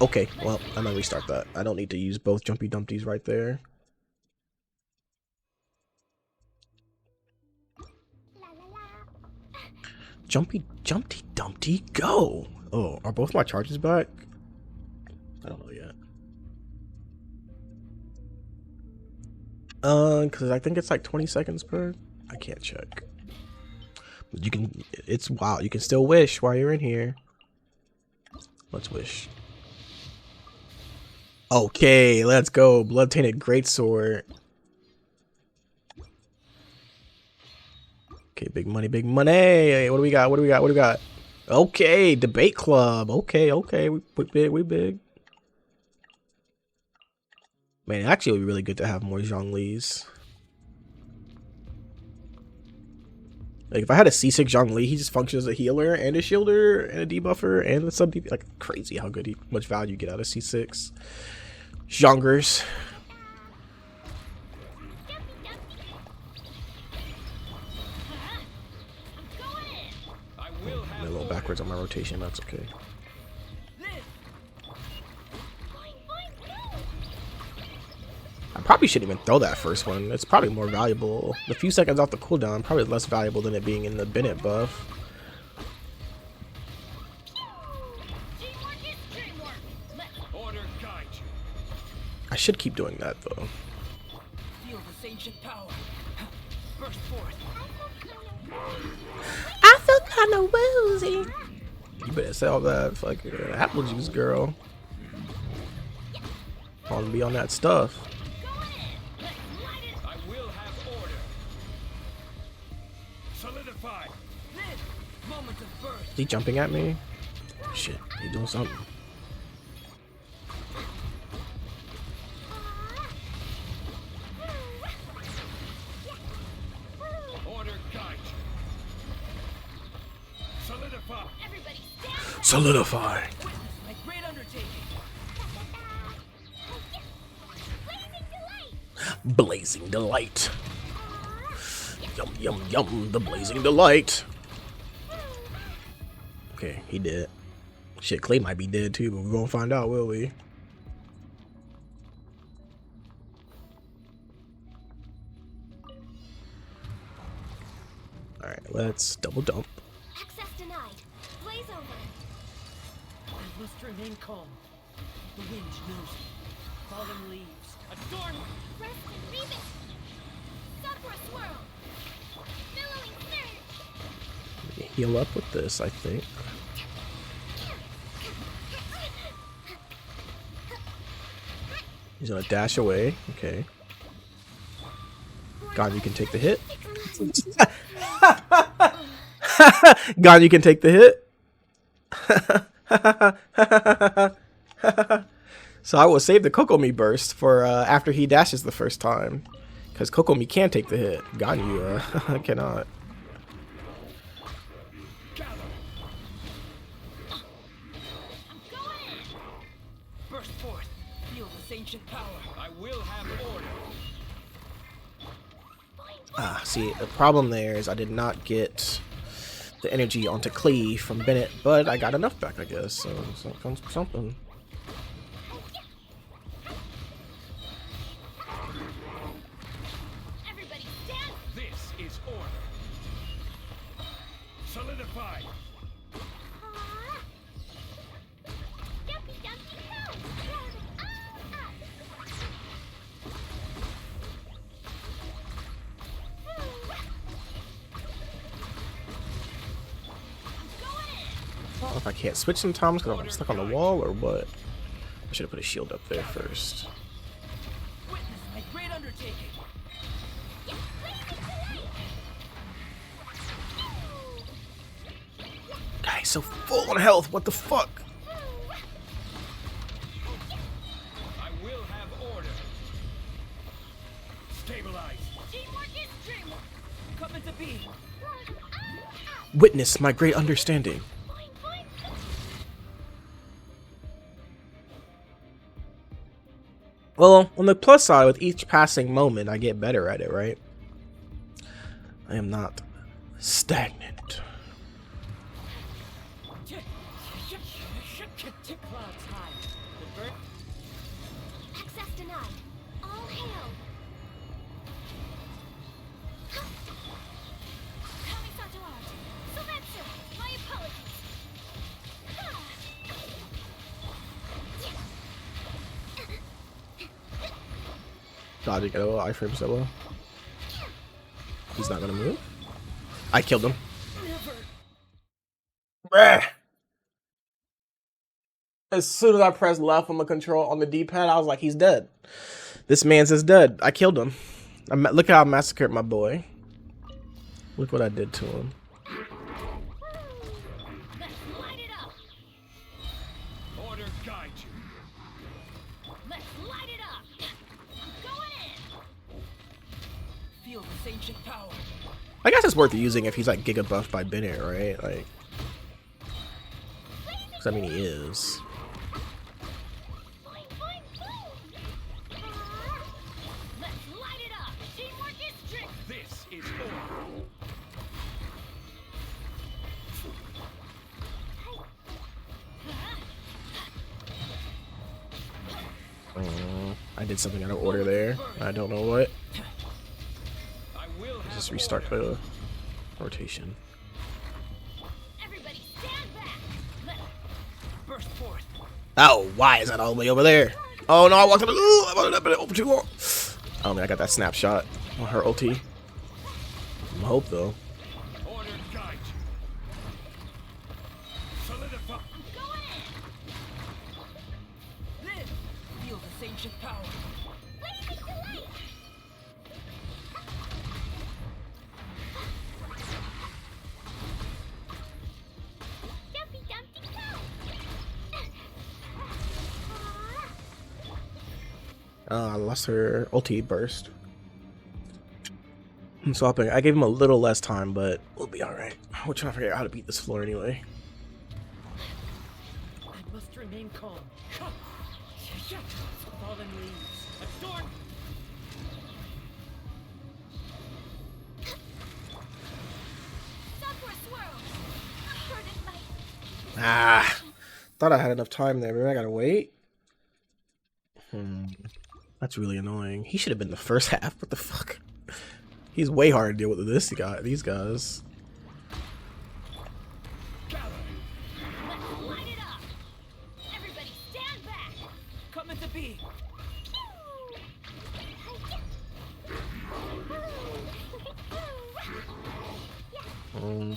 Okay, well, I'm gonna restart that. I don't need to use both Jumpy Dumpties right there. Jumpy Dumpty, go! Oh, are both my charges back? I don't know yet. Cause I think it's like 20 seconds per. I can't check. But you can. It's wild. You can still wish while you're in here. Let's wish. Okay, let's go. Blood Tainted Greatsword. Okay, big money, big money. What do we got? What do we got? What do we got? Okay, debate club. Okay, we big, we big. Man, actually, it would be really good to have more Zhongli's. Like, if I had a C6 Zhongli, he just functions as a healer and a shielder and a debuffer and a sub DP. Like, crazy how good much value you get out of C6 Zhongers. I'm a little backwards on my rotation, that's okay. I probably shouldn't even throw that first one. It's probably more valuable. The few seconds off the cooldown, probably less valuable than it being in the Bennett buff. I should keep doing that though. I feel kind of woozy. You better sell that fucking apple juice, girl. I want to be on that stuff. I will have order. Solidify. Is he jumping at me? Shit, he doing something. Order guide you. Solidify. Everybody stand. Solidify. My great undertaking. Blazing delight. Blazing delight. Yum, yum, yum, the blazing delight. Okay, he did. Shit, Clay might be dead too, but we're gonna find out, will we? Alright, let's double dump. Access denied. Blaze over. I must remain calm. The wind knows me. Falling leaves. Adorn me. Rest and read it. Supra swirl. Billowing surge. Heal up with this, I think. He's gonna dash away. Okay. God, you can take the hit. God, you can take the hit. So I will save the Kokomi burst for after he dashes the first time, because Kokomi can take the hit. Ganyu cannot. Burst forth. Feel this ancient power. I will have order. Ah, see, the problem there is I did not get the energy onto Cleve from Bennett, but I got enough back, I guess. So something. Everybody stand. This is order. Solidify. Dumpy dumpy go. I don't know if I can't switch sometimes because I'm stuck on the wall or what. I should have put a shield up there first. Witness my great undertaking. Guys, so full on health. What the fuck? I will have order. Stabilize. Teamwork is dreamwork. Coming to be. Witness my great understanding. Well, on the plus side, with each passing moment, I get better at it, right? I am not stagnant. Clouds high. The bird. Access denied. All hail. Coming centralized. Sylvester, my apologies. Dodging at all, iframe so well. He's not gonna move. I killed him. Bruh. As soon as I pressed left on the control on the D-pad, I was like, he's dead. This man's is dead. I killed him. Look how I massacred my boy. Look what I did to him. Let's light it up. Order guide you. Let's light it up. Going in. Feel this ancient power. I guess it's worth using if he's like giga buffed by Bennett, right? Like, 'cause I mean he is. Boing, boing, boom. Let's light it up. Teamwork is strict. This is order. I did something out of order there. I don't know what. I will have Just restart the rotation. Everybody stand back. Let's Burst forth. Oh, why is that all the way over there? Oh no, I walked up. I walked up over too long. I don't think I got that snapshot on her ulti. I hope though. order guide you. Solidify. going in. Live. Feel this ancient power. Blazing delight. Dumpy dumpty go. I lost her ulti burst. I'm swapping. I gave him a little less time, but we'll be alright. We're trying to figure out how to beat this floor anyway. I must remain calm. Fallen leaves. Adorn. Software swirl. Shorted light. Ah, thought I had enough time there. Maybe I gotta wait. That's really annoying. He should have been the first half. What the fuck? He's way hard to deal with this guy. These guys. Gather. Let's light it up. Everybody stand back. Coming to be. Um,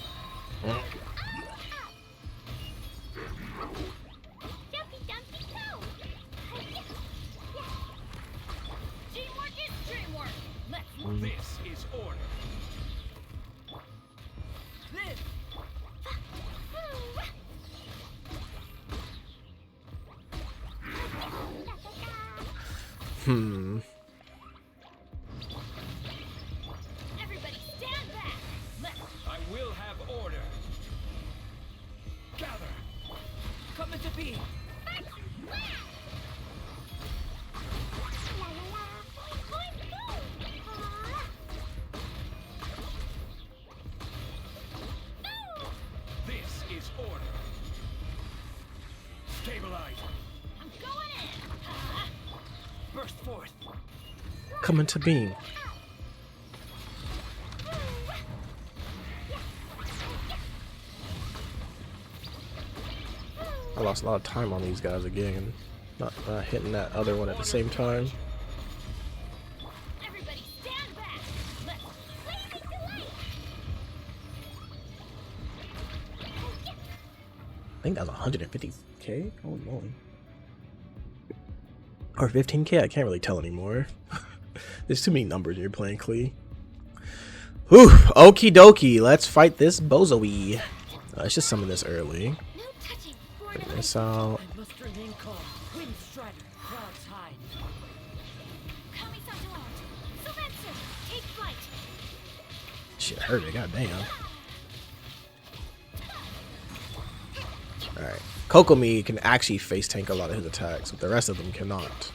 Dumpy dumpty go. Teamwork is dreamwork. Let's This is order. Live. Everybody stand back. Let's I will have order. Gather. Coming to be. This is order. Stabilize. I'm going in. Burst forth. coming to being. I lost a lot of time on these guys again. Not hitting that other one at the same time. Everybody stand back. Let's blazing delight. I think that was 150k. Oh no. Or 15k. I can't really tell anymore. There's too many numbers when you're playing Klee. Whew. Okie dokie. Let's fight this bozoe. Let's just summon this early. No touching. Born Bring of this out. I must remain calm. Wind strider. Clouds high. Kami Santalant. Sylvester, take flight. Shit hurt it. Goddamn. Alright. Kokomi can actually face tank a lot of his attacks, but the rest of them cannot.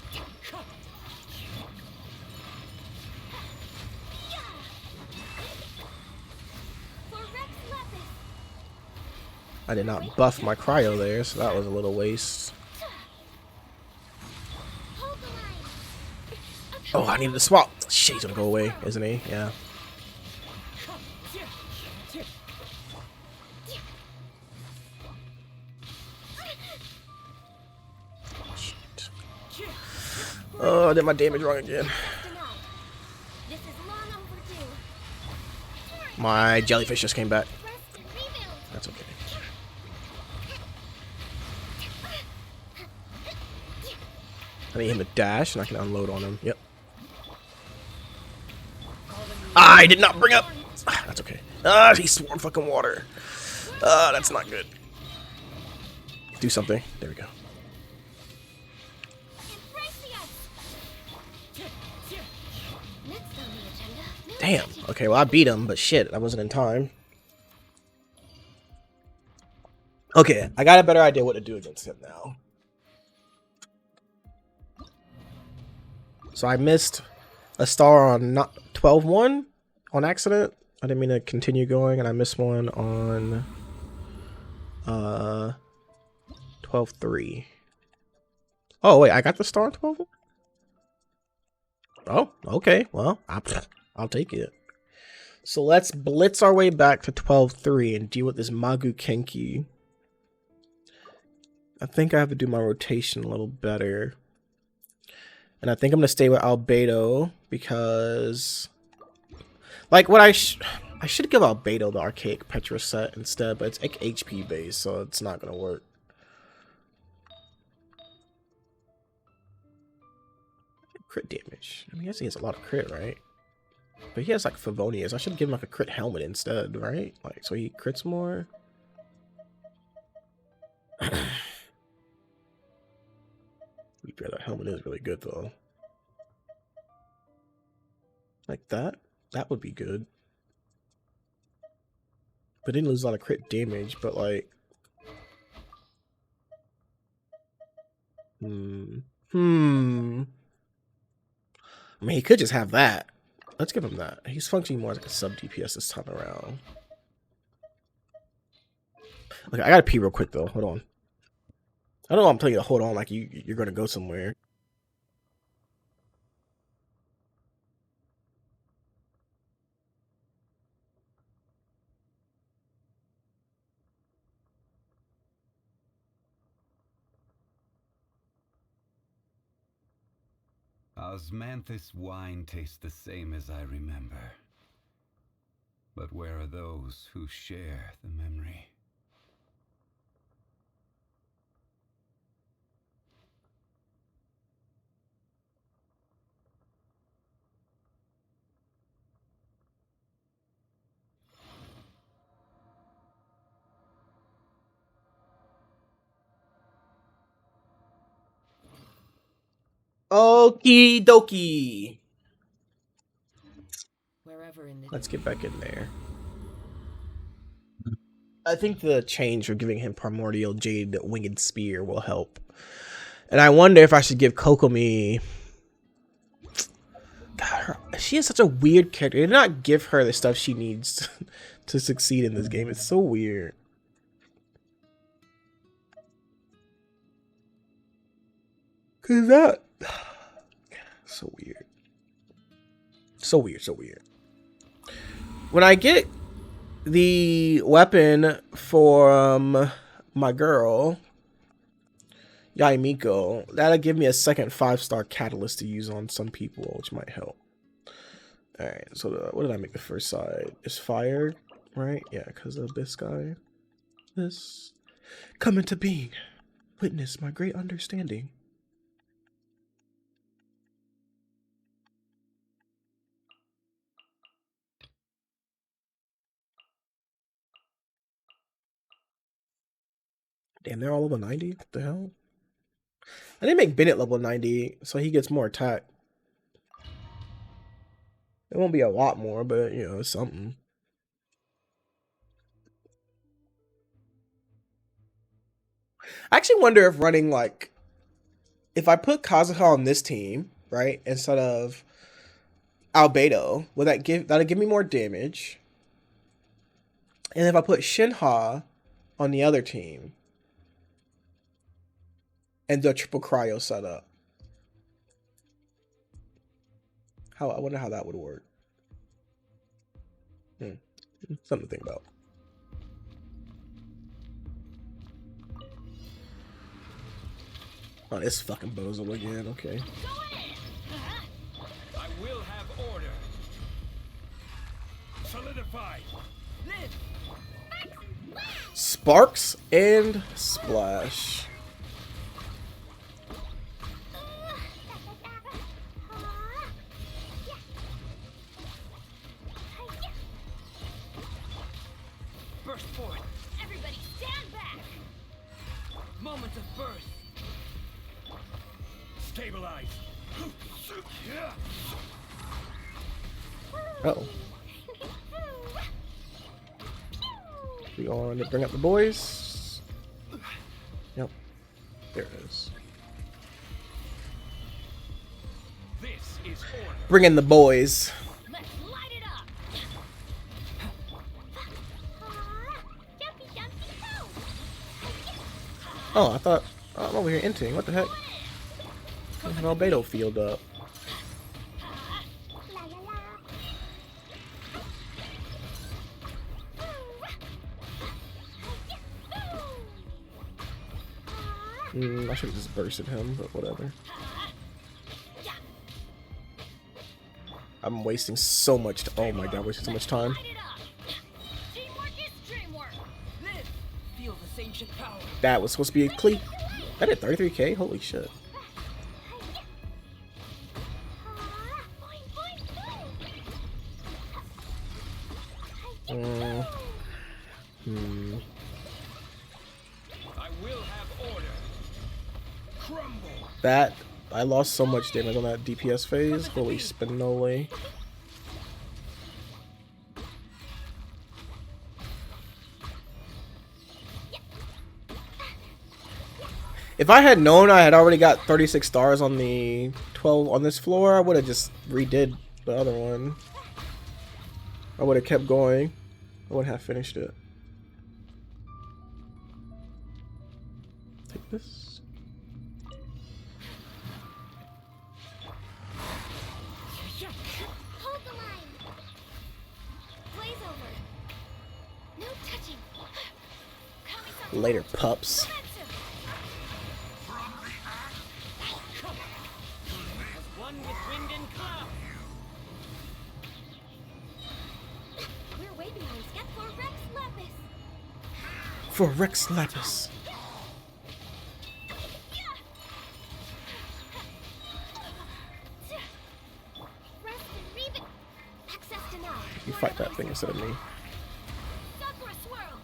I did not buff my cryo there, so that was a little waste. Hold the line. Oh, I needed to swap. Shit, he's gonna go away, isn't he? Yeah. Shit. Oh, I did my damage wrong again. This is long overdue. My jellyfish just came back. Rest and rebuild. That's okay. I need him to dash, and I can unload on him. Yep. I did not bring up. That's okay. He swarmed fucking water. That's not good. Do something. There we go. Embrace the ice. Next on the agenda. Damn. Okay, well I beat him, but shit, I wasn't in time. Okay, I got a better idea what to do against him now. So I missed a star on not 12-1 on accident. I didn't mean to continue going, and I missed one on 12-3. Oh wait, I got the star on 12-1? Oh, okay. Well, I'll take it. So let's blitz our way back to 12-3 and deal with this Magu Kenki. I think I have to do my rotation a little better. And I think I'm going to stay with Albedo because... Like, what I should give Albedo the Archaic Petra set instead, but it's HP based, so it's not going to work. Crit damage. I mean, I guess he has a lot of crit, right? But he has, like, Favonius. I should give him, like, a crit helmet instead, right? Like, so he crits more. Yeah, that helmet is really good though. Like that? That would be good. But didn't lose a lot of crit damage, but like... I mean, he could just have that. Let's give him that. He's functioning more like a sub DPS this time around. Okay, I gotta pee real quick though. Hold on. I don't know. I'm telling you to hold on, like you're gonna go somewhere. Osmanthus wine tastes the same as I remember. But where are those who share the memory? Okie dokie. Wherever in the Let's get back in there. I think the change of giving him Primordial Jade Winged Spear will help. And I wonder if I should give Kokomi... God, she is such a weird character. They did not give her the stuff she needs to succeed in this game. It's so weird. Cause that... So weird. So weird, so weird. When I get the weapon for my girl, Yaimiko, that'll give me a second 5-star catalyst to use on some people, which might help. Alright, so what did I make the first side? It's fire, right? Yeah, because of this guy. This. Come into being. Witness my great understanding. Damn, they're all level 90? What the hell? I didn't make Bennett level 90, so he gets more attack. It won't be a lot more, but, you know, it's something. I actually wonder if running, like... If I put Kazuha on this team, right, instead of Albedo, would that'll give me more damage. And if I put Shinha on the other team and the triple cryo setup. I wonder how that would work. Something to think about. Oh, this fucking bozo again. Okay. I will have order. Solidify. Sparks and splash. Burst forth. Everybody stand back! Moment of birth. Stabilize. Uh-oh. We going to bring up the boys? Yep. There it is. This is order. Bring in the boys. Let's light it up! Jumpy, jumpy, go! Oh, I thought I'm over here inting. What the heck? I have Albedo field up. La la la. I should have just bursted him, but whatever. I'm wasting so much. Oh my god, wasting so much time. Light it up! Teamwork is dreamwork! Live. Feel the ancient power. That was supposed to be a cleat. That did 33k? Holy shit. I will have order. Crumble. That I lost so much damage on that DPS phase. Holy spinole. If I had known I had already got 36 stars on the 12 on this floor, I would have just redid the other one. I would have kept going. I would have finished it. Take this. Hold the line! Blaze over! No touching! Coming from Later, pups. One with wind and cloud. We're way behind step for Rex Lapis! For Rex Lapis. Rest and Reeve. Access denied. You fight that thing instead of me. Sakura swirl.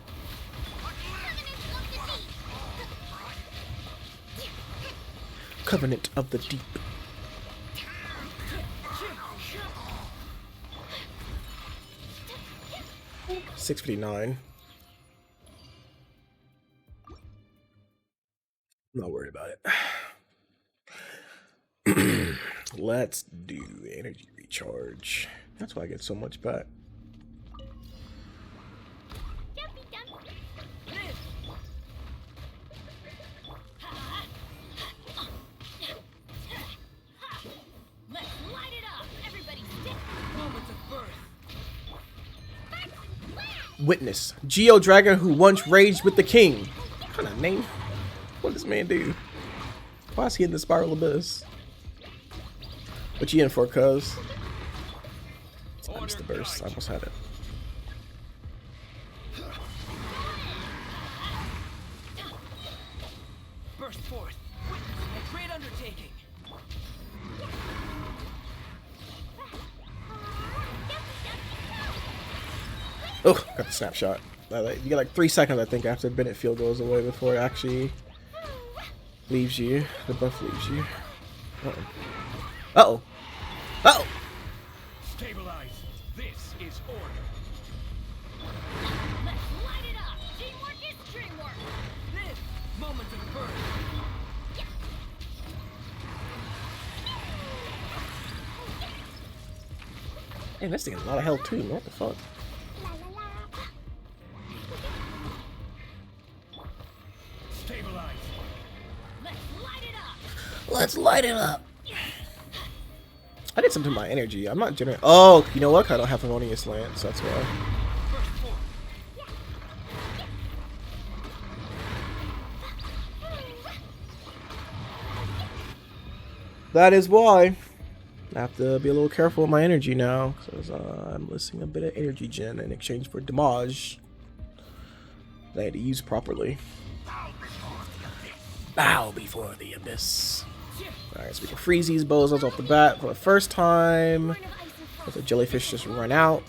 Covenant of the Deep. Covenant of the Deep. 659. Not worried about it. Let's do energy recharge. That's why I get so much back. Jumpy, jumpy. Live. Let's light it up. Everybody stick. Moment of birth. Witness. Geo Dragon who once raged with the king. What kind of name? What does this man do? Why is he in the spiral abyss? What you in for, cuz? I missed the burst. I almost had it. Burst forth. Witness a great undertaking. Oh, got the snapshot. You get like 3 seconds, I think, after Bennett field goes away before it actually leaves you. The buff leaves you. Uh-oh. Uh-oh. Uh-oh. Stabilize. This is order. Let's light it up. Teamwork is dreamwork. Live. Moment of birth. Man, this thing has a lot of health too. What the fuck? La la la. Let's light it up. I did something to my energy. I'm not generating. Oh, you know what? I don't have harmonious lance. That's why. That is why. I have to be a little careful with my energy now, because I'm listing a bit of energy gen in exchange for damage that I had to use properly. Bow before the abyss. Alright, so we can freeze these bozos off the bat for the first time. Let the jellyfish just run out.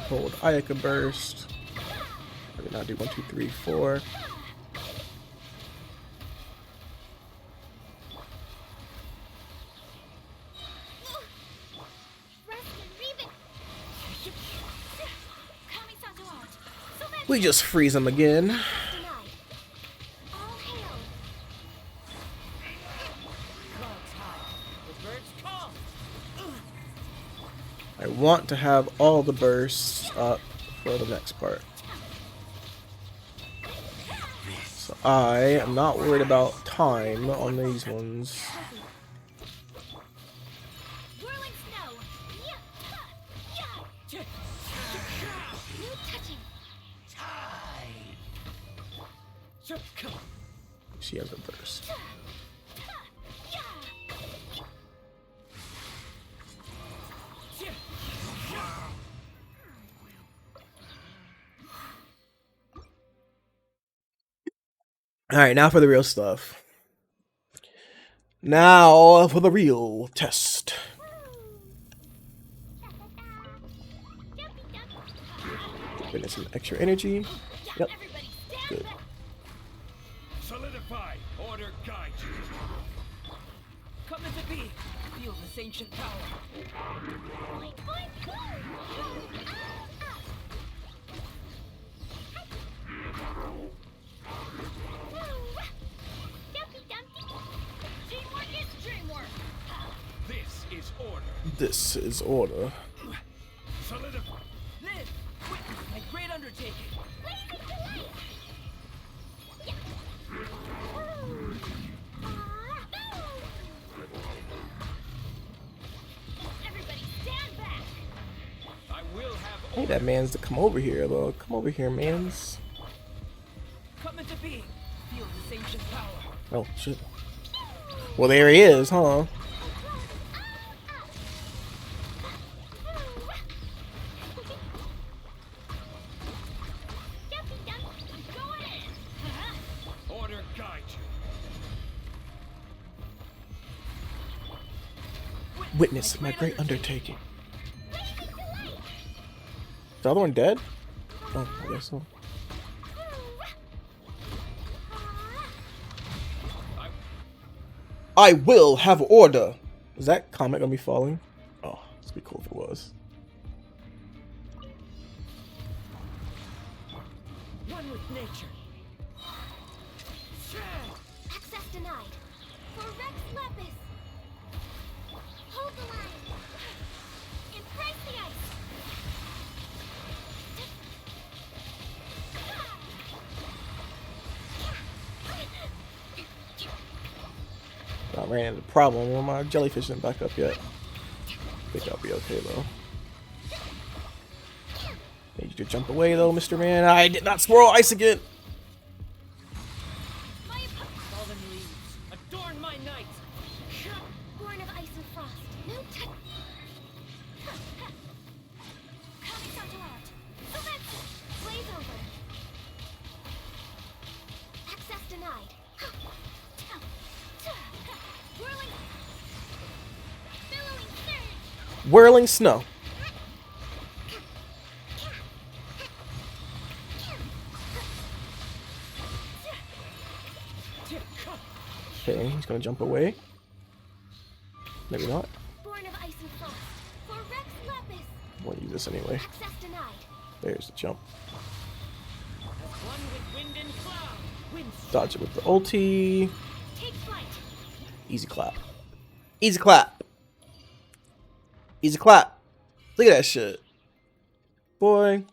Hold Ayaka burst. I did not do 1, 2, 3, 4. We just freeze them again. I want to have all the bursts up for the next part. So I am not worried about time on these ones. She has a burst. Alright, now for the real stuff. Now for the real test. Getting some extra energy. Yep. Good. Solidify. Order guide you. Come into being. Feel this ancient power. This is order. This is order. Solidify. Live! Witness my great undertaking! Everybody stand back! I will have I need that man's to come over here, though. Come over here, mans. Come into being. Feel this ancient power. Oh, shit. Well, there he is, huh? order guide you. Witness my great undertaking. Is the other one dead? Oh, I guess so. I will have order. Is that comet gonna be falling? Oh, this would be cool if it was. One with nature. Access denied. For Rex Lepus. Hold the line. Embrace the ice. I ran into a problem when my jellyfish isn't back up yet. I think I'll be okay though. Need you to jump away though, Mr. Man. I did not swirl ice again. Fallen leaves. Adorn my night. Born of ice and frost. No touch. Coming centralized. Blaze over. Access denied. Whirling. Billowing surge. Whirling snow. Okay, he's gonna jump away. Maybe not. Born of ice and frost. For Rex Lepus. I want to use this anyway. Access denied. There's the jump. As one with wind and cloud. Wind Dodge it with the ulti. Take flight. Easy clap. Easy clap. Easy clap. Look at that shit. Boy.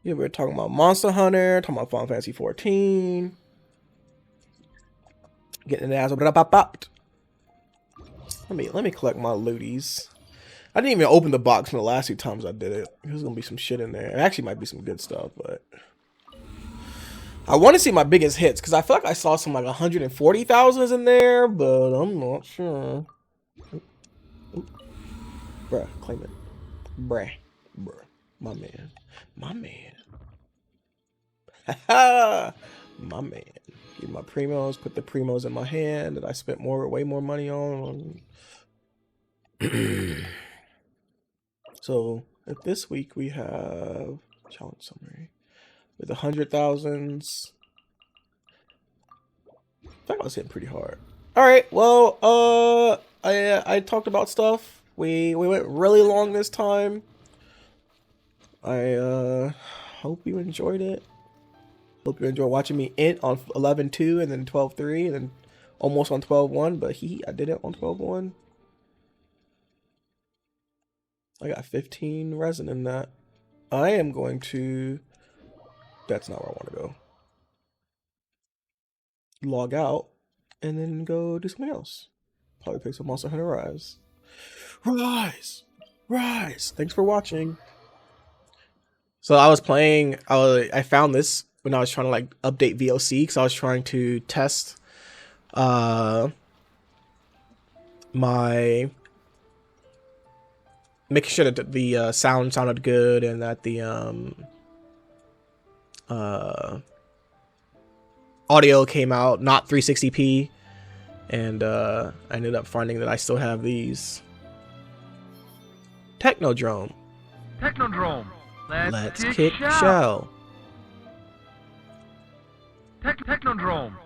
Yeah, we're talking about Monster Hunter, talking about Final Fantasy 14. Getting an ass up. Let me collect my looties. I didn't even open the box from the last 2 times I did it. There's gonna be some shit in there. It actually might be some good stuff, but I want to see my biggest hits because I feel like I saw some like 140,000s in there, but I'm not sure. Ooh. Bruh, claim it. Bruh, my man, my man. Get my primos. Put the primos in my hand that I spent way more money on. So this week we have challenge summary with 100,000s. I think I was hitting pretty hard. All right, well, I talked about stuff. We went really long this time. I hope you enjoyed it. Hope you enjoyed watching me int on 11.2 and then 12.3 and then almost on 12.1, but I did it on 12.1. I got 15 resin in that. I am going to... That's not where I want to go. Log out and then go do something else. Probably pick some Monster Hunter Rise. Rise! Thanks for watching. So I was playing... I found this when I was trying to like update VOC because I was trying to test making sure that the sound sounded good and that the audio came out not 360p, and I ended up finding that I still have these Technodrome. Let's kick shell. Technodrome.